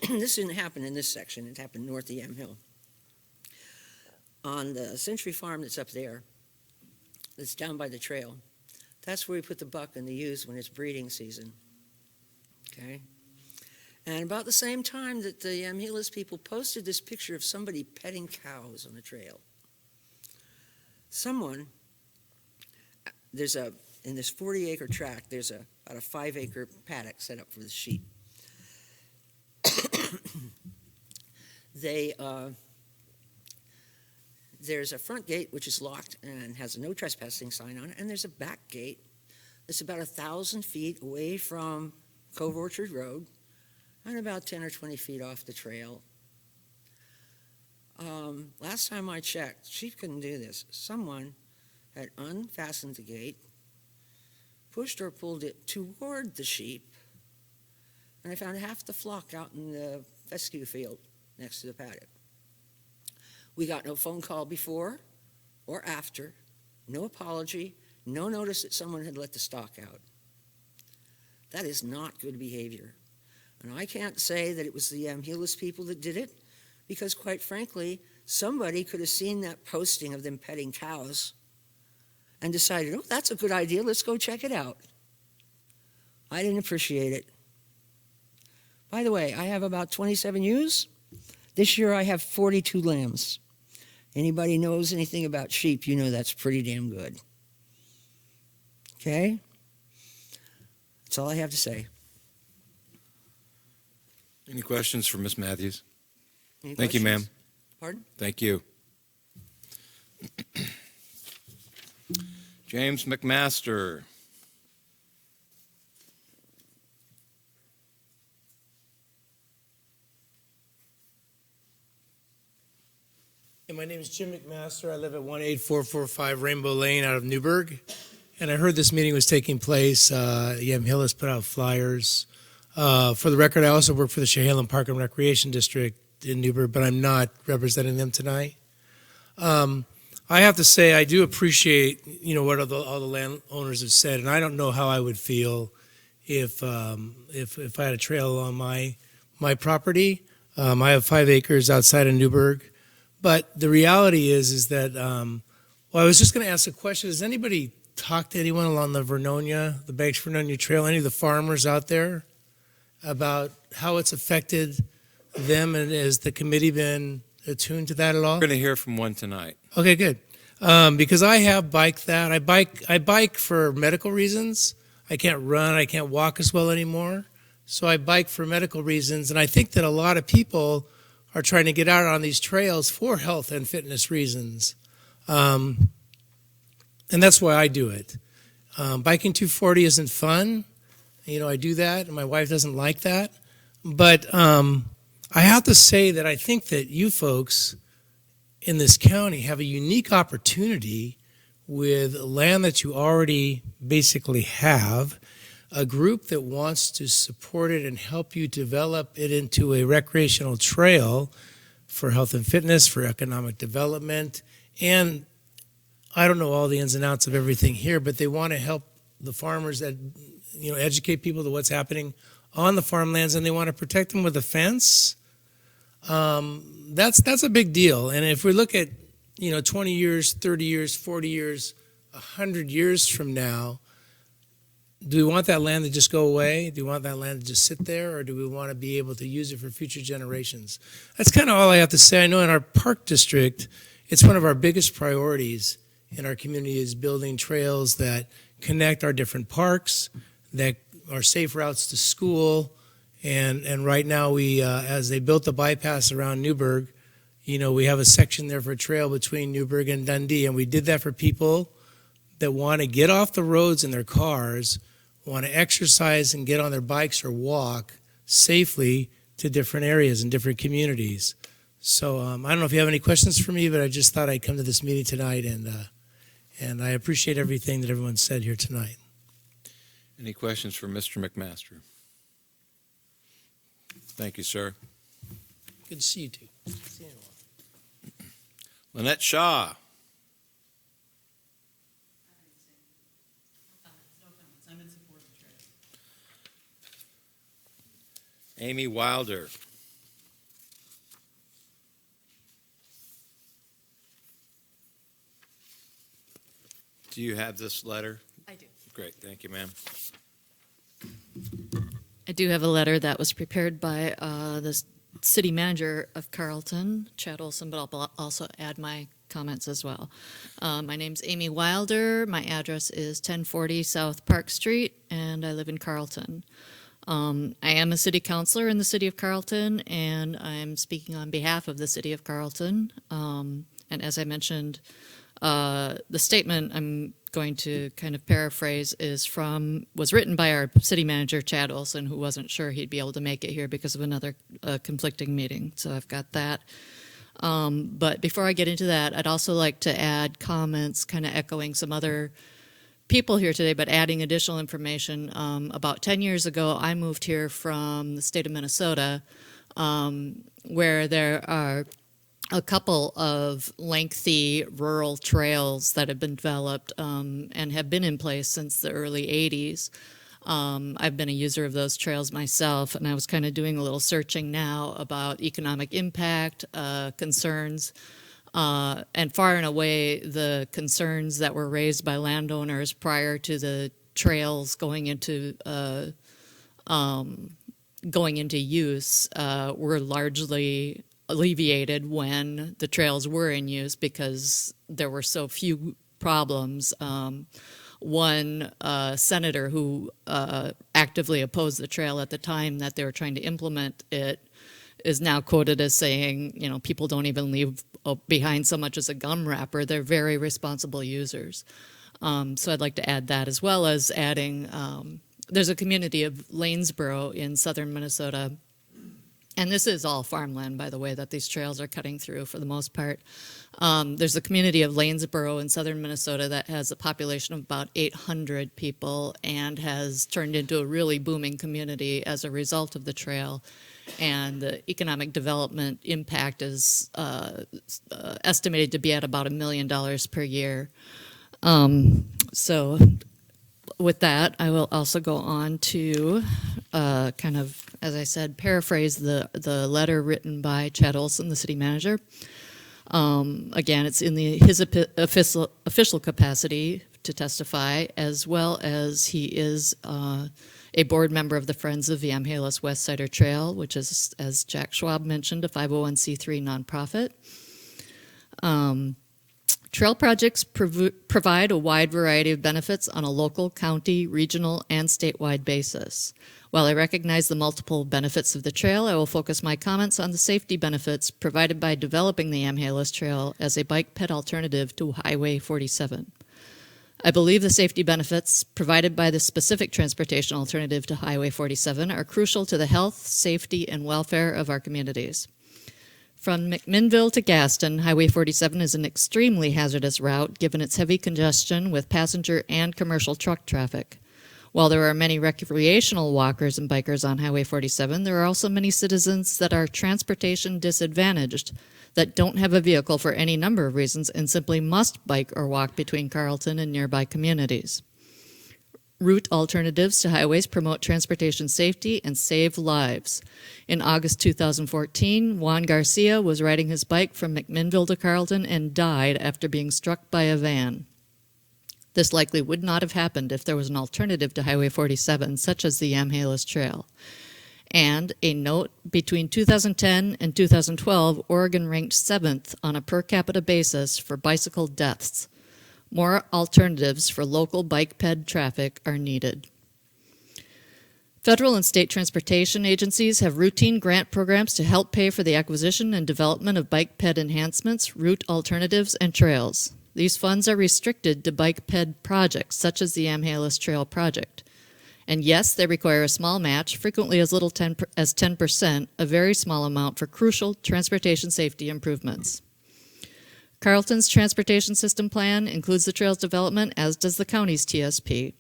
this didn't happen in this section. It happened north of Yamhill. On the Century Farm that's up there, that's down by the trail, that's where we put the buck and the ewes when it's breeding season. Okay? And about the same time that the Yamhill people posted this picture of somebody petting cows on the trail, someone, in this 40-acre tract, there's about a 5-acre paddock set up for the sheep. There's a front gate which is locked and has a no trespassing sign on it, and there's a back gate that's about 1,000 feet away from Cove Orchard Road and about 10 or 20 feet off the trail. Last time I checked, sheep couldn't do this. Someone had unfastened the gate, pushed or pulled it toward the sheep, and I found half the flock out in the fescue field next to the paddock. We got no phone call before or after, no apology, no notice that someone had let the stock out. That is not good behavior. And I can't say that it was the Yamhill people that did it, because quite frankly, somebody could have seen that posting of them petting cows and decided, oh, that's a good idea, let's go check it out. I didn't appreciate it. By the way, I have about 27 ewes. This year I have 42 lambs. Anybody knows anything about sheep, you know that's pretty damn good. Okay? That's all I have to say. Any questions for Ms. Matthews? Any Thank you, ma'am. questions? Pardon? Thank you. James McMaster. Hey, my name is Jim McMaster. I live at 18445 Rainbow Lane out of Newburgh. And I heard this meeting was taking place. Yamhill has put out flyers. For the record, I also work for the Chehalem Park and Recreation District in Newburgh, but I'm not representing them tonight. I have to say I do appreciate, what all the landowners have said, and I don't know how I would feel if I had a trail on my property. I have 5 acres outside of Newburgh, but the reality is that I was just going to ask a question. Has anybody talked to anyone along the Vernonia, the Banks Vernonia Trail, any of the farmers out there about how it's affected them, and has the committee been attuned to that at all? We're going to hear from one tonight. Okay, good. Because I have biked that. I bike for medical reasons. I can't run. I can't walk as well anymore. So I bike for medical reasons. And I think that a lot of people are trying to get out on these trails for health and fitness reasons. And that's why I do it. Biking 240 isn't fun. I do that, and my wife doesn't like that. But I have to say that I think that you folks in this county have a unique opportunity with land that you already basically have, a group that wants to support it and help you develop it into a recreational trail for health and fitness, for economic development, and I don't know all the ins and outs of everything here, but they want to help the farmers that, educate people to what's happening on the farmlands, and they want to protect them with a fence. That's a big deal. And if we look at, 20 years, 30 years, 40 years, 100 years from now, do we want that land to just go away? Do we want that land to just sit there, or do we want to be able to use it for future generations? That's kind of all I have to say. I know in our park district, it's one of our biggest priorities in our community is building trails that connect our different parks, that are safe routes to school. And right now we, as they built the bypass around Newburgh, we have a section there for a trail between Newburgh and Dundee. And we did that for people that want to get off the roads in their cars, want to exercise and get on their bikes or walk safely to different areas and different communities. So I don't know if you have any questions for me, but I just thought I'd come to this meeting tonight, and I appreciate everything that everyone said here tonight. Any questions for Mr. McMaster? Thank you, sir. Good to see you too. See you in a while. Lynette Shaw. I'm in support of the trail. Amy Wilder. Do you have this letter? I do. Great, thank you, ma'am. I do have a letter that was prepared by the city manager of Carlton, Chad Olson, but I'll also add my comments as well. My name's Amy Wilder. My address is 1040 South Park Street, and I live in Carlton. I am a city councilor in the city of Carlton, and I'm speaking on behalf of the city of Carlton. And as I mentioned, the statement I'm going to kind of paraphrase was written by our city manager, Chad Olson, who wasn't sure he'd be able to make it here because of another conflicting meeting. So I've got that. But before I get into that, I'd also like to add comments kind of echoing some other people here today, but adding additional information. About 10 years ago, I moved here from the state of Minnesota, where there are a couple of lengthy rural trails that have been developed and have been in place since the early 80s. I've been a user of those trails myself, and I was kind of doing a little searching now about economic impact, concerns, and far and away the concerns that were raised by landowners prior to the trails going into going into use were largely alleviated when the trails were in use because there were so few problems. One senator who actively opposed the trail at the time that they were trying to implement it is now quoted as saying, you know, people don't even leave behind so much as a gum wrapper. They're very responsible users. So I'd like to add that, as well as adding, there's a community of Lanesboro in southern Minnesota, and this is all farmland, by the way, that these trails are cutting through for the most part. There's a community of Lanesboro in southern Minnesota that has a population of about 800 people and has turned into a really booming community as a result of the trail. And the economic development impact is estimated to be at about $1 million per year. So with that, I will also go on to kind of, as I said, paraphrase the letter written by Chad Olson, the city manager. Again, it's in his official capacity to testify, as well as he is a board member of the Friends of Yamhill West Sider Trail, which is, as Jack Schwab mentioned, a 501c3 nonprofit. Trail projects provide a wide variety of benefits on a local, county, regional, and statewide basis. While I recognize the multiple benefits of the trail, I will focus my comments on the safety benefits provided by developing the Yamhill Trail as a bike ped alternative to Highway 47. I believe the safety benefits provided by the specific transportation alternative to Highway 47 are crucial to the health, safety, and welfare of our communities. From McMinnville to Gaston, Highway 47 is an extremely hazardous route given its heavy congestion with passenger and commercial truck traffic. While there are many recreational walkers and bikers on Highway 47, there are also many citizens that are transportation disadvantaged that don't have a vehicle for any number of reasons and simply must bike or walk between Carlton and nearby communities. Route alternatives to highways promote transportation safety and save lives. In August 2014, Juan Garcia was riding his bike from McMinnville to Carlton and died after being struck by a van. This likely would not have happened if there was an alternative to Highway 47, such as the Yamhill Trail. And a note, between 2010 and 2012, Oregon ranked 7th on a per capita basis for bicycle deaths. More alternatives for local bike ped traffic are needed. Federal and state transportation agencies have routine grant programs to help pay for the acquisition and development of bike ped enhancements, route alternatives, and trails. These funds are restricted to bike ped projects, such as the Yamhill Trail project. And yes, they require a small match, frequently as little as 10%, a very small amount for crucial transportation safety improvements. Carlton's transportation system plan includes the trails development, as does the county's TSP.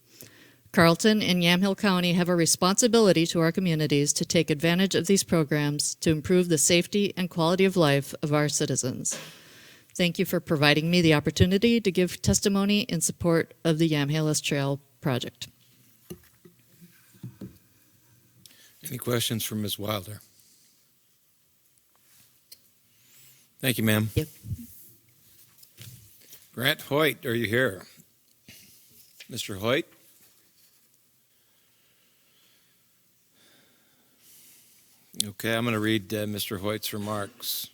Carlton and Yamhill County have a responsibility to our communities to take advantage of these programs to improve the safety and quality of life of our citizens. Thank you for providing me the opportunity to give testimony in support of the Yamhill Trail project. Any questions for Ms. Wilder? Thank you, ma'am. Yep. Grant Hoyt, are you here? Mr. Hoyt? Okay, I'm going to read Mr. Hoyt's remarks.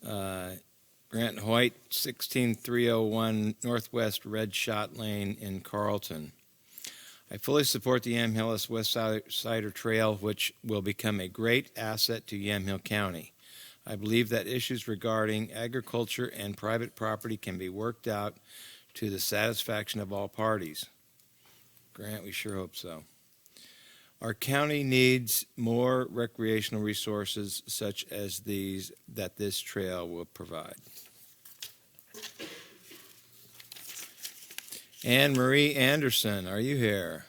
Grant Hoyt, 16301 Northwest Red Shot Lane in Carlton. I fully support the Yamhill West Sider Trail, which will become a great asset to Yamhill County. I believe that issues regarding agriculture and private property can be worked out to the satisfaction of all parties. Grant, we sure hope so. Our county needs more recreational resources such as these that this trail will provide. Anne Marie Anderson, are you here?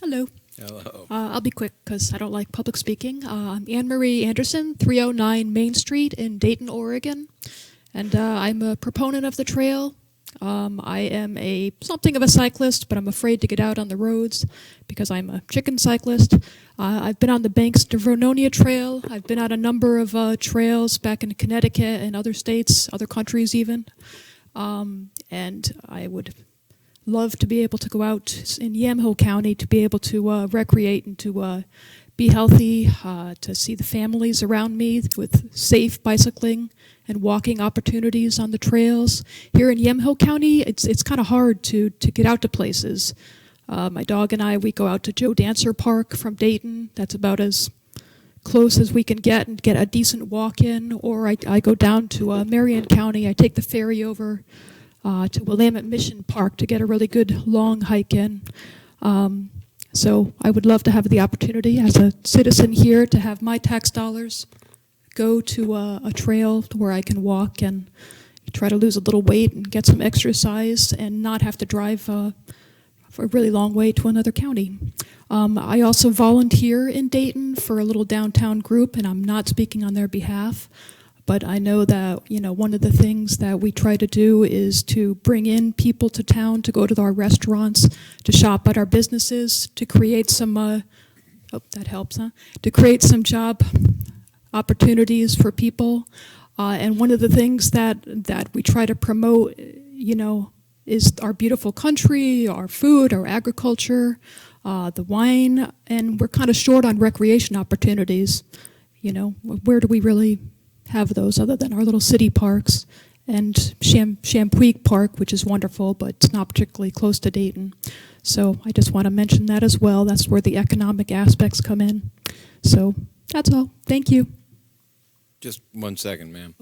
Hello. Hello. I'll be quick because I don't like public speaking. I'm Anne Marie Anderson, 309 Main Street in Dayton, Oregon. And I'm a proponent of the trail. I am something of a cyclist, but I'm afraid to get out on the roads because I'm a chicken cyclist. I've been on the banks of Vernonia Trail. I've been on a number of trails back in Connecticut and other states, other countries even. And I would love to be able to go out in Yamhill County to be able to recreate and to be healthy, to see the families around me with safe bicycling and walking opportunities on the trails. Here in Yamhill County, it's kind of hard to get out to places. My dog and I, we go out to Joe Dancer Park from Dayton. That's about as close as we can get and get a decent walk in. Or I go down to Marion County. I take the ferry over to Willamette Mission Park to get a really good long hike in. So I would love to have the opportunity as a citizen here to have my tax dollars go to a trail where I can walk and try to lose a little weight and get some exercise and not have to drive for a really long way to another county. I also volunteer in Dayton for a little downtown group, and I'm not speaking on their behalf, but I know that, one of the things that we try to do is to bring in people to town to go to our restaurants, to shop at our businesses, to create some, that helps, huh? To create some job opportunities for people. And one of the things that we try to promote, is our beautiful country, our food, our agriculture, the wine, and we're kind of short on recreation opportunities. Where do we really have those other than our little city parks and Champuig Park, which is wonderful, but it's not particularly close to Dayton. So I just want to mention that as well. That's where the economic aspects come in. So that's all. Thank you. Just 1 second, ma'am.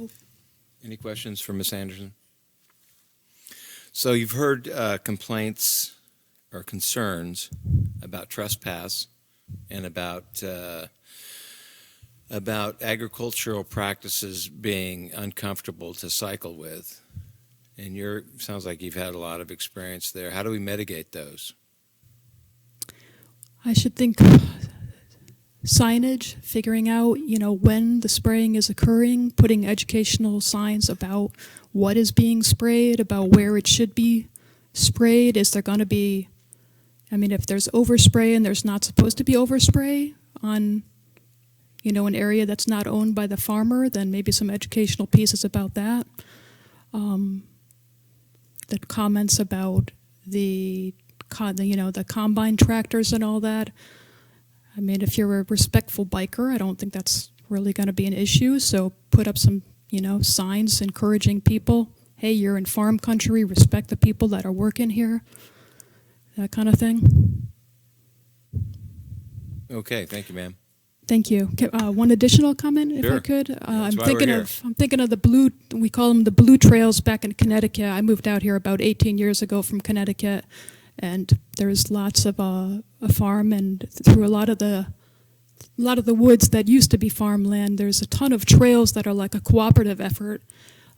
Any questions for Ms. Anderson? So you've heard complaints or concerns about trespass and about agricultural practices being uncomfortable to cycle with. And sounds like you've had a lot of experience there. How do we mitigate those? I should think signage, figuring out, when the spraying is occurring, putting educational signs about what is being sprayed, about where it should be sprayed. Is there going to be, if there's overspray and there's not supposed to be overspray on, an area that's not owned by the farmer, then maybe some educational pieces about that. The comments about the combine tractors and all that. If you're a respectful biker, I don't think that's really going to be an issue. So put up some, signs encouraging people, hey, you're in farm country, respect the people that are working here, that kind of thing. Okay, thank you, ma'am. Thank you. One additional comment, if Sure. I could. That's I'm why we're thinking of the blue. We call them the blue trails back in Connecticut. I moved out here about 18 years ago from Connecticut, and there's lots of a farm, and through a lot of the woods that used to be farmland, there's a ton of trails that are like a cooperative effort,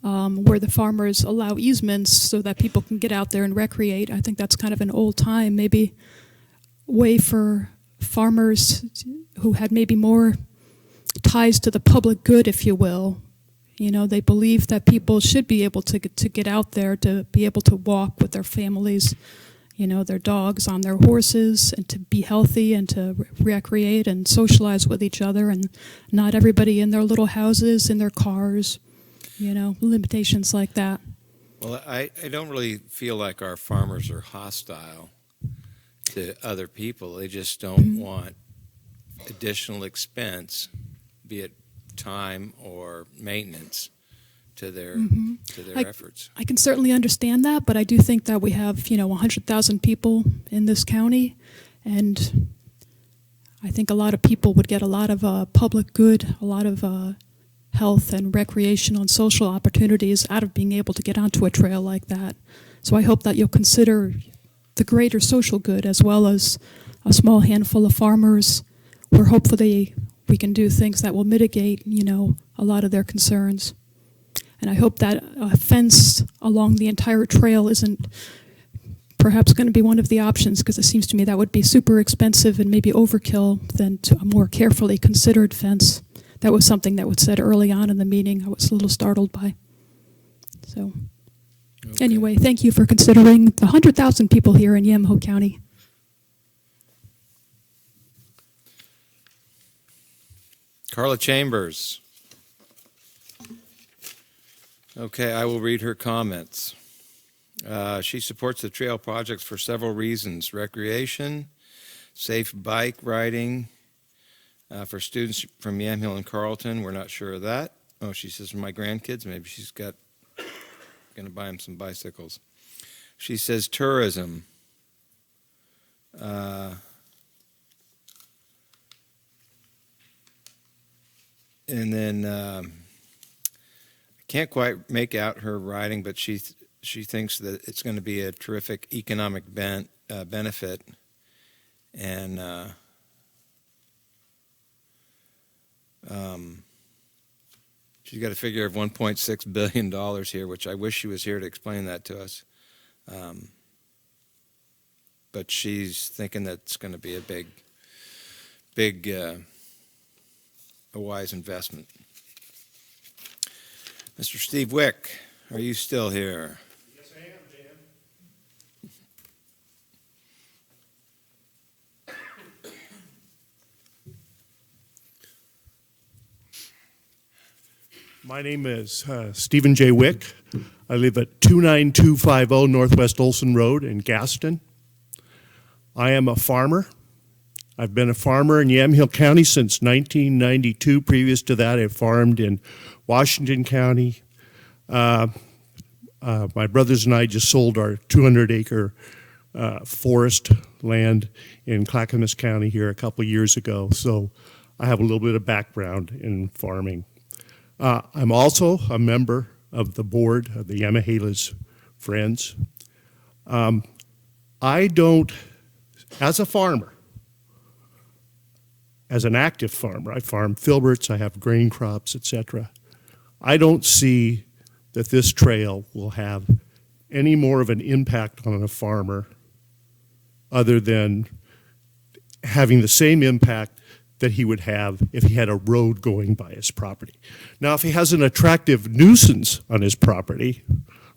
where the farmers allow easements so that people can get out there and recreate. I think that's kind of an old time, maybe way for farmers who had maybe more ties to the public good, if you will. They believe that people should be able to get out there, to be able to walk with their families, their dogs on their horses, and to be healthy and to recreate and socialize with each other, and not everybody in their little houses, in their cars, limitations like that. Well, I don't really feel like our farmers are hostile to other people. They just don't want additional expense, be it time or maintenance, to their efforts. I can certainly understand that, but I do think that we have 100,000 people in this county, and I think a lot of people would get a lot of public good, a lot of health and recreational and social opportunities out of being able to get onto a trail like that. So I hope that you'll consider the greater social good, as well as a small handful of farmers where hopefully we can do things that will mitigate, a lot of their concerns. And I hope that a fence along the entire trail isn't perhaps going to be one of the options, because it seems to me that would be super expensive and maybe overkill than to a more carefully considered fence. That was something that was said early on in the meeting. I was a little startled by. So. Anyway, thank you for considering the 100,000 people here in Yamhill County. Carla Chambers. Okay, I will read her comments. She supports the trail projects for several reasons: recreation, safe bike riding for students from Yamhill and Carlton. We're not sure of that. Oh, she says for my grandkids. Maybe she's going to buy them some bicycles. She says tourism. And then I can't quite make out her writing, but she thinks that it's going to be a terrific economic benefit, and she's got a figure of $1.6 billion here, which I wish she was here to explain that to us. But she's thinking that it's going to be a big, a wise investment. Mr. Steve Wick, are you still here? Yes, I am, Dan. My name is Stephen J. Wick. I live at 29250 Northwest Olson Road in Gaston. I am a farmer. I've been a farmer in Yamhill County since 1992. Previous to that, I farmed in Washington County. My brothers and I just sold our 200-acre forest land in Clackamas County here a couple of years ago, so I have a little bit of background in farming. I'm also a member of the board of the Yamahil's Friends. I don't, as a farmer, as an active farmer, I farm filberts, I have grain crops, etc. I don't see that this trail will have any more of an impact on a farmer other than having the same impact that he would have if he had a road going by his property. Now, if he has an attractive nuisance on his property,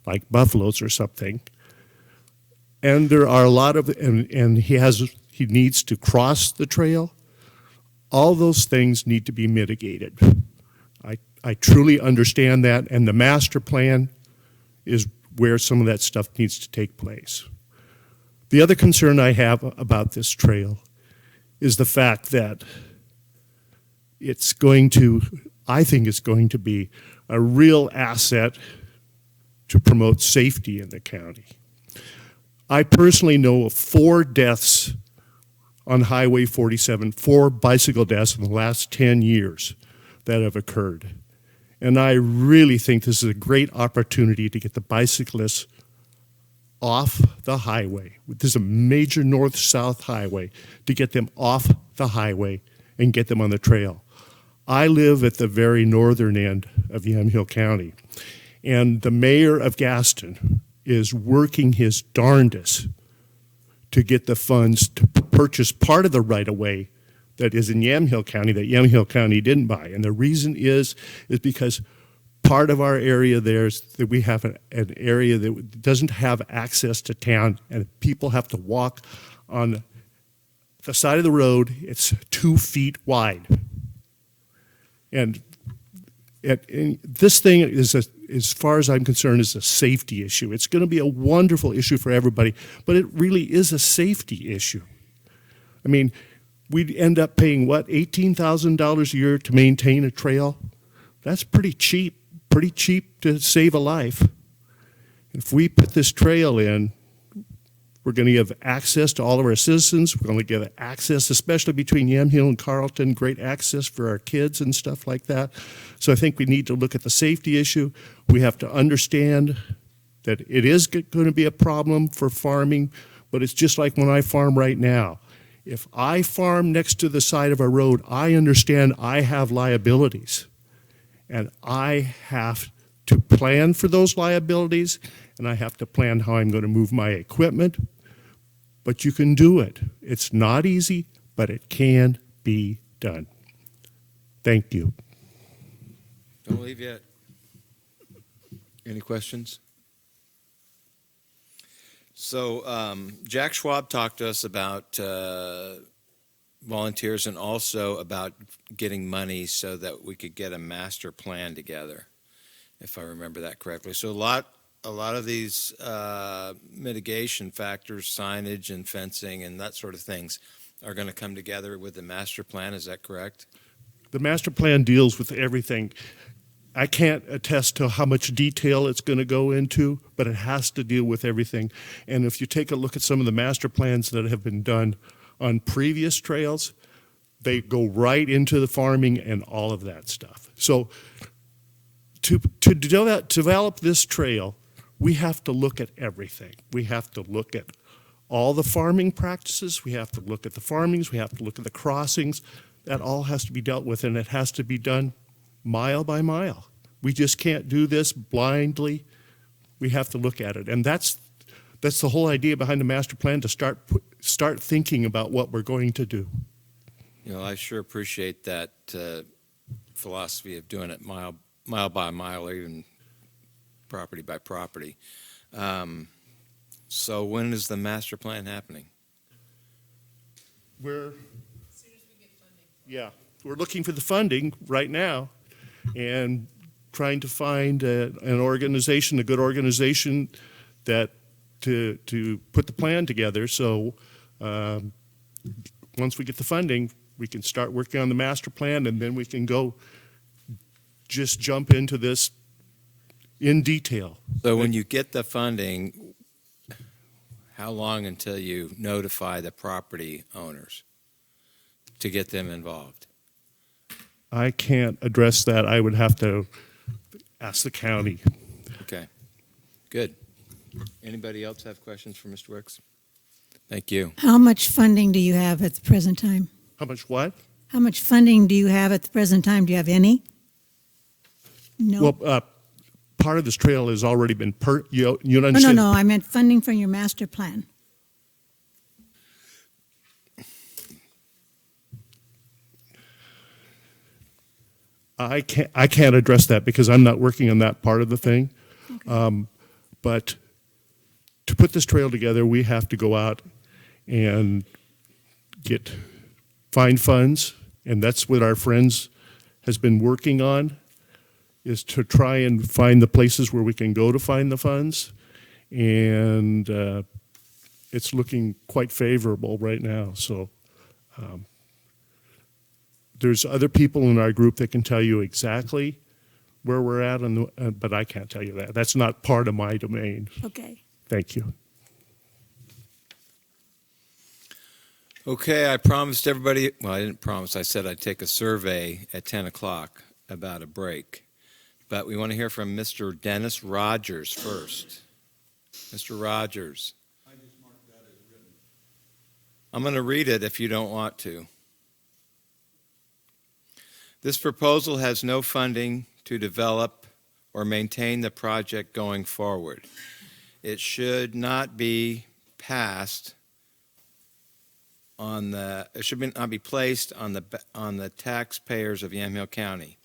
like buffaloes or something, and there are a lot of, and he needs to cross the trail, all those things need to be mitigated. I truly understand that, and the master plan is where some of that stuff needs to take place. The other concern I have about this trail is the fact that it's going to, I think it's going to be a real asset to promote safety in the county. I personally know of 4 deaths on Highway 47, 4 bicycle deaths in the last 10 years that have occurred. And I really think this is a great opportunity to get the bicyclists off the highway. This is a major north-south highway, to get them off the highway and get them on the trail. I live at the very northern end of Yamhill County, and the mayor of Gaston is working his darndest to get the funds to purchase part of the right-of-way that is in Yamhill County that Yamhill County didn't buy. And the reason is because part of our area there is that we have an area that doesn't have access to town, and people have to walk on the side of the road. It's 2 feet wide. And this thing is, as far as I'm concerned, is a safety issue. It's going to be a wonderful issue for everybody, but it really is a safety issue. I mean, we'd end up paying, what, $18,000 a year to maintain a trail? That's pretty cheap to save a life. If we put this trail in, we're going to give access to all of our citizens. We're going to give access, especially between Yamhill and Carlton, great access for our kids and stuff like that. So I think we need to look at the safety issue. We have to understand that it is going to be a problem for farming, but it's just like when I farm right now. If I farm next to the side of a road, I understand I have liabilities. And I have to plan for those liabilities, and I have to plan how I'm going to move my equipment. But you can do it. It's not easy, but it can be done. Thank you. Don't leave yet. Any questions? So Jack Schwab talked to us about volunteers and also about getting money so that we could get a master plan together, if I remember that correctly. So a lot of these mitigation factors, signage and fencing and that sort of things, are going to come together with the master plan. Is that correct? The master plan deals with everything. I can't attest to how much detail it's going to go into, but it has to deal with everything. And if you take a look at some of the master plans that have been done on previous trails, they go right into the farming and all of that stuff. So to develop this trail, we have to look at everything. We have to look at all the farming practices. We have to look at the farmings. We have to look at the crossings. That all has to be dealt with, and it has to be done mile by mile. We just can't do this blindly. We have to look at it. And that's the whole idea behind the master plan, to start thinking about what we're going to do. You know, I sure appreciate that philosophy of doing it mile by mile or even property by property. So when is the master plan happening? As soon as we get funding. Yeah, we're looking for the funding right now and trying to find an organization, a good organization that to put the plan together. So once we get the funding, we can start working on the master plan, and then we can go just jump into this in detail. So when you get the funding, how long until you notify the property owners to get them involved? I can't address that. I would have to ask the county. Okay, good. Anybody else have questions for Mr. Wicks? Thank you. How much funding do you have at the present time? How much what? How much funding do you have at the present time? Do you have any? No. Well, part of this trail has already been you No, understand? no, I meant funding from your master plan. I can't address that because I'm not working on that part of the thing. Okay. But to put this trail together, we have to go out and find funds, and that's what our friends has been working on, is to try and find the places where we can go to find the funds, and it's looking quite favorable right now. So there's other people in our group that can tell you exactly where we're at, but I can't tell you that. That's not part of my domain. Okay. Thank you. Okay, I promised everybody, well, I didn't promise, I said I'd take a survey at 10 o'clock about a break. But we want to hear from Mr. Dennis Rogers first. Mr. Rogers. I just marked that as written. I'm going to read it if you don't want to. This proposal has no funding to develop or maintain the project going forward. It should not be passed it should not be placed on the taxpayers of Yamhill County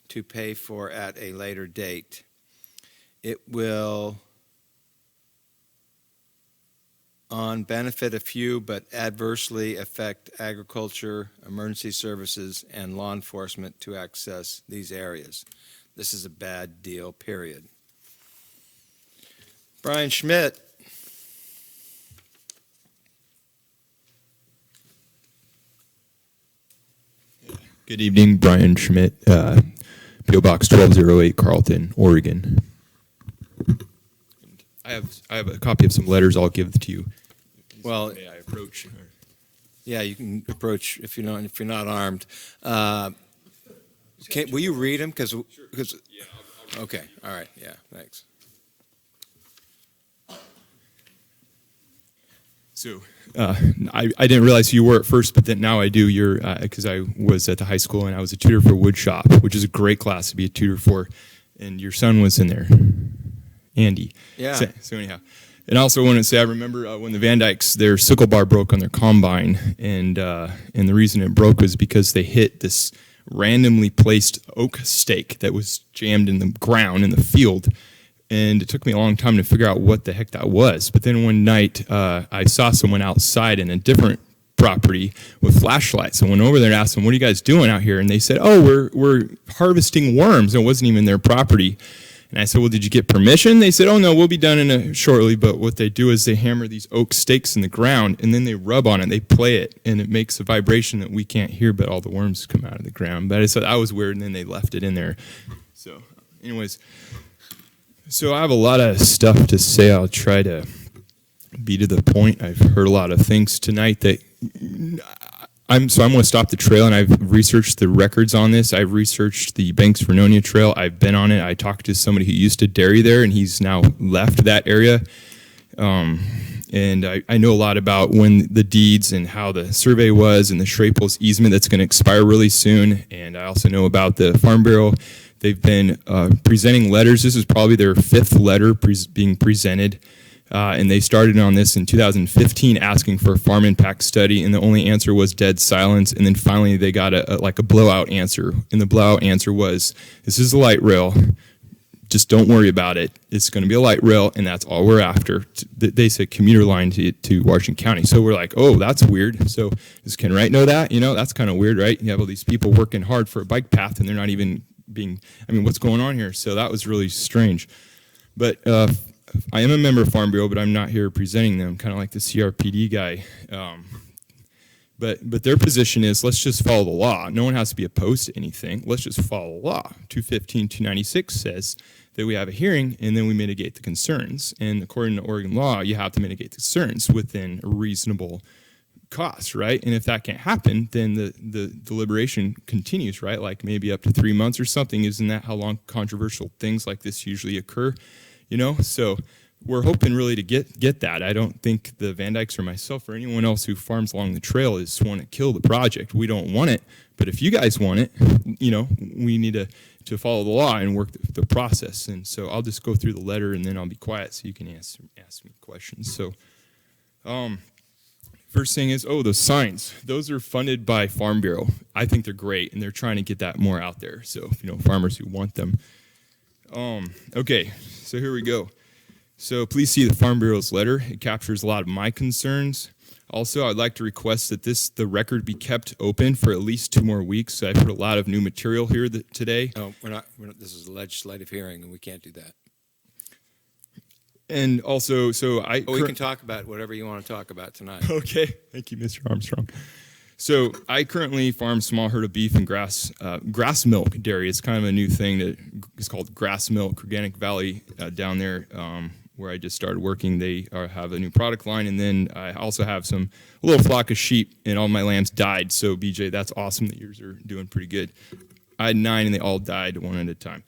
to pay for at a later date. It will benefit a few but adversely affect agriculture, emergency services, and law enforcement to access these areas. This is a bad deal, period. Brian Schmidt. Good evening, Brian Schmidt, P.O. Box 1208, Carlton, Oregon. I have a copy of some letters I'll give to you. Well, may I approach? Yeah, you can approach if you're not armed. Will you read them? Because okay, all right, yeah, thanks. So I didn't realize who you were at first, but then now I do. You're because I was at the high school and I was a tutor for wood shop, which is a great class to be a tutor for, and your son was in there, Andy. Yeah. So anyhow, and I also want to say I remember when the Van Dykes, their sickle bar broke on their combine, and the reason it broke was because they hit this randomly placed oak stake that was jammed in the ground in the field and it took me a long time to figure out what the heck that was. But then one night, I saw someone outside in a different property with flashlights. I went over there and asked them, "What are you guys doing out here?" And they said, "Oh, we're harvesting worms." And it wasn't even their property. And I said, "Well, did you get permission?" They said, "Oh, no, we'll be done shortly." But what they do is they hammer these oak stakes in the ground, and then they rub on it. They play it, and it makes a vibration that we can't hear, but all the worms come out of the ground. But I said that was weird, and then they left it in there. So, anyways, so I have a lot of stuff to say. I'll try to be to the point. I've heard a lot of things tonight that I'm going to stop the trail, and I've researched the records on this. I've researched the Banks Vernonia Trail. I've been on it. I talked to somebody who used to dairy there, and he's now left that area. And I know a lot about when the deeds and how the survey was and the Schrapel's easement that's going to expire really soon. And I also know about the Farm Bureau. They've been presenting letters. This is probably their fifth letter being presented. And they started on this in 2015 asking for a farm impact study, and the only answer was dead silence. And then finally they got a blowout answer. And the blowout answer was, "This is a light rail. Just don't worry about it. It's going to be a light rail, and that's all we're after." They said commuter line to Washington County. So we're like, oh, that's weird. So does Ken Wright know that? That's kind of weird, right? You have all these people working hard for a bike path, and they're not even what's going on here? So that was really strange. But I am a member of Farm Bureau, but I'm not here presenting them, kind of like the CRPD guy. But their position is, let's just follow the law. No one has to be opposed to anything. Let's just follow the law. 215, 296 says that we have a hearing, and then we mitigate the concerns. And according to Oregon law, you have to mitigate the concerns within a reasonable cost, right? And if that can't happen, then the deliberation continues, right? Like maybe up to 3 months or something. Isn't that how long controversial things like this usually occur? So we're hoping really to get that. I don't think the Van Dykes or myself or anyone else who farms along the trail is want to kill the project. We don't want it, but if you guys want it, we need to follow the law and work the process. And so I'll just go through the letter, and then I'll be quiet so you can ask me questions. So first thing is, the signs. Those are funded by Farm Bureau. I think they're great, and they're trying to get that more out there. So, farmers who want them. Okay, so here we go. So please see the Farm Bureau's letter. It captures a lot of my concerns. Also, I'd like to request that the record be kept open for at least 2 more weeks. So I've heard a lot of new material here today. No, we're not. This is a legislative hearing, and we can't do that. And also, we can talk about whatever you want to talk about tonight. Okay, thank you, Mr. Armstrong. So I currently farm small herd of beef and grass milk dairy. It's kind of a new thing that is called Grass Milk. Organic Valley down there, where I just started working, they have a new product line. And then I also have a little flock of sheep, and all my lambs died. So BJ, that's awesome that yours are doing pretty good. I had 9, and they all died one at a time.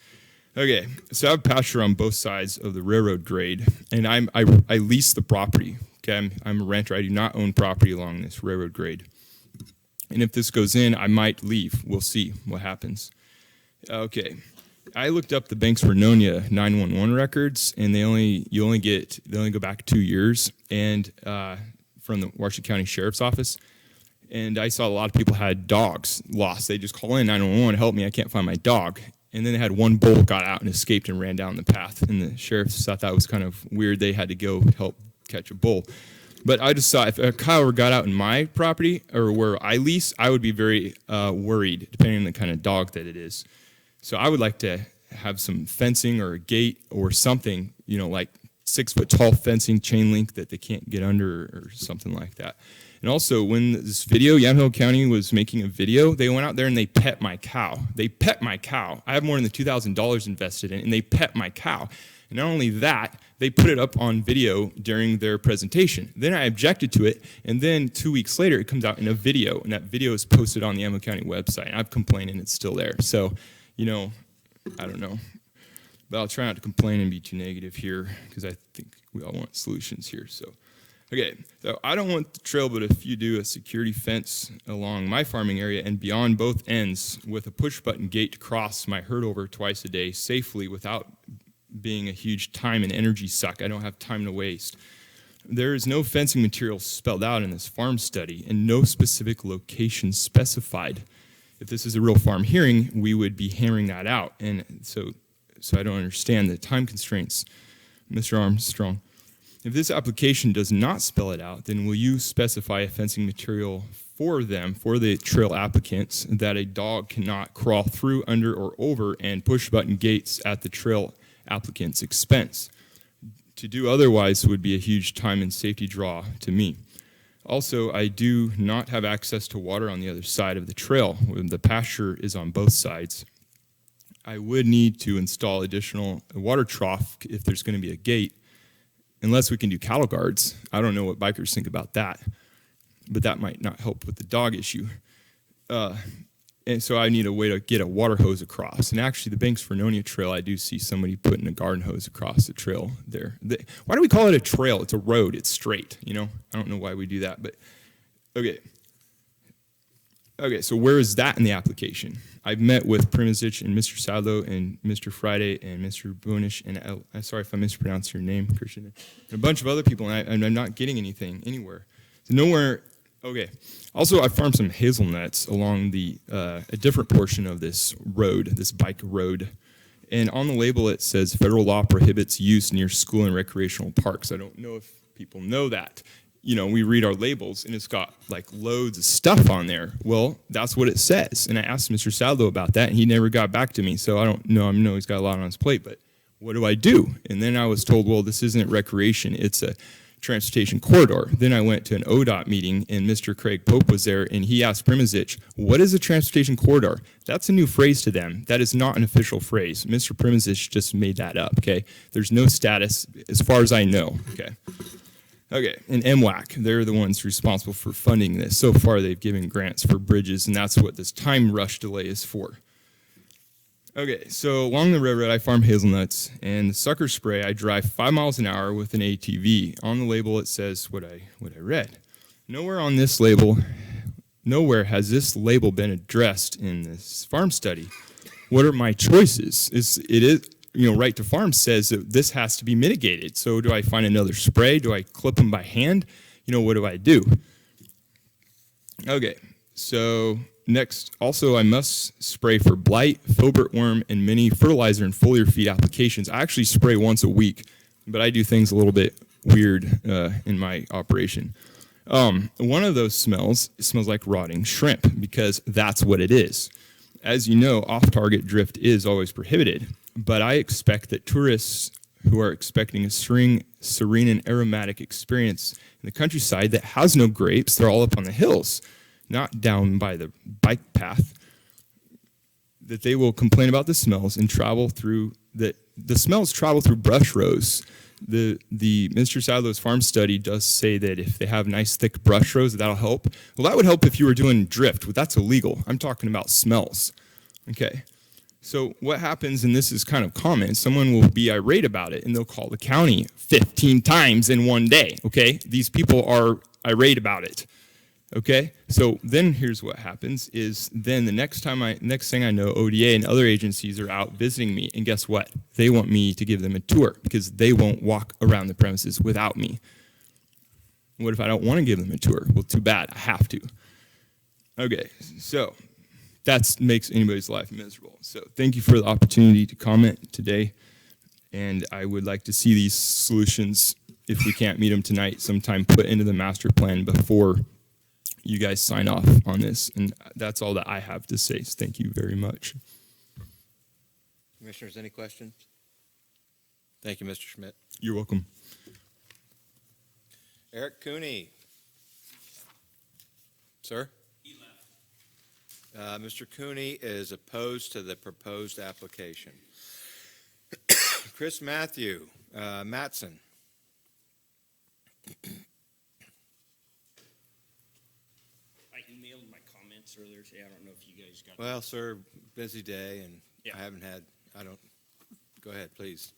Okay, so I have pasture on both sides of the railroad grade, and I lease the property. Okay, I'm a renter. I do not own property along this railroad grade. And if this goes in, I might leave. We'll see what happens. Okay, I looked up the Banks Vernonia 911 records, and they only go back 2 years, and from the Washington County Sheriff's Office. And I saw a lot of people had dogs lost. They just call in 911, help me, I can't find my dog. And then they had one bull got out and escaped and ran down the path. And the sheriffs thought that was kind of weird. They had to go help catch a bull. But I just saw if a cow were got out in my property or where I lease, I would be very worried, depending on the kind of dog that it is. So I would like to have some fencing or a gate or something, like 6 foot tall fencing, chain link that they can't get under or something like that. And also, when this video, Yamhill County was making a video, they went out there and they pet my cow. They pet my cow. I have more than $2,000 invested in it, and they pet my cow. And not only that, they put it up on video during their presentation. Then I objected to it, and then 2 weeks later, it comes out in a video, and that video is posted on the Yamhill County website. And I've complained, and it's still there. So, I don't know. But I'll try not to complain and be too negative here, because I think we all want solutions here. Okay, so I don't want the trail, but if you do, a security fence along my farming area and beyond both ends with a push-button gate to cross my herd over twice a day safely without being a huge time and energy suck. I don't have time to waste. There is no fencing material spelled out in this farm study and no specific location specified. If this is a real farm hearing, we would be hammering that out. And so so I don't understand the time constraints. Mr. Armstrong, if this application does not spell it out, then will you specify a fencing material for them, for the trail applicants, that a dog cannot crawl through, under, or over and push button gates at the trail applicant's expense? To do otherwise would be a huge time and safety draw to me. Also, I do not have access to water on the other side of the trail. The pasture is on both sides. I would need to install additional water trough if there's going to be a gate, unless we can do cattle guards. I don't know what bikers think about that, but that might not help with the dog issue. And so I need a way to get a water hose across. And actually, the Banks Vernonia Trail, I do see somebody putting a garden hose across the trail there. Why do we call it a trail? It's a road. It's straight, you know? I don't know why we do that, but okay. Okay, so where is that in the application? I've met with Primozic and Mr. Sadlo and Mr. Friday and Mr. Bonish, and I'm sorry if I mispronounced your name, Christian, and a bunch of other people, and I'm not getting anything anywhere. So nowhere. Okay. Also, I farmed some hazelnuts along a different portion of this road, this bike road. And on the label, it says federal law prohibits use near school and recreational parks. I don't know if people know that. You know, we read our labels, and it's got, like, loads of stuff on there. Well, that's what it says. And I asked Mr. Sadlo about that, and he never got back to me. So I don't know. I know he's got a lot on his plate, but what do I do? And then I was told, well, this isn't recreation. It's a transportation corridor. Then I went to an ODOT meeting, and Mr. Craig Pope was there, and he asked Primozic, what is a transportation corridor? That's a new phrase to them. That is not an official phrase. Mr. Primozic just made that up, okay? There's no status as far as I know, okay? Okay, and MWAC, they're the ones responsible for funding this. So far, they've given grants for bridges, and that's what this time rush delay is for. Okay, so along the railroad, I farm hazelnuts, and the sucker spray, I drive 5 miles an hour with an ATV. On the label, it says what I read. Nowhere on this label, nowhere has this label been addressed in this farm study. What are my choices? It is, you know, Right to Farm says that this has to be mitigated. So do I find another spray? Do I clip them by hand? You know, what do I do? Okay, so next, also, I must spray for blight, filbert worm, and many fertilizer and foliar feed applications. I actually spray once a week, but I do things a little bit weird in my operation. One of those smells like rotting shrimp, because that's what it is. As you know, off-target drift is always prohibited, but I expect that tourists who are expecting a serene and aromatic experience in the countryside that has no grapes, they're all up on the hills, not down by the bike path, that they will complain about the smells and travel through the smells travel through brush rows. The Mr. Sadlo's farm study does say that if they have nice thick brush rows, that'll help. Well, that would help if you were doing drift, but that's illegal. I'm talking about smells. Okay. So what happens, and this is kind of common, someone will be irate about it, and they'll call the county 15 times in one day. Okay. These people are irate about it. Okay, so then here's what happens is then the next thing I know, ODA and other agencies are out visiting me, and guess what? They want me to give them a tour because they won't walk around the premises without me. What if I don't want to give them a tour? Well, too bad, I have to. Okay, so that makes anybody's life miserable. So thank you for the opportunity to comment today, and I would like to see these solutions, if we can't meet them tonight, sometime put into the master plan before you guys sign off on this. And that's all that I have to say. So thank you very much. Commissioners, any questions? Thank you, Mr. Schmidt. You're welcome. Eric Cooney. Sir? He left. Mr. Cooney is opposed to the proposed application. Chris Matson. Earlier today. I don't know if you guys got. Well, sir, busy day, and yeah. Go ahead, please.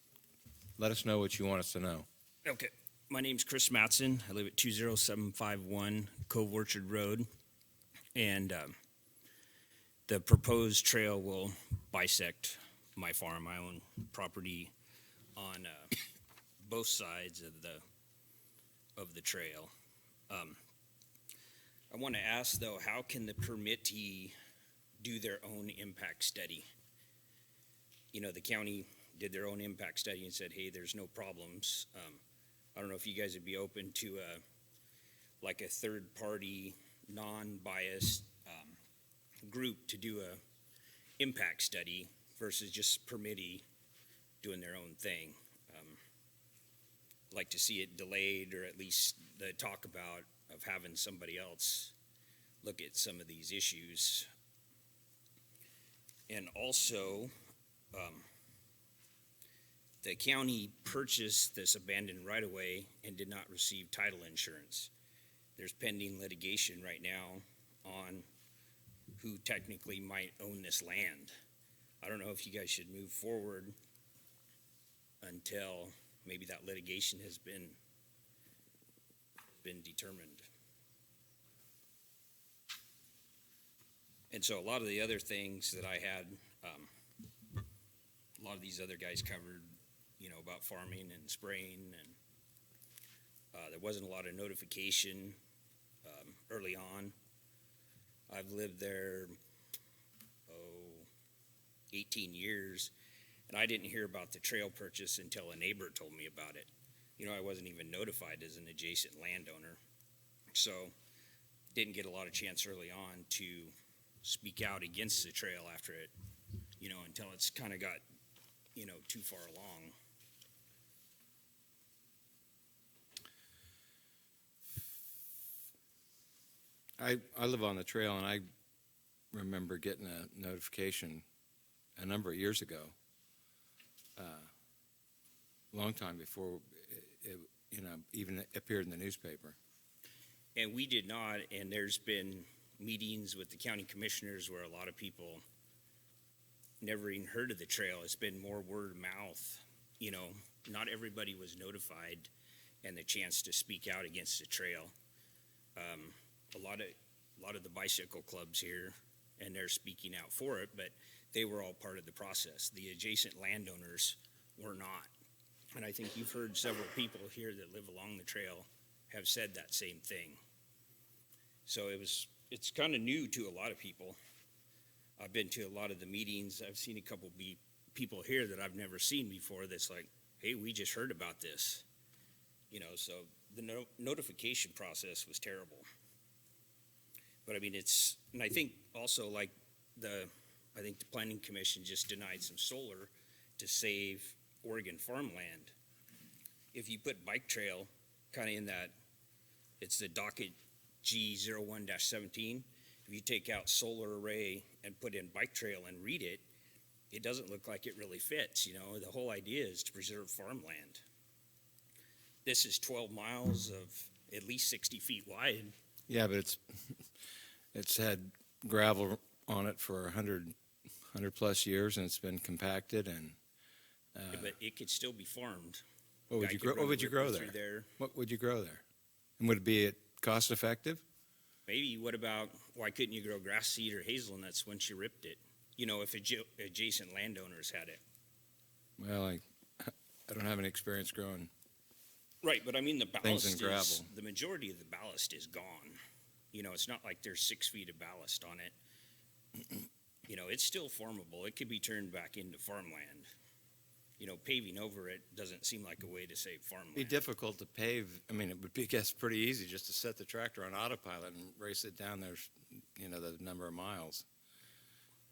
Let us know what you want us to know. Okay. My name's Chris Matson. I live at 20751 Cove Orchard Road, and the proposed trail will bisect my farm. I own property on both sides of the trail. I want to ask, though, how can the permittee do their own impact study? You know, the county did their own impact study and said, hey, there's no problems. I don't know if you guys would be open to like a third-party, non-biased group to do a impact study versus just permittee doing their own thing. Like to see it delayed, or at least the talk about of having somebody else look at some of these issues. And also, the county purchased this abandoned right-of-way and did not receive title insurance. There's pending litigation right now on who technically might own this land. I don't know if you guys should move forward until maybe that litigation has been determined. And so a lot of the other things that I had, a lot of these other guys covered, about farming and spraying, and there wasn't a lot of notification early on. I've lived there, 18 years, and I didn't hear about the trail purchase until a neighbor told me about it. I wasn't even notified as an adjacent landowner. So didn't get a lot of chance early on to speak out against the trail after it, until it's kind of got, too far along. I live on the trail, and I remember getting a notification a number of years ago, long time before it even appeared in the newspaper. And we did not, and there's been meetings with the county commissioners where a lot of people never even heard of the trail. It's been more word of mouth. Not everybody was notified and the chance to speak out against the trail. A lot of the bicycle clubs here, and they're speaking out for it, but they were all part of the process. The adjacent landowners were not. And I think you've heard several people here that live along the trail have said that same thing. So it's kind of new to a lot of people. I've been to a lot of the meetings. I've seen a couple people here that I've never seen before that's like, hey, we just heard about this. So the notification process was terrible. But I mean, and I think also like I think the Planning Commission just denied some solar to save Oregon farmland. If you put bike trail kind of in that, it's the docket G01-17. If you take out solar array and put in bike trail and read it, it doesn't look like it really fits. The whole idea is to preserve farmland. This is 12 miles of at least 60 feet wide. Yeah, but it's had gravel on it for 100 plus years, and it's been compacted, and but it could still be farmed. What would you grow there? What would you grow there? And would it be cost effective? Maybe. What about, why couldn't you grow grass seed or hazelnuts once you ripped it? If adjacent landowners had it. Well, I don't have any experience growing. Right, but I mean the ballast in gravel. The majority of the ballast is gone. It's not like there's 6 feet of ballast on it. It's still farmable. It could be turned back into farmland. Paving over it doesn't seem like a way to save farmland. It'd be difficult to pave. I mean, it would be, I guess, pretty easy just to set the tractor on autopilot and race it down there, the number of miles.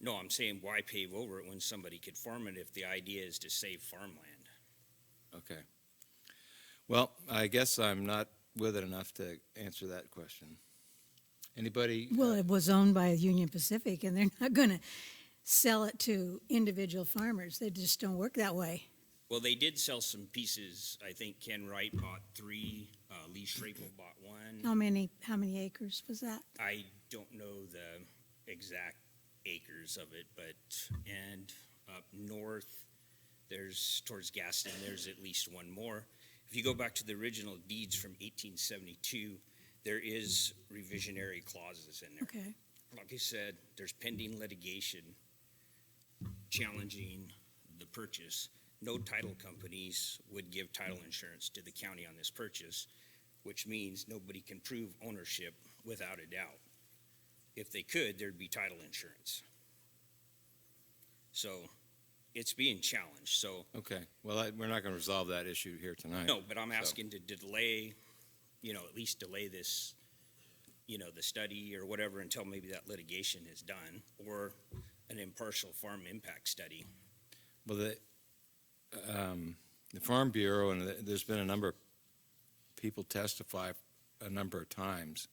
No, I'm saying why pave over it when somebody could farm it if the idea is to save farmland? Okay. Well, I guess I'm not with it enough to answer that question. Anybody? Well, it was owned by Union Pacific, and they're not going to sell it to individual farmers. They just don't work that way. Well, they did sell some pieces. I think Ken Wright bought 3. Lee Schrapel bought 1. How many acres was that? I don't know the exact acres of it, and up north, there's towards Gaston, there's at least 1 more. If you go back to the original deeds from 1872, there is revisionary clauses in there. Okay. Like I said, there's pending litigation challenging the purchase. No title companies would give title insurance to the county on this purchase, which means nobody can prove ownership without a doubt. If they could, there'd be title insurance. So it's being challenged. So Okay, well, we're not going to resolve that issue here tonight. no, but I'm So- asking to delay, at least delay this, the study or whatever until maybe that litigation is done, or an impartial farm impact study. Well, the Farm Bureau, and there's been a number of people testify a number of times,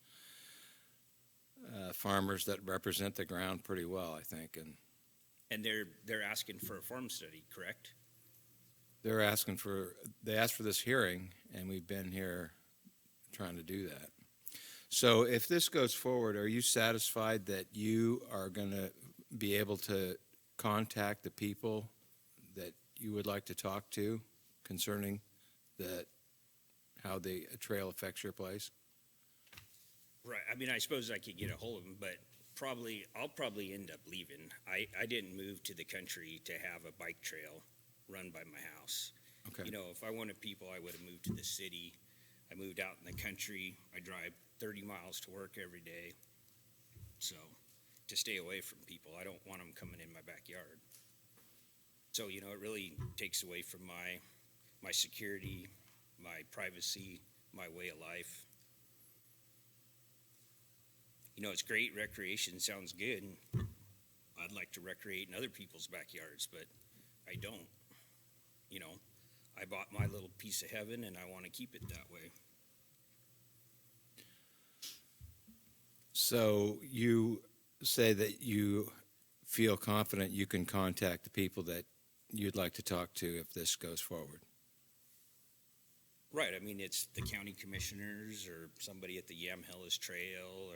farmers that represent the ground pretty well, I think, and And they're asking for a farm study, correct? they asked for this hearing, and we've been here trying to do that. So if this goes forward, are you satisfied that you are going to be able to contact the people that you would like to talk to concerning how the trail affects your place? Right. I mean, I suppose I could get a hold of them, but I'll probably end up leaving. I didn't move to the country to have a bike trail run by my house. Okay. If I wanted people, I would have moved to the city. I moved out in the country. I drive 30 miles to work every day. So to stay away from people, I don't want them coming in my backyard. So, it really takes away from my security, my privacy, my way of life. It's great. Recreation sounds good. And I'd like to recreate in other people's backyards, but I don't. I bought my little piece of heaven, and I want to keep it that way. So you say that you feel confident you can contact the people that you'd like to talk to if this goes forward? Right. I mean, it's the county commissioners or somebody at the Yamhill Trail,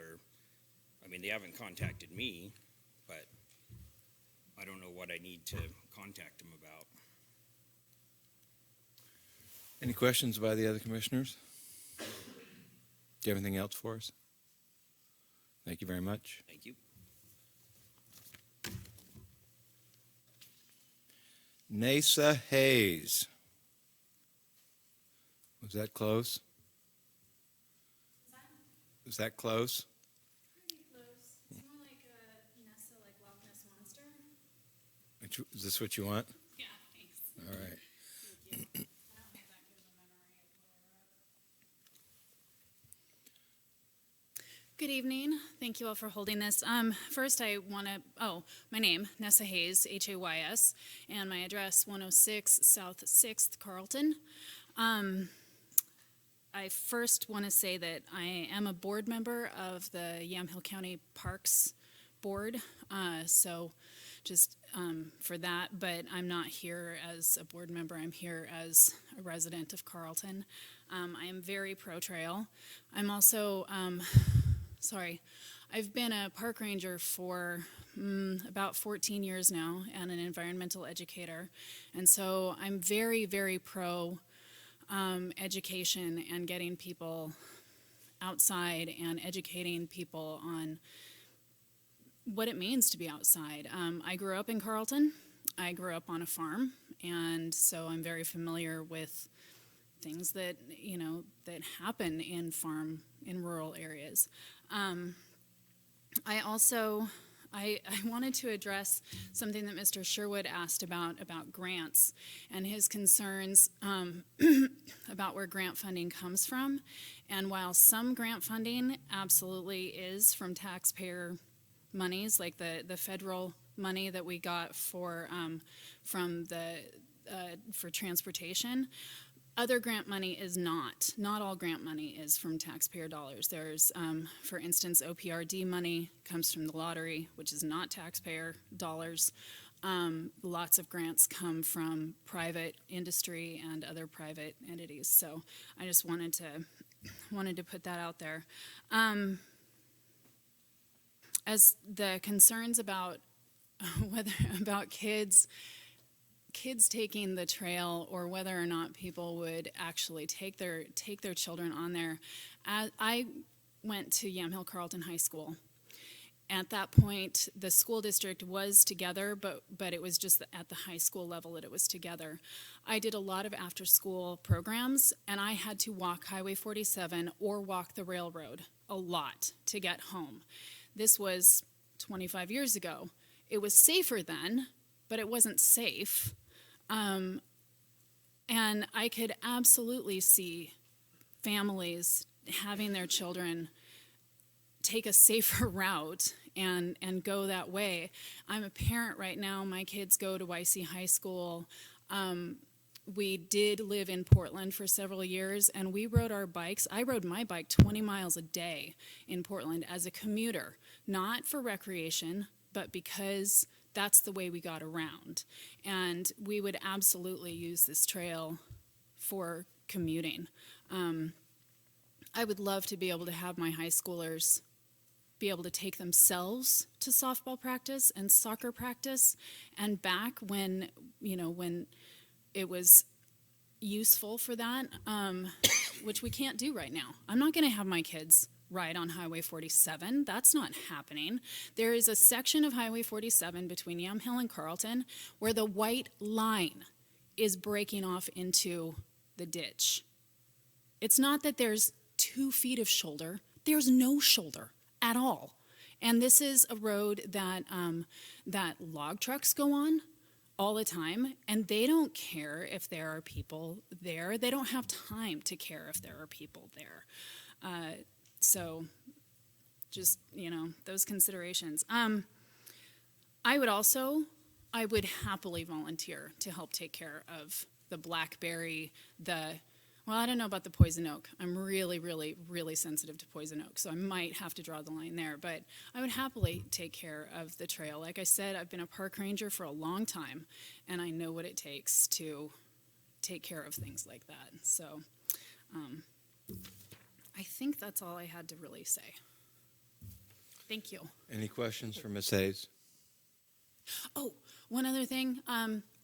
they haven't contacted me, but I don't know what I need to contact them about. Any questions by the other commissioners? Do you have anything else for us? Thank you very much. Thank you. Nasa Hayes. Was that close? Was that close? Pretty close. It's more like a Nessa, like Loch Ness Monster. Is this what you want? Yeah, thanks. All right. Thank you. I don't have that good of a memory. Good evening. Thank you all for holding this. First, I want to, my name, Nessa Hayes, Hays, and my address, 106 South 6th, Carlton. I first want to say that I am a board member of the Yamhill County Parks Board, so just for that, but I'm not here as a board member. I'm here as a resident of Carlton. I am very pro-trail. I'm also, I've been a park ranger for about 14 years now and an environmental educator, and so I'm very, very pro education and getting people outside and educating people on what it means to be outside. I grew up in Carlton. I grew up on a farm, and so I'm very familiar with things that, that happen in rural areas. I wanted to address something that Mr. Sherwood asked about grants and his concerns about where grant funding comes from. And while some grant funding absolutely is from taxpayer monies, like the federal money that we got for transportation, other grant money is not. Not all grant money is from taxpayer dollars. There's, for instance, OPRD money comes from the lottery, which is not taxpayer dollars. Lots of grants come from private industry and other private entities. So I just wanted to put that out there. As the concerns about kids taking the trail, or whether or not people would actually take their children on there. I went to Yamhill Carlton High School. At that point, the school district was together, but it was just at the high school level that it was together. I did a lot of after-school programs, and I had to walk Highway 47 or walk the railroad a lot to get home. This was 25 years ago. It was safer then, but it wasn't safe. And I could absolutely see families having their children take a safer route and go that way. I'm a parent right now. My kids go to YC High School. We did live in Portland for several years, and we rode our bikes. I rode my bike 20 miles a day in Portland as a commuter, not for recreation, but because that's the way we got around. And we would absolutely use this trail for commuting. I would love to be able to have my high schoolers be able to take themselves to softball practice and soccer practice and back when it was useful for that, which we can't do right now. I'm not going to have my kids ride on Highway 47. That's not happening. There is a section of Highway 47 between Yamhill and Carlton where the white line is breaking off into the ditch. It's not that there's 2 feet of shoulder. There's no shoulder at all. And this is a road that that log trucks go on all the time, and they don't care if there are people there. They don't have time to care if there are people there. So just, those considerations. I would happily volunteer to help take care of the blackberry, I don't know about the poison oak. I'm really, really, really sensitive to poison oak, so I might have to draw the line there. But I would happily take care of the trail. Like I said, I've been a park ranger for a long time, and I know what it takes to take care of things like that. So I think that's all I had to really say. Thank you. Any questions for Ms. Hayes? Oh, one other thing.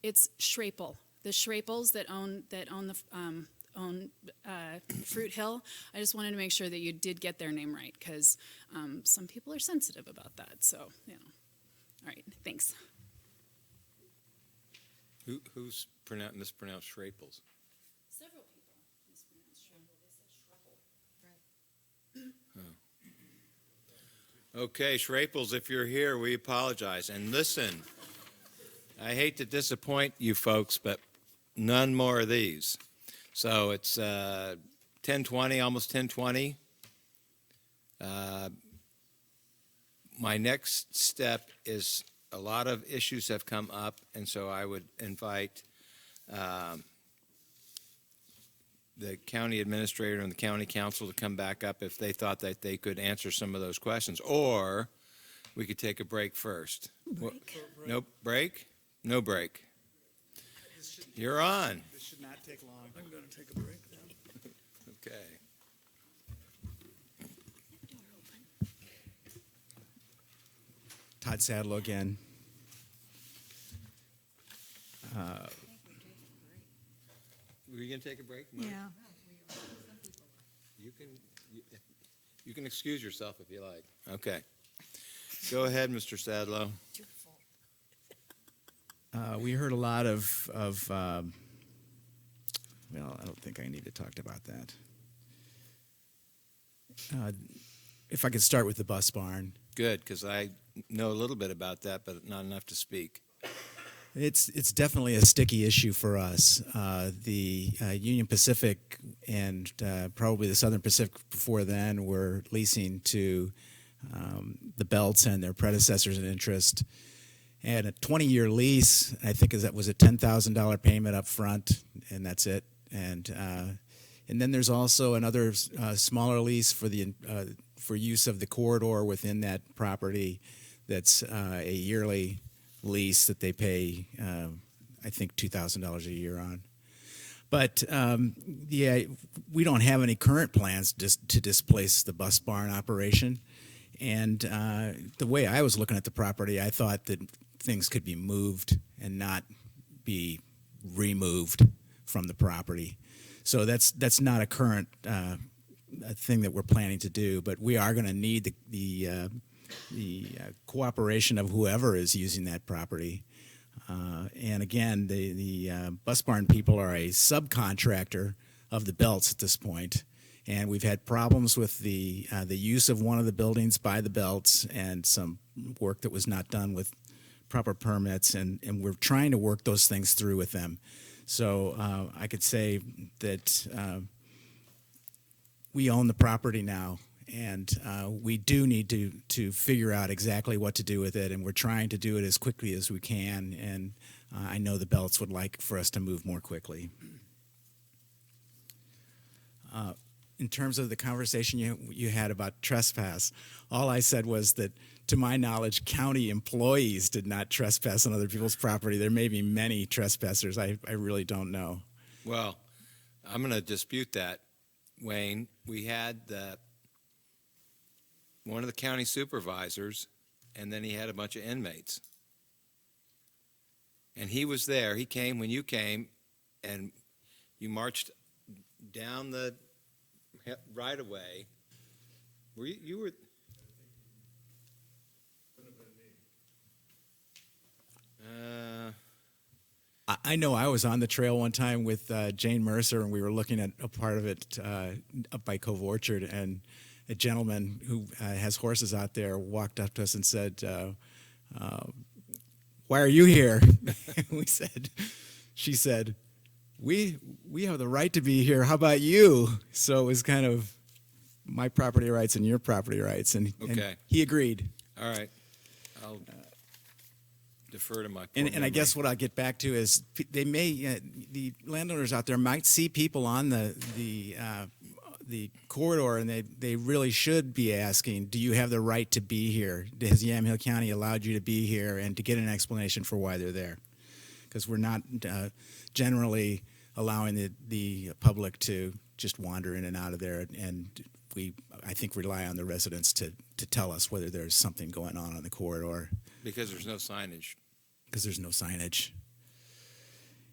It's Schrapel. The Schrapels that own Fruit Hill. I just wanted to make sure that you did get their name right, because some people are sensitive about that. So, All right, thanks. Who's mispronounced Schrapels? Several people mispronounced Schrapel. They said Schrapel. Oh. Okay, Schrapels, if you're here, we apologize. And listen, I hate to disappoint you folks, but none more of these. So it's 10:20, almost 10:20. My next step is a lot of issues have come up, and so I would invite the county administrator and the county council to come back up if they thought that they could answer some of those questions. Or we could take a break first. No break? No break. You're on. This should not take long. I'm going to take a break then. Okay. Todd Sadlow again. Were you going to take a break? Yeah. You can excuse yourself if you like. Okay. Go ahead, Mr. Sadlow. We heard a lot of well, I don't think I need to talk about that. If I could start with the bus barn. Good, because I know a little bit about that, but not enough to speak. It's definitely a sticky issue for us. The Union Pacific and probably the Southern Pacific before then were leasing to the Belts and their predecessors in interest. And a 20-year lease, I think, was a $10,000 payment up front, and that's it. And then there's also another smaller lease for use of the corridor within that property. That's a yearly lease that they pay, I think, $2,000 a year on. But we don't have any current plans to displace the bus barn operation. And the way I was looking at the property, I thought that things could be moved and not be removed from the property. So that's not a current thing that we're planning to do, but we are going to need the cooperation of whoever is using that property. And again, the bus barn people are a subcontractor of the Belts at this point, and we've had problems with the use of one of the buildings by the Belts and some work that was not done with proper permits, and we're trying to work those things through with them. So I could say that we own the property now, and we do need to figure out exactly what to do with it, and we're trying to do it as quickly as we can, and I know the Belts would like for us to move more quickly. In terms of the conversation you had about trespass, all I said was that, to my knowledge, county employees did not trespass on other people's property. There may be many trespassers. I really don't know. Well, I'm going to dispute that, Wayne. We had one of the county supervisors, and then he had a bunch of inmates. And he was there. He came when you came, and you marched down the right away. You were. I know I was on the trail one time with Jane Mercer, and we were looking at a part of it up by Cove Orchard, and a gentleman who has horses out there walked up to us and said, "Why are you here?" She said, we have the right to be here. How about you? So it was kind of my property rights and your property rights, and he agreed. All right. I'll defer to my. And I guess what I'll get back to is they may the landowners out there might see people on the corridor, and they really should be asking, do you have the right to be here? Has Yamhill County allowed you to be here, and to get an explanation for why they're there? Because we're not generally allowing the public to just wander in and out of there, and I think rely on the residents to tell us whether there's something going on the corridor. Because there's no signage. Because there's no signage.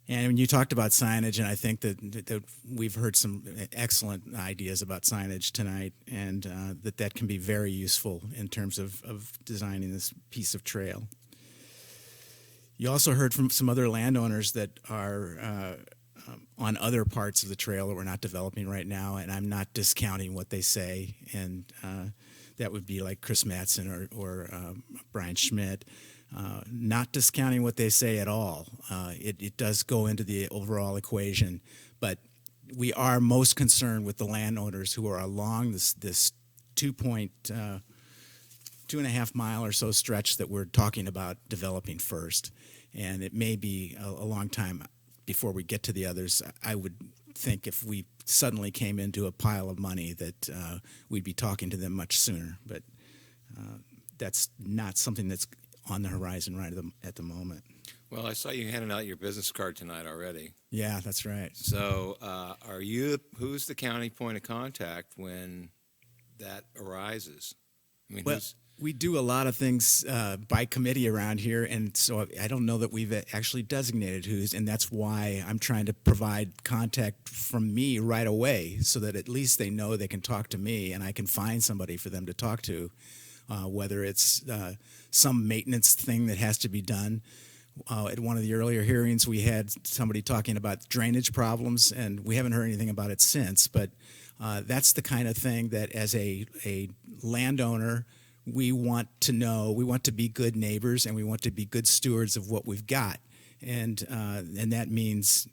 And when you talked about signage, and I think that we've heard some excellent ideas about signage tonight, and that can be very useful in terms of designing this piece of trail. You also heard from some other landowners that are on other parts of the trail that we're not developing right now, and I'm not discounting what they say, and that would be like Chris Mattson or Brian Schmidt. Not discounting what they say at all. It does go into the overall equation, but we are most concerned with the landowners who are along this 2.5 mile or so stretch that we're talking about developing first. And it may be a long time before we get to the others. I would think if we suddenly came into a pile of money that we'd be talking to them much sooner. But that's not something that's on the horizon right at the moment. Well, I saw you handing out your business card tonight already. Yeah, that's right. So who's the county point of contact when that arises? I mean, we do a lot of things by committee around here, and so I don't know that we've actually designated who's, and that's why I'm trying to provide contact from me right away so that at least they know they can talk to me and I can find somebody for them to talk to, whether it's some maintenance thing that has to be done. At one of the earlier hearings, we had somebody talking about drainage problems, and we haven't heard anything about it since, but that's the kind of thing that as a landowner, we want to know, we want to be good neighbors, and we want to be good stewards of what we've got. And that means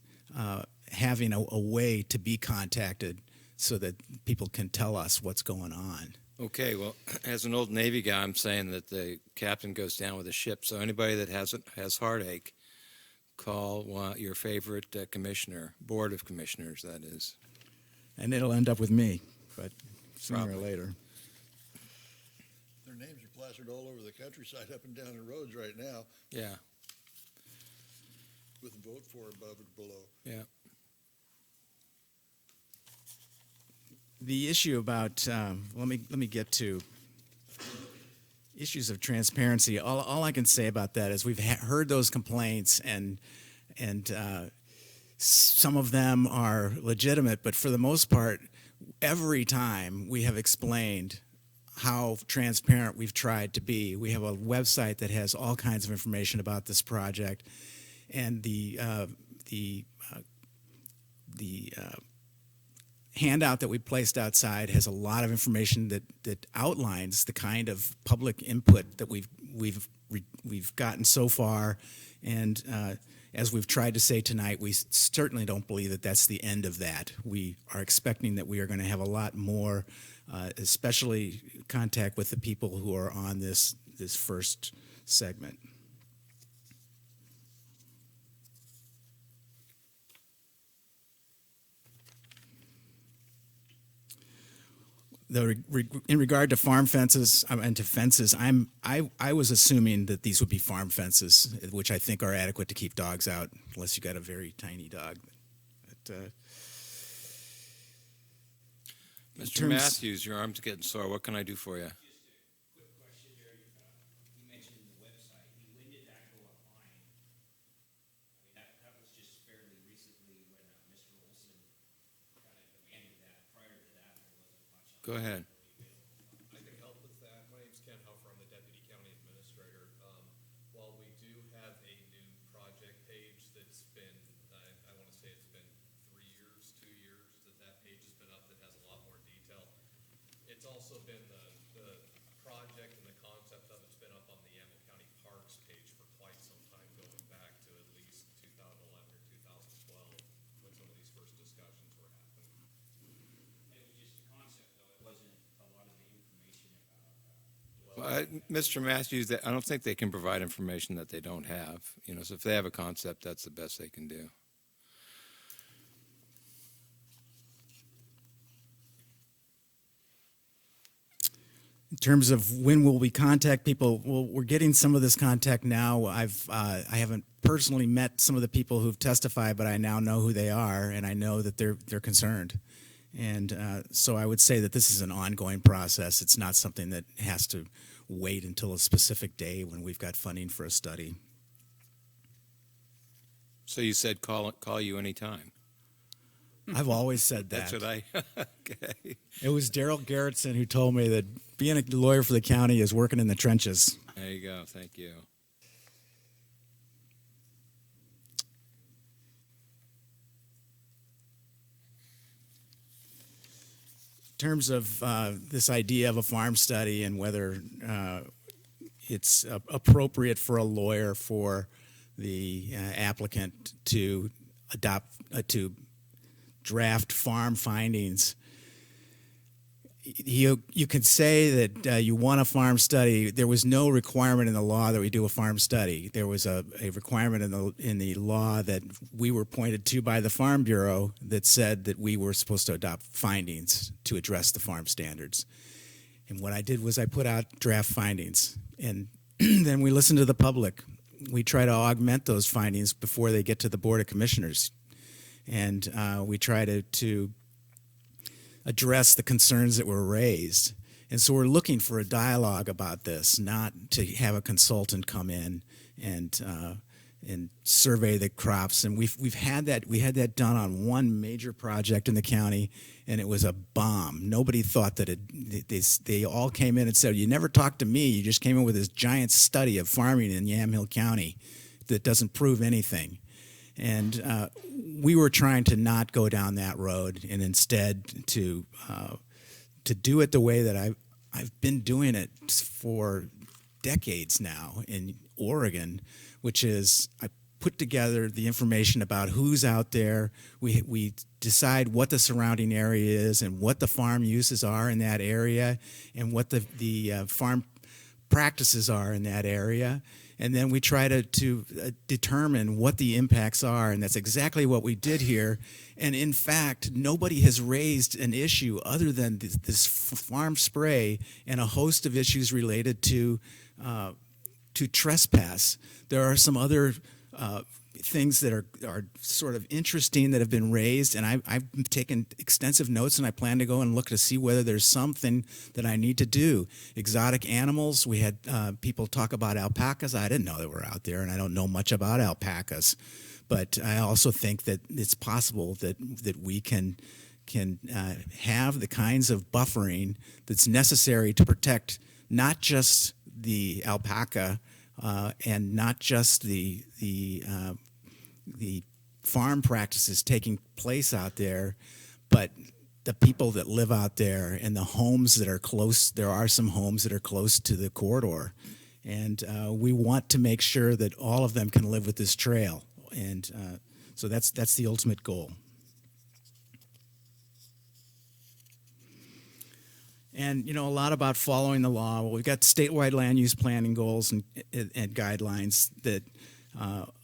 having a way to be contacted so that people can tell us what's going on. Okay, well, as an old Navy guy, I'm saying that the captain goes down with the ship. So anybody that has heartache, call your favorite commissioner, board of commissioners, that is. And it'll end up with me, but sooner or later. Their names are plastered all over the countryside, up and down the roads right now. Yeah. With vote for above and below. Yeah. The issue about let me get to issues of transparency. All I can say about that is we've heard those complaints, and some of them are legitimate, but for the most part, every time we have explained how transparent we've tried to be. We have a website that has all kinds of information about this project, and the handout that we placed outside has a lot of information that outlines the kind of public input that we've we've gotten so far, and as we've tried to say tonight, we certainly don't believe that that's the end of that. We are expecting that we are going to have a lot more, especially contact with the people who are on this first segment. In regard to farm fences and to fences, I was assuming that these would be farm fences, which I think are adequate to keep dogs out, unless you got a very tiny dog. But, Mr. Matthews, your arm's getting sore. What can I do for you? Go ahead. I can help with that. My name's Ken Huffer. I'm the Deputy County Administrator. While we do have a new project page that's been, I want to say it's been 2 years that page has been up that has a lot more detail. It's also been the project and the concept of it's been up on the Yamhill County Parks page for quite some time, going back to at least 2011 or 2012 when some of these first discussions were happening. Mr. Matthews, I don't think they can provide information that they don't have. So if they have a concept, that's the best they can do. in terms of when will we contact people, well, we're getting some of this contact now. I haven't personally met some of the people who've testified, but I now know who they are, and I know that they're concerned. And so I would say that this is an ongoing process. It's not something that has to wait until a specific day when we've got funding for a study. So you said call you anytime. I've always said that. That's what I. Okay. It was Daryl Garrettson who told me that being a lawyer for the county is working in the trenches. There you go. Thank you. In terms of this idea of a farm study and whether it's appropriate for a lawyer for the applicant to to draft farm findings, you could say that you want a farm study. There was no requirement in the law that we do a farm study. There was a requirement in the law that we were pointed to by the Farm Bureau that said that we were supposed to adopt findings to address the farm standards. And what I did was I put out draft findings, and then we listened to the public. We try to augment those findings before they get to the Board of Commissioners. And we try to address the concerns that were raised. And so we're looking for a dialogue about this, not to have a consultant come in and survey the crops. And we've had that. We had that done on one major project in the county, and it was a bomb. Nobody thought that they all came in and said, "You never talked to me. You just came in with this giant study of farming in Yamhill County that doesn't prove anything." And we were trying to not go down that road, and instead to do it the way that I've been doing it for decades now in Oregon, which is I put together the information about who's out there. We decide what the surrounding area is and what the farm uses are in that area and what the farm practices are in that area. And then we try to determine what the impacts are, and that's exactly what we did here. And in fact, nobody has raised an issue other than this farm spray and a host of issues related to trespass. There are some other things that are sort of interesting that have been raised, and I've taken extensive notes, and I plan to go and look to see whether there's something that I need to do. Exotic animals, we had people talk about alpacas. I didn't know they were out there, and I don't know much about alpacas, but I also think that it's possible that we can have the kinds of buffering that's necessary to protect not just the alpaca and not just the farm practices taking place out there, but the people that live out there and the homes that are close. There are some homes that are close to the corridor, And we want to make sure that all of them can live with this trail. And so that's the ultimate goal. And, you know, a lot about following the law. Well, we've got statewide land use planning goals and guidelines that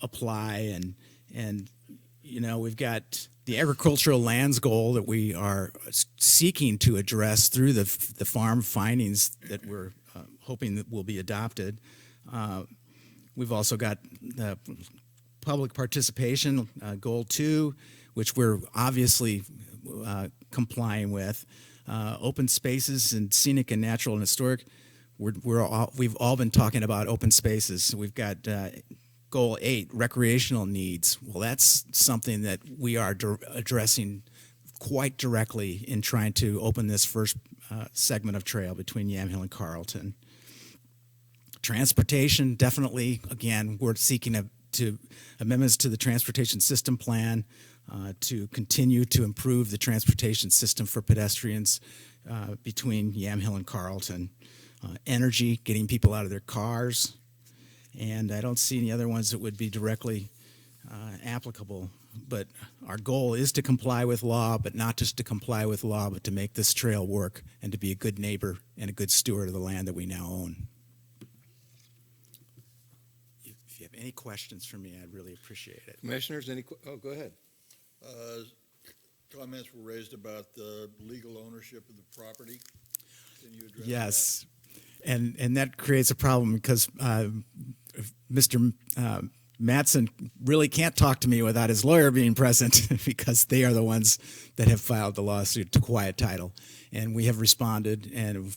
apply. And, you know, we've got the agricultural lands goal that we are seeking to address through the farm findings that we're hoping that will be adopted. We've also got the public participation, goal 2, which we're obviously complying with. Open spaces and scenic and natural and historic. We've all been talking about open spaces. We've got goal 8, recreational needs. Well, that's something that we are addressing quite directly in trying to open this first segment of trail between Yamhill and Carlton. Transportation, definitely. Again, we're seeking amendments to the transportation system plan to continue to improve the transportation system for pedestrians between Yamhill and Carlton. Energy, getting people out of their cars. And I don't see any other ones that would be directly applicable. But our goal is to comply with law, but not just to comply with law, but to make this trail work and to be a good neighbor and a good steward of the land that we now own. If you have any questions for me, I'd really appreciate it. Commissioners, go ahead. Comments were raised about the legal ownership of the property. Can you address yes. And that creates a problem because Mr. Mattson really can't talk to me without his lawyer being present because they are the ones that have filed the lawsuit to quiet title. And we have responded and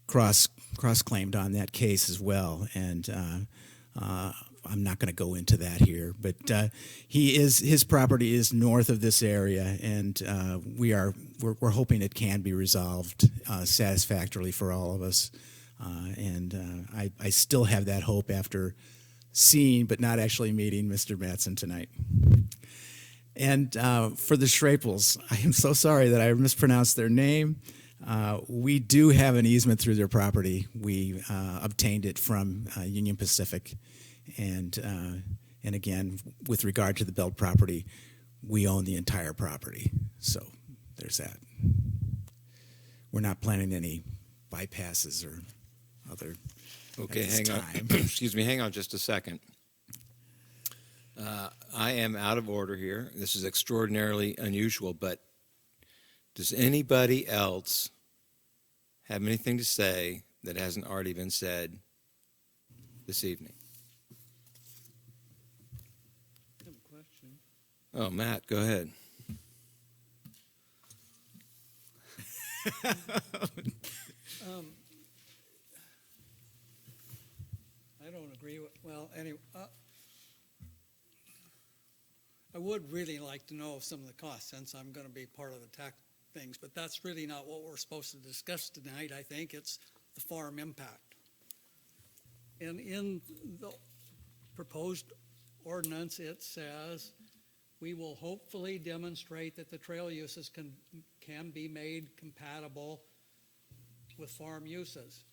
cross-claimed on that case as well. And I'm not going to go into that here, but his property is north of this area, and we're hoping it can be resolved satisfactorily for all of us. I still have that hope after seeing but not actually meeting Mr. Mattson tonight. And for the Schrapels, I am so sorry that I mispronounced their name. We do have an easement through their property. We obtained it from Union Pacific. And again, with regard to the Belt property, we own the entire property. So there's that. We're not planning any bypasses or other. Okay, hang on. Excuse me, hang on just a second. I am out of order here. This is extraordinarily unusual, but does anybody else have anything to say that hasn't already been said this evening? Oh, Matt, go ahead. I don't agree with, well, anyway, I would really like to know some of the costs since I'm going to be part of the tax things, but that's really not what we're supposed to discuss tonight. I think it's the farm impact. And in the proposed ordinance, it says, we will hopefully demonstrate that the trail uses can be made compatible with farm uses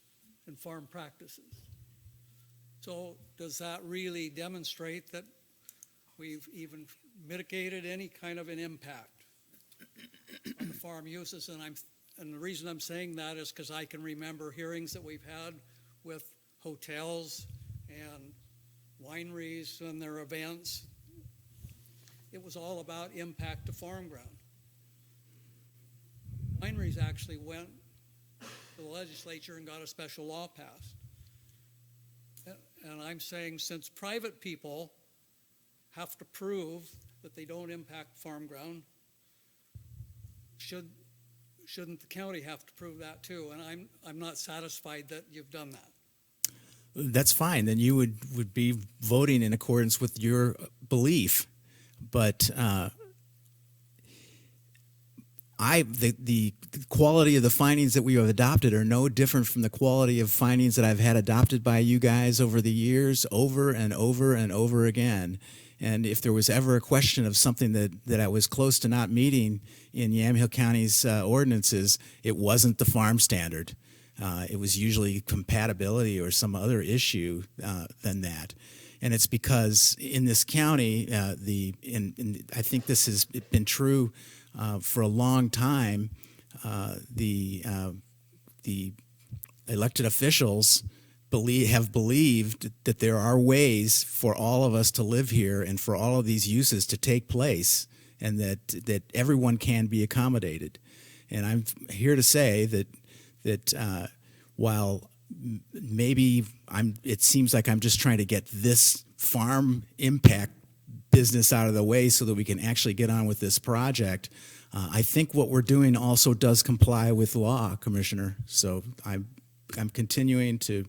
and farm practices. So does that really demonstrate that we've even mitigated any kind of an impact on the farm uses? And the reason I'm saying that is because I can remember hearings that we've had with hotels and wineries and their events. It was all about impact to farm ground. Wineries actually went to the legislature and got a special law passed. And I'm saying since private people have to prove that they don't impact farm ground, shouldn't the county have to prove that too? And I'm not satisfied that you've done that. That's fine. Then you would be voting in accordance with your belief. But the quality of the findings that we have adopted are no different from the quality of findings that I've had adopted by you guys over the years, over and over and over again. And if there was ever a question of something that I was close to not meeting in Yamhill County's ordinances, it wasn't the farm standard. It was usually compatibility or some other issue than that. And it's because in this county, I think this has been true for a long time. The elected officials have believed that there are ways for all of us to live here and for all of these uses to take place, and that everyone can be accommodated. And I'm here to say that while maybe it seems like I'm just trying to get this farm impact business out of the way so that we can actually get on with this project, I think what we're doing also does comply with law, Commissioner. So I'm continuing to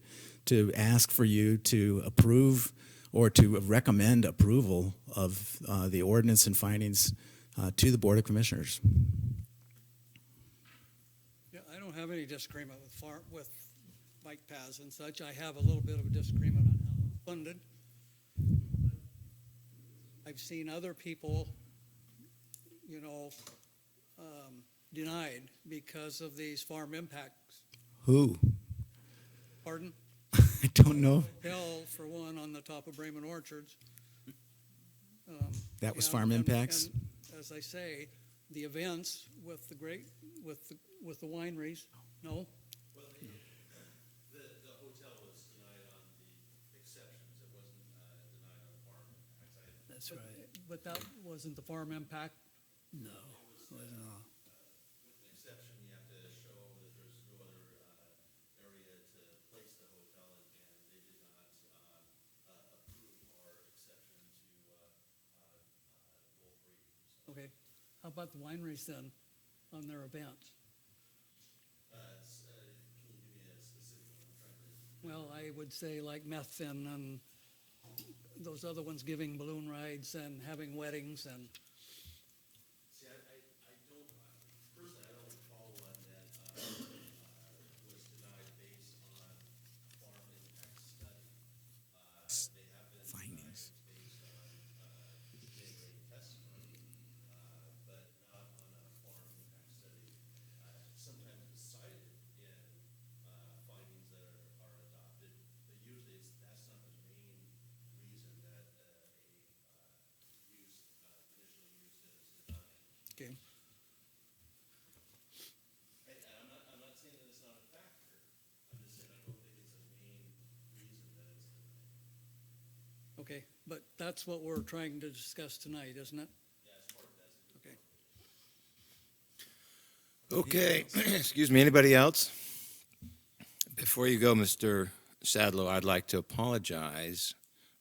ask for you to approve or to recommend approval of the ordinance and findings to the Board of Commissioners. Yeah, I don't have any disagreement with bike paths and such. I have a little bit of a disagreement on how it's funded. I've seen other people, denied because of these farm impacts. Who? Pardon? I don't know. Hill, for one, on the top of Bremen Orchards. That was farm impacts? And as I say, the events with the wineries, no? Well, the hotel was denied on the exceptions. It wasn't denied on the farm impacts. That's right. But that wasn't the farm impact? No, it wasn't all. With an exception, you have to show that there's no other area to place the hotel, and they did not approve our exception to Wolf Reed. So. Okay. How about the wineries then, on their events? Can you give me a specific one? Well, I would say like Methvin and those other ones giving balloon rides and having weddings and. See, I don't, personally, I don't recall one that was denied based on farm impact study. They have been Findings. based on neighboring testimony, but not on a farm impact study. Sometimes it's cited in findings that are adopted, but usually that's not the main reason that initial use is denied. Okay. I'm not saying that it's not a factor. I'm just saying I don't think it's a main reason that it's denied. Okay, but that's what we're trying to discuss tonight, isn't it? Yeah, it's part of that. Okay. Okay, excuse me, anybody else? Before you go, Mr. Sadlow, I'd like to apologize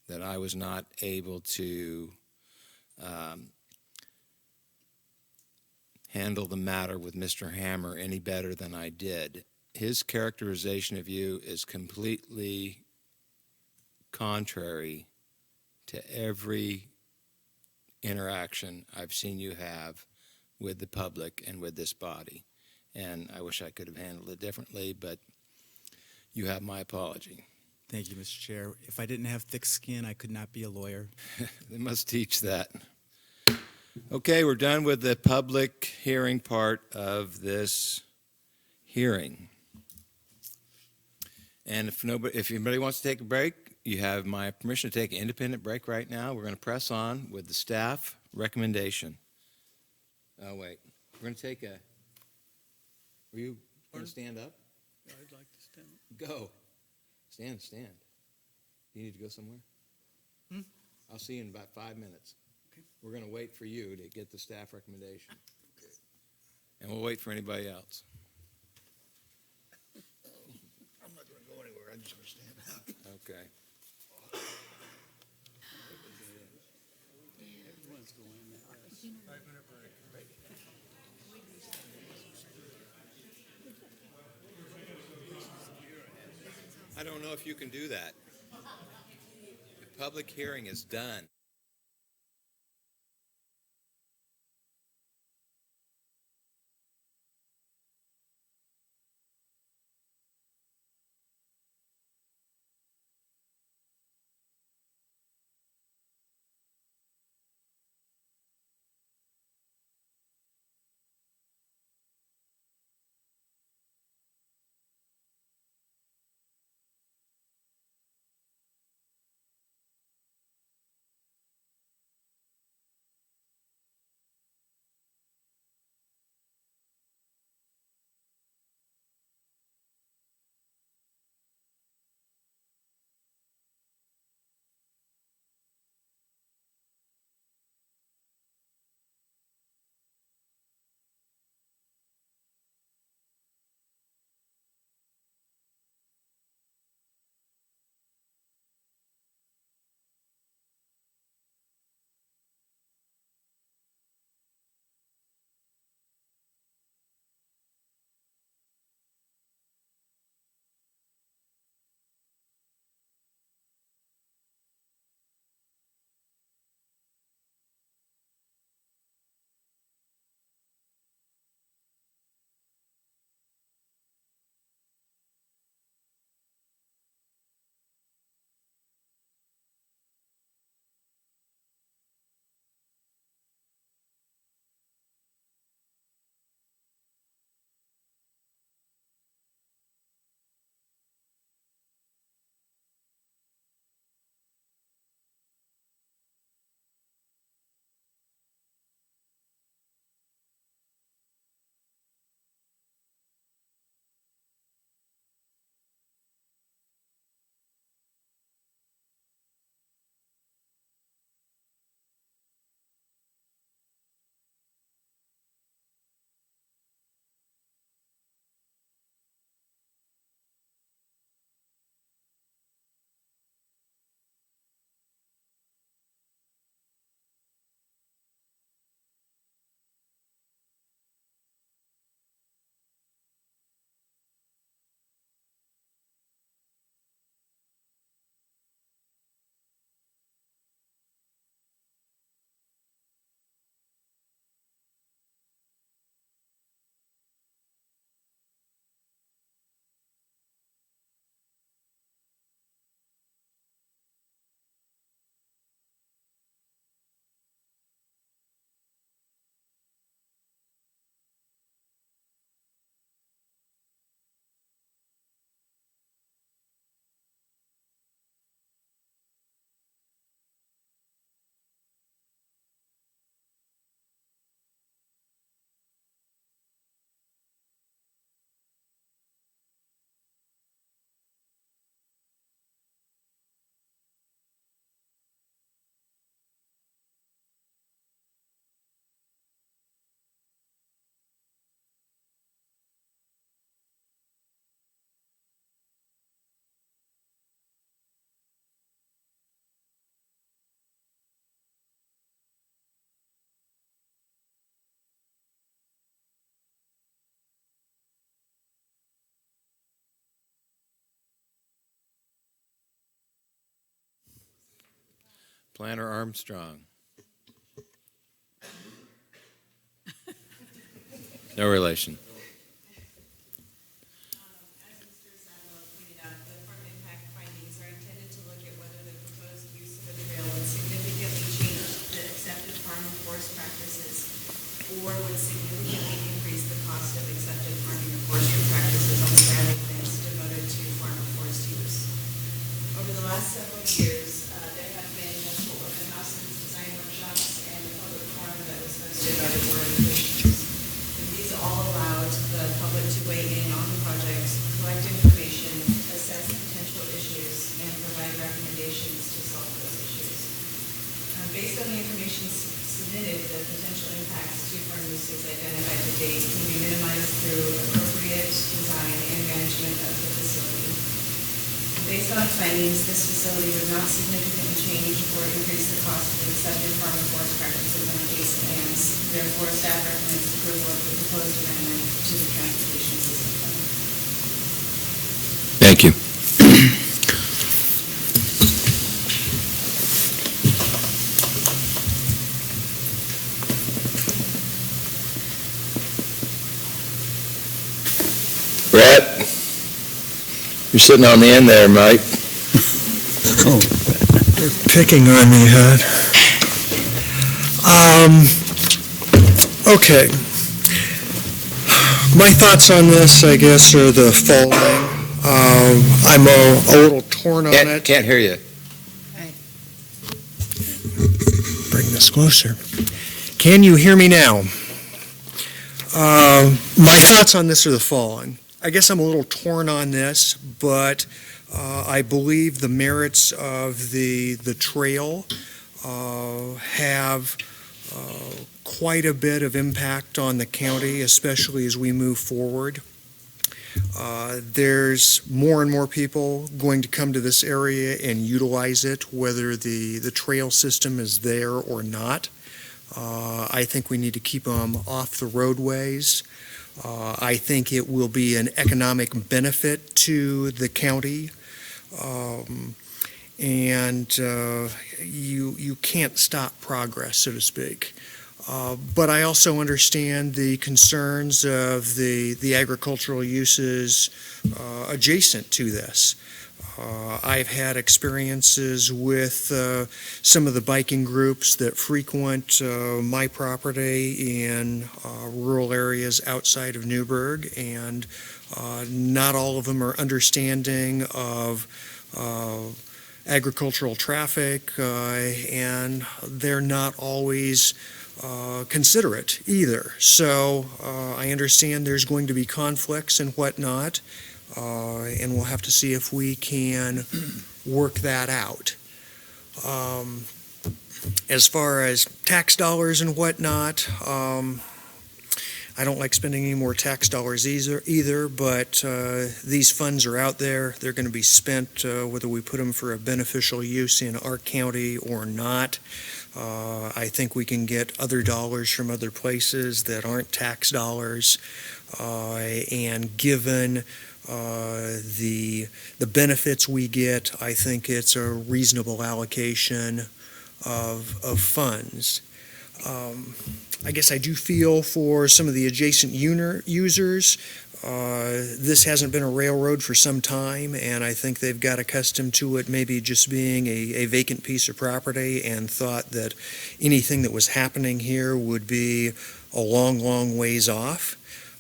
that I was not able to handle the matter with Mr. Hammer any better than I did. His characterization of you is completely contrary to every interaction I've seen you have with the public and with this body. And I wish I could have handled it differently, but you have my apology. Thank you, Mr. Chair. If I didn't have thick skin, I could not be a lawyer. They must teach that. Okay, we're done with the public hearing part of this hearing. And if anybody wants to take a break, you have my permission to take an independent break right now. We're going to press on with the staff recommendation. Oh, wait. We're going to take a... Are you going to stand up? Yeah, I'd like to stand. Go. Stand. You need to go somewhere? I'll see you in about 5 minutes. Okay. We're going to wait for you to get the staff recommendation. Okay. And we'll wait for anybody else. I'm not going to go anywhere. I'm just going to stand up. Okay. Everyone's going there. 5-minute break. I don't know if you can do that. The public hearing is done. Planner Armstrong. No relation. Or would significantly increase the cost of accepted farming or forestry practices on surrounding lands devoted to farm and forest use. Over the last several years, there have been multiple open houses, design workshops, and a public forum that was hosted by the Board of Commissioners. And these all allowed the public to weigh in on the project, collect information, assess potential issues, and provide recommendations to solve those issues. Based on the information submitted, the potential impacts to farm uses identified to date can be minimized through appropriate design and management of the facility. Based on findings, this facility would not significantly change or increase the cost of accepted farm and forest practices on adjacent lands. Therefore, staff recommends approval of the proposed amendment to the transportation system plan. Thank you. Brett, you're sitting on the end there, Mike. Oh, they're picking on me, huh? Okay. My thoughts on this, I guess, are the following. I'm a little torn on it. Can't hear you. Bring this closer. Can you hear me now? My thoughts on this are the following. I guess I'm a little torn on this, but I believe the merits of the trail have quite a bit of impact on the county, especially as we move forward. There's more and more people going to come to this area and utilize it, whether the trail system is there or not. I think we need to keep them off the roadways. I think it will be an economic benefit to the county. And you can't stop progress, so to speak. But I also understand the concerns of the agricultural uses adjacent to this. I've had experiences with some of the biking groups that frequent my property in rural areas outside of Newburgh, and not all of them are understanding of agricultural traffic, and they're not always considerate either. So I understand there's going to be conflicts and whatnot. And we'll have to see if we can work that out. As far as tax dollars and whatnot, I don't like spending any more tax dollars either, but these funds are out there. They're going to be spent whether we put them for a beneficial use in our county or not. I think we can get other dollars from other places that aren't tax dollars, and given the benefits we get, I think it's a reasonable allocation of funds. I guess I do feel for some of the adjacent users. This hasn't been a railroad for some time, and I think they've got accustomed to it maybe just being a vacant piece of property, and thought that anything that was happening here would be a long, long ways off.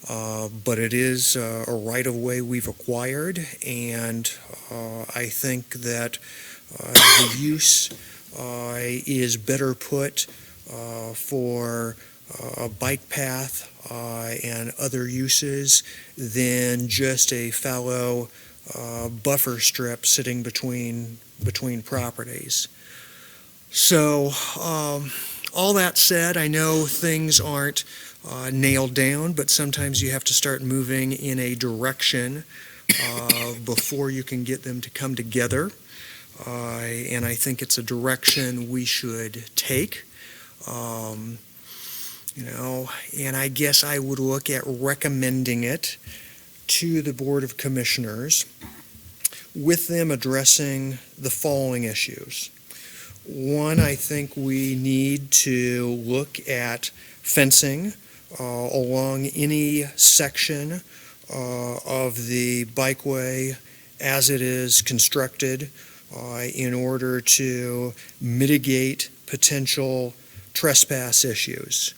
But it is a right-of-way we've acquired, and I think that the use is better put for a bike path and other uses than just a fallow buffer strip sitting between properties. So all that said, I know things aren't nailed down, but sometimes you have to start moving in a direction before you can get them to come together. And I think it's a direction we should take. And I guess I would look at recommending it to the Board of Commissioners with them addressing the following issues. One, I think we need to look at fencing along any section of the bikeway as it is constructed in order to mitigate potential trespass issues.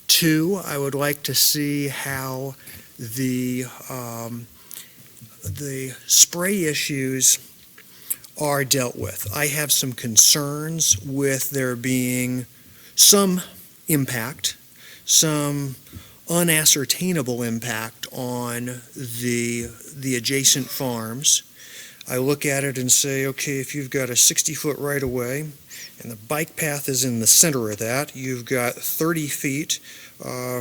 Two, I would like to see how the spray issues are dealt with. I have some concerns with there being some impact, some unascertainable impact on the adjacent farms. I look at it and say, okay, if you've got a 60-foot right-of-way and the bike path is in the center of that, you've got 30 feet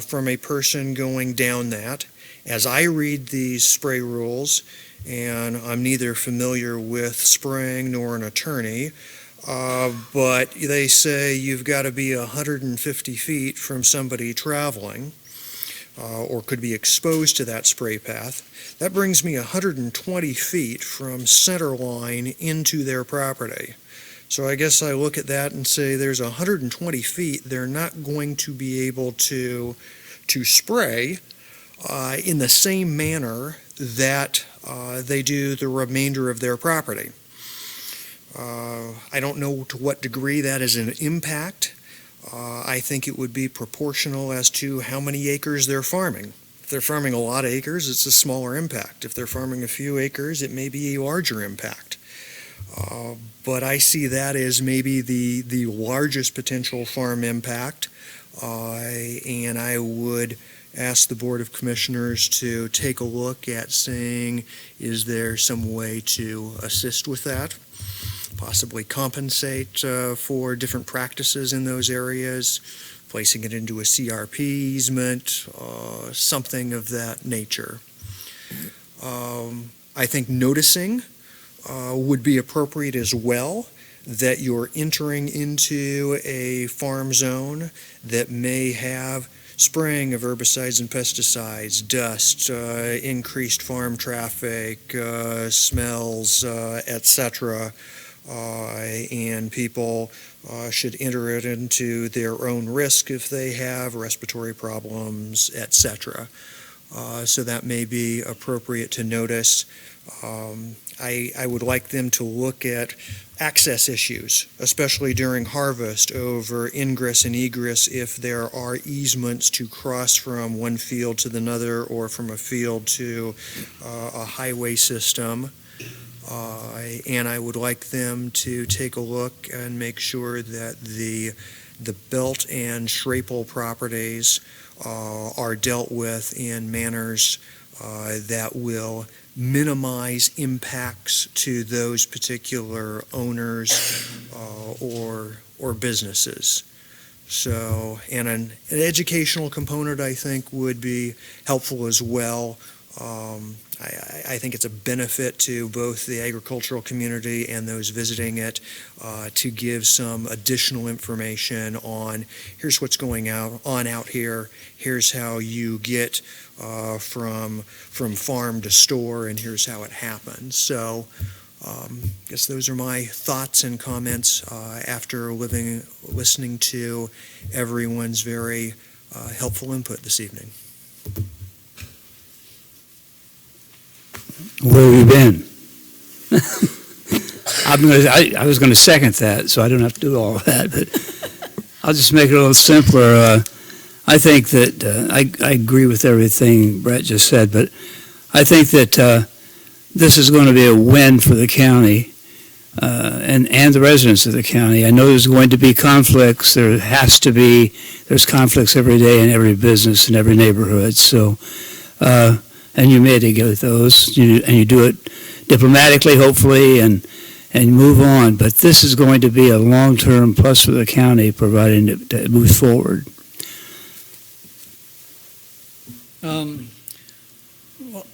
from a person going down that. As I read these spray rules, and I'm neither familiar with spraying nor an attorney, but they say you've got to be 150 feet from somebody traveling or could be exposed to that spray path. That brings me 120 feet from center line into their property. So I guess I look at that and say there's 120 feet they're not going to be able to spray in the same manner that they do the remainder of their property. I don't know to what degree that is an impact. I think it would be proportional as to how many acres they're farming. If they're farming a lot of acres, it's a smaller impact. If they're farming a few acres, it may be a larger impact. But I see that as maybe the largest potential farm impact, and I would ask the Board of Commissioners to take a look at saying, is there some way to assist with that? Possibly compensate for different practices in those areas, placing it into a CRP easement, something of that nature. I think noticing would be appropriate as well, that you're entering into a farm zone that may have spraying of herbicides and pesticides, dust, increased farm traffic, smells, etc., and people should enter it into their own risk if they have respiratory problems, etc. So that may be appropriate to notice. I would like them to look at access issues, especially during harvest, over ingress and egress if there are easements to cross from one field to another or from a field to a highway system. And I would like them to take a look and make sure that the Belt and Shrapel properties are dealt with in manners that will minimize impacts to those particular owners or businesses. So, and an educational component, I think, would be helpful as well. I think it's a benefit to both the agricultural community and those visiting it to give some additional information on here's what's going on out here, here's how you get from farm to store, and here's how it happens. So I guess those are my thoughts and comments after listening to everyone's very helpful input this evening. Where have you been? I was going to second that, so I don't have to do all of that, but I'll just make it a little simpler. I think that I agree with everything Brett just said, but I think that this is going to be a win for the county and the residents of the county. I know there's going to be conflicts. There's conflicts every day in every business in every neighborhood. So, and you mitigate those, and you do it diplomatically, hopefully, and move on. But this is going to be a long-term plus for the county, providing it moves forward.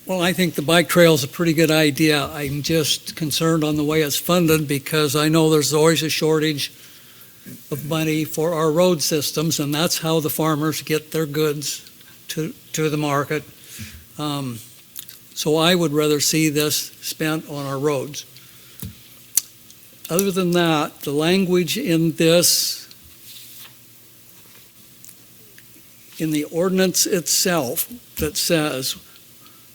Well, I think the bike trail is a pretty good idea. I'm just concerned on the way it's funded because I know there's always a shortage of money for our road systems, and that's how the farmers get their goods to the market. So I would rather see this spent on our roads. Other than that, the language in this, in the ordinance itself, that says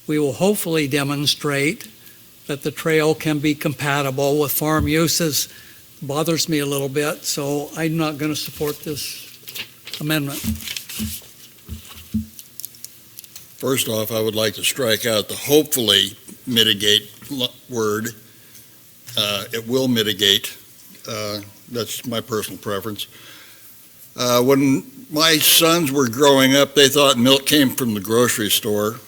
we will hopefully demonstrate that the trail can be compatible with farm uses, bothers me a little bit, so I'm not going to support this amendment. First off, I would like to strike out the hopefully mitigate word. It will mitigate. That's my personal preference. When my sons were growing up, they thought milk came from the grocery store.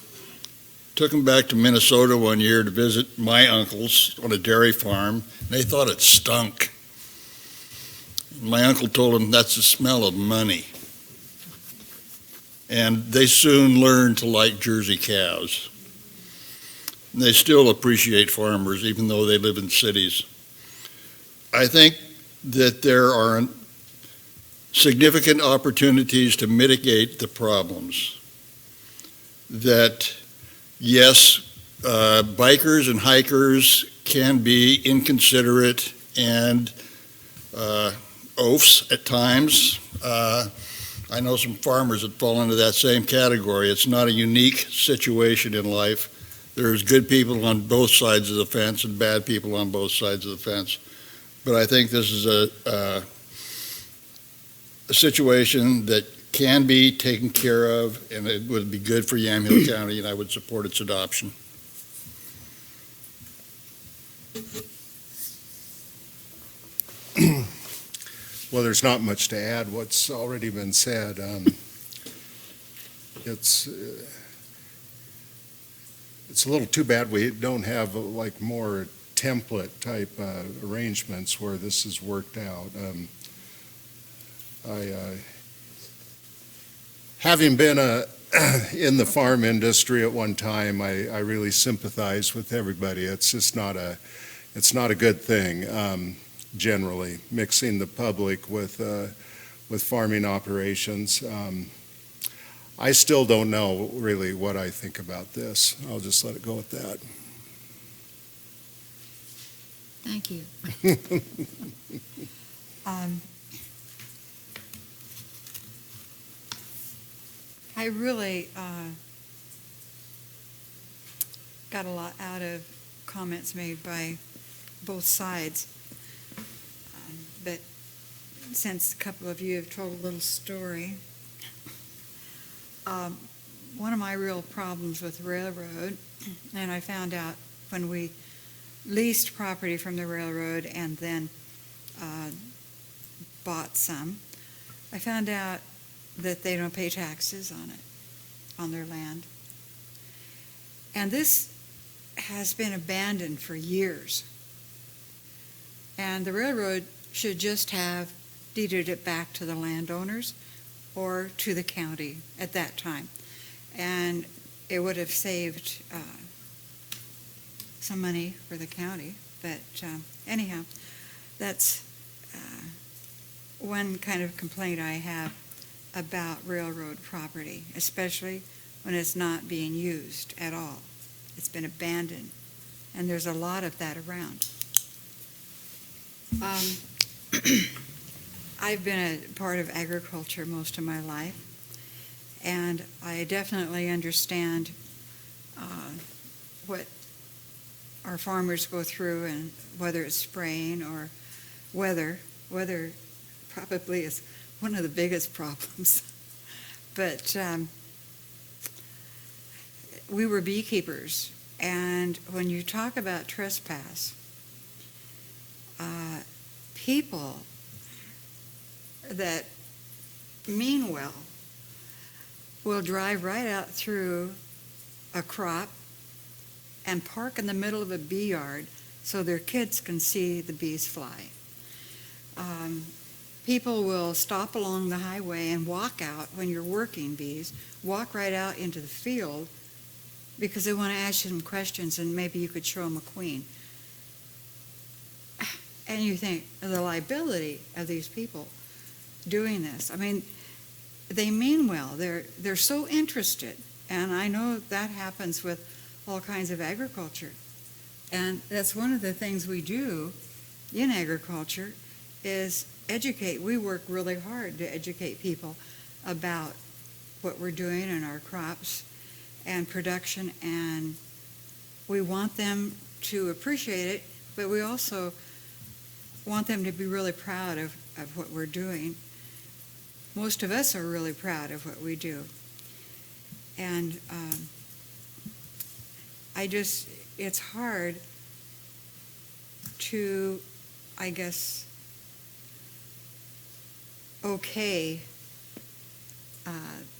Took them back to Minnesota one year to visit my uncles on a dairy farm. They thought it stunk. My uncle told them that's the smell of money. And they soon learned to like Jersey cows. And they still appreciate farmers, even though they live in cities. I think that there are significant opportunities to mitigate the problems. That, yes, bikers and hikers can be inconsiderate and oafs at times. I know some farmers that fall into that same category. It's not a unique situation in life. There's good people on both sides of the fence and bad people on both sides of the fence. But I think this is a situation that can be taken care of, and it would be good for Yamhill County, and I would support its adoption. Well, there's not much to add. What's already been said. It's a little too bad we don't have like more template type arrangements where this is worked out. Having been in the farm industry at one time, I really sympathize with everybody. It's just not a good thing. Generally, mixing the public with farming operations. I still don't know really what I think about this. I'll just let it go at that. Thank you. I really got a lot out of comments made by both sides. But since a couple of you have told a little story, one of my real problems with the railroad, and I found out when we leased property from the railroad and then bought some, I found out that they don't pay taxes on it, on their land. And this has been abandoned for years. And the railroad should just have deeded it back to the landowners or to the county at that time. And it would have saved some money for the county. But anyhow, that's one kind of complaint I have about railroad property, especially when it's not being used at all. It's been abandoned, and there's a lot of that around. I've been a part of agriculture most of my life, and I definitely understand what our farmers go through, and whether it's spraying or weather. Weather probably is one of the biggest problems. But we were beekeepers, and when you talk about trespass, people that mean well will drive right out through a crop and park in the middle of a bee yard so their kids can see the bees fly. People will stop along the highway and walk out when you're working bees, walk right out into the field because they want to ask you some questions and maybe you could show them a queen. And you think of the liability of these people doing this. I mean, they mean well. They're so interested. And I know that happens with all kinds of agriculture. And that's one of the things we do in agriculture is educate. We work really hard to educate people about what we're doing in our crops and production, and we want them to appreciate it, but we also want them to be really proud of what we're doing. Most of us are really proud of what we do. And it's hard to, I guess, okay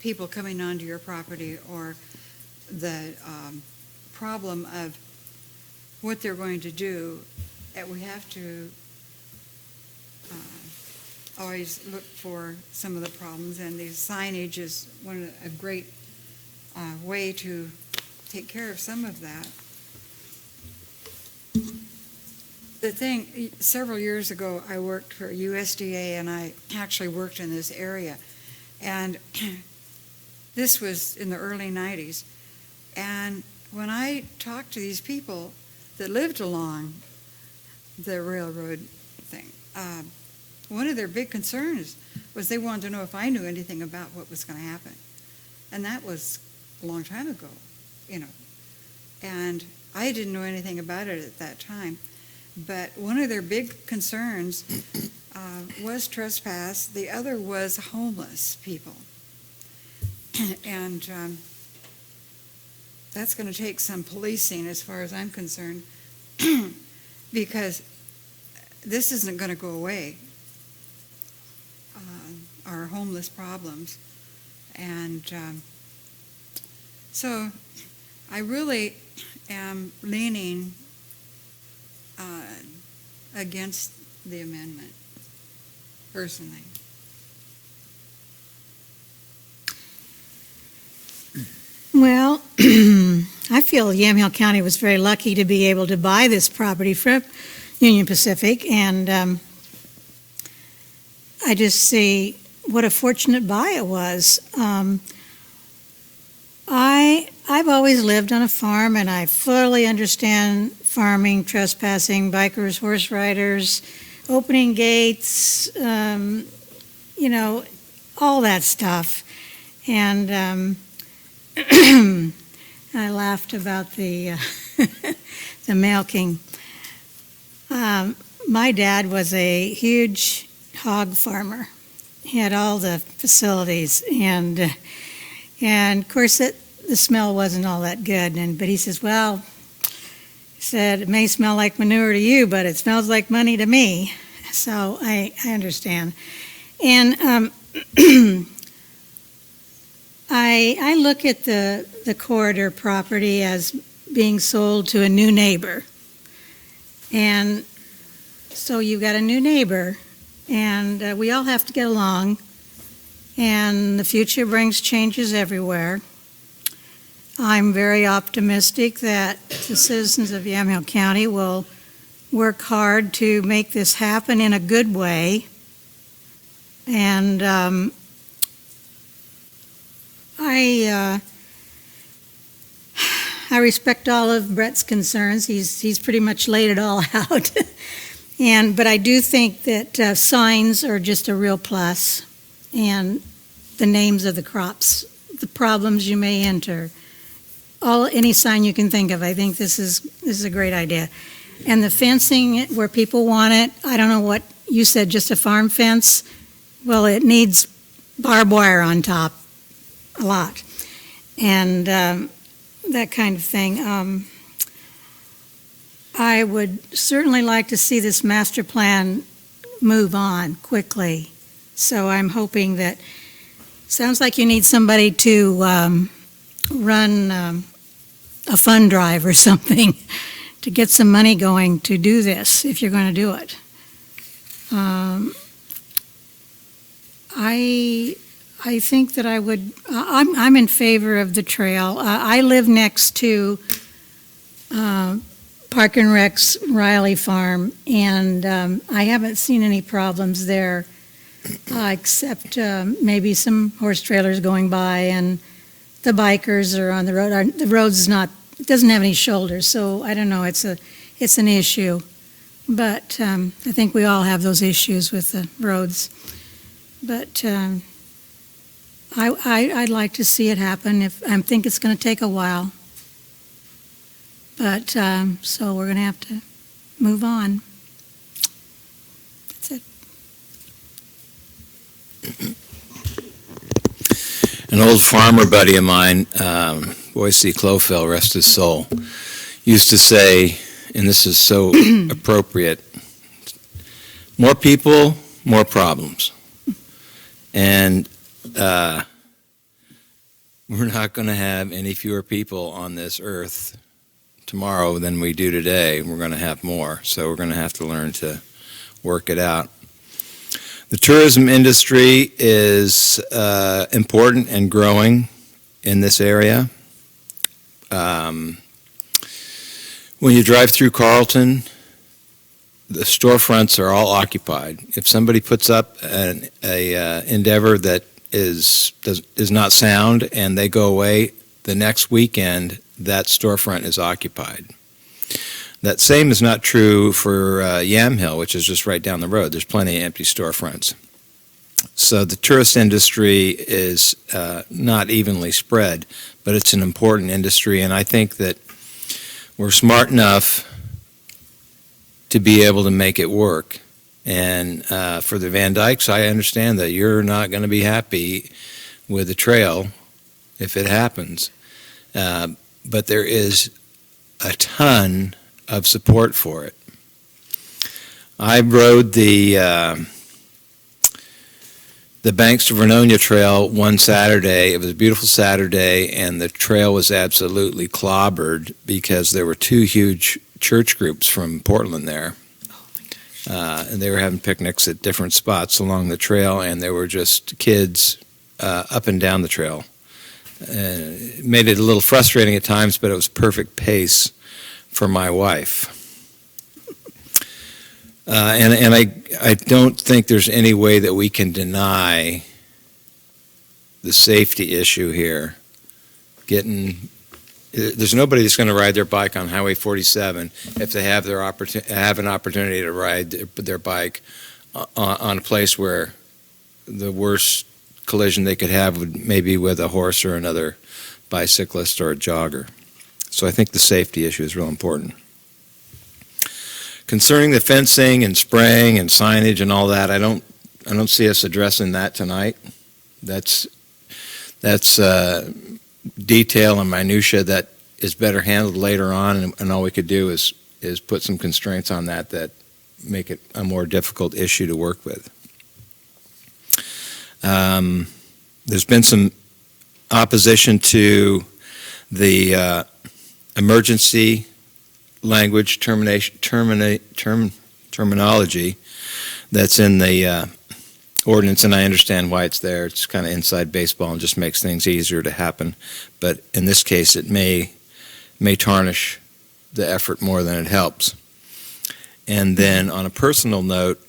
people coming onto your property, or the problem of what they're going to do. And we have to always look for some of the problems, and the signage is a great way to take care of some of that. The thing, several years ago, I worked for USDA, and I actually worked in this area. And this was in the early 90s. And when I talked to these people that lived along the railroad thing, one of their big concerns was they wanted to know if I knew anything about what was going to happen. And that was a long time ago, you know. And I didn't know anything about it at that time. But one of their big concerns was trespass. The other was homeless people. And that's going to take some policing as far as I'm concerned, because this isn't going to go away, our homeless problems. And so I really am leaning against the amendment, personally. Well, I feel Yamhill County was very lucky to be able to buy this property from Union Pacific, and I just see what a fortunate buy it was. I've always lived on a farm, and I fully understand farming, trespassing, bikers, horse riders, opening gates, you know, all that stuff. And I laughed about the the milking. My dad was a huge hog farmer. He had all the facilities, and of course the smell wasn't all that good. But he says, well, he said, it may smell like manure to you, but it smells like money to me. So I understand. And I look at the corridor property as being sold to a new neighbor. And so you've got a new neighbor, and we all have to get along, and the future brings changes everywhere. I'm very optimistic that the citizens of Yamhill County will work hard to make this happen in a good way. And I respect all of Brett's concerns. He's pretty much laid it all out. But I do think that signs are just a real plus, and the names of the crops, the problems you may enter, any sign you can think of. I think this is a great idea. And the fencing where people want it, I don't know what you said, just a farm fence. Well, it needs barbed wire on top, a lot, and that kind of thing. I would certainly like to see this master plan move on quickly. So I'm hoping that, sounds like you need somebody to run a fund drive or something to get some money going to do this, if you're going to do it. I think that I'm in favor of the trail. I live next to Park and Rec's Riley Farm, and I haven't seen any problems there, except maybe some horse trailers going by, and the bikers are on the road. The road's not, it doesn't have any shoulders, so I don't know, it's an issue. But I think we all have those issues with the roads. But I'd like to see it happen. I think it's going to take a while. But so we're going to have to move on. That's it. An old farmer buddy of mine, Boise Clofell, rest his soul, used to say, and this is so appropriate, more people, more problems. And we're not going to have any fewer people on this earth tomorrow than we do today. We're going to have more, so we're going to have to learn to work it out. The tourism industry is important and growing in this area. When you drive through Carlton, the storefronts are all occupied. If somebody puts up an endeavor that is not sound and they go away, the next weekend that storefront is occupied. That same is not true for Yamhill, which is just right down the road. There's plenty of empty storefronts. So the tourist industry is not evenly spread, but it's an important industry, and I think that we're smart enough to be able to make it work. And for the Van Dykes, I understand that you're not going to be happy with the trail if it happens. But there is a ton of support for it. I rode the Banks to Vernonia Trail one Saturday. It was a beautiful Saturday, and the trail was absolutely clobbered because there were two huge church groups from Portland there. And they were having picnics at different spots along the trail, and there were just kids up and down the trail. It made it a little frustrating at times, but it was perfect pace for my wife. And I don't think there's any way that we can deny the safety issue here. There's nobody that's going to ride their bike on Highway 47 if they have an opportunity to ride their bike on a place where the worst collision they could have would maybe with a horse or another bicyclist or a jogger. So I think the safety issue is real important. Concerning the fencing and spraying and signage and all that, I don't see us addressing that tonight. That's detail and minutia that is better handled later on, and all we could do is put some constraints on that make it a more difficult issue to work with. There's been some opposition to the emergency language terminology that's in the ordinance, and I understand why it's there. It's kind of inside baseball and just makes things easier to happen. But in this case, it may tarnish the effort more than it helps. And then on a personal note,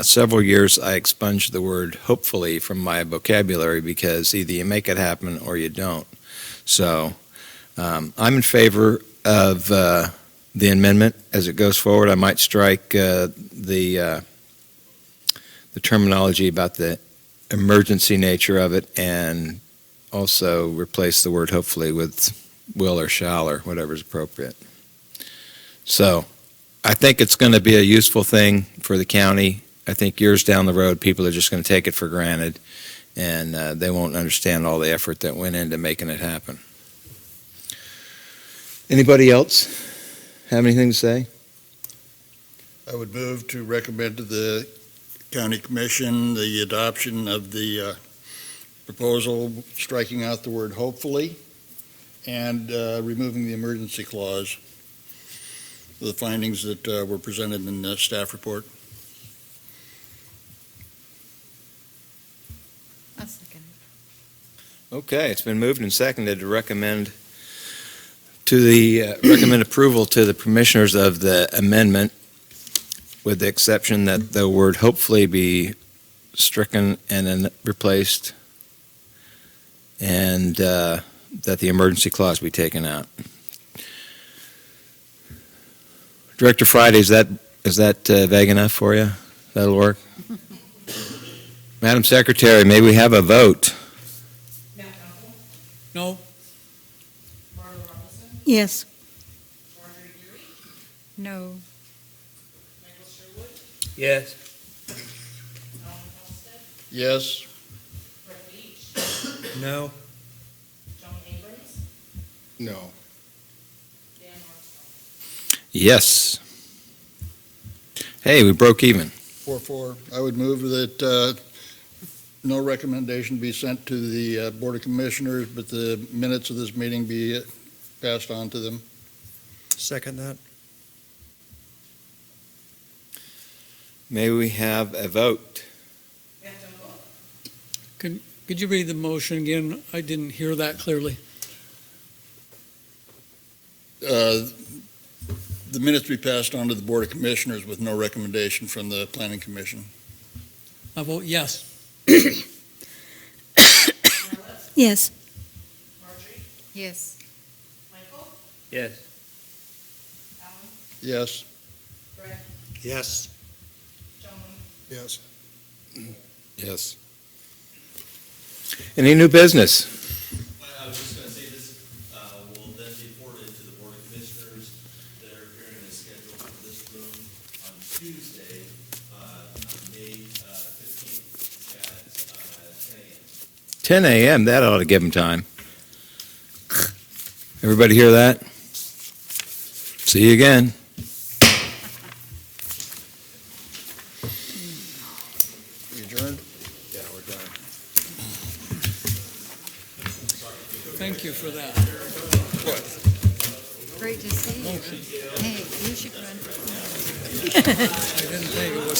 several years I expunged the word hopefully from my vocabulary because either you make it happen or you don't. So I'm in favor of the amendment as it goes forward. I might strike the terminology about the emergency nature of it and also replace the word hopefully with will or shall or whatever is appropriate. So I think it's going to be a useful thing for the county. I think years down the road, people are just going to take it for granted, and they won't understand all the effort that went into making it happen. Anybody else have anything to say? I would move to recommend to the County Commission the adoption of the proposal striking out the word hopefully and removing the emergency clause. The findings that were presented in the staff report. I'll second. Okay, it's been moved and seconded to recommend approval to the commissioners of the amendment, with the exception that the word hopefully be stricken and then replaced, and that the emergency clause be taken out. Director Friday, is that Is that vague enough for you? That'll work? Madam Secretary, may we have a vote? No? Yes. No. Yes. Yes. No. No. Yes. Hey, we broke even. 4-4. I would move that no recommendation be sent to the Board of Commissioners, but the minutes of this meeting be passed on to them. Second that. May we have a vote? Could you read the motion again? I didn't hear that clearly. The minutes be passed on to the Board of Commissioners with no recommendation from the Planning Commission. I vote yes. Yes. Yes. Yes. Yes. Yes. Yes. Yes. Any new business? I was just going to say this will then be forwarded to the Board of Commissioners. Their hearing is scheduled for this room on Tuesday, May 15th at 10 a.m. 10 a.m., that ought to give them time. Everybody hear that? See you again. We adjourned? Yeah, we're done. Thank you for that. Great to see you. Hey, you should run for I didn't think it was.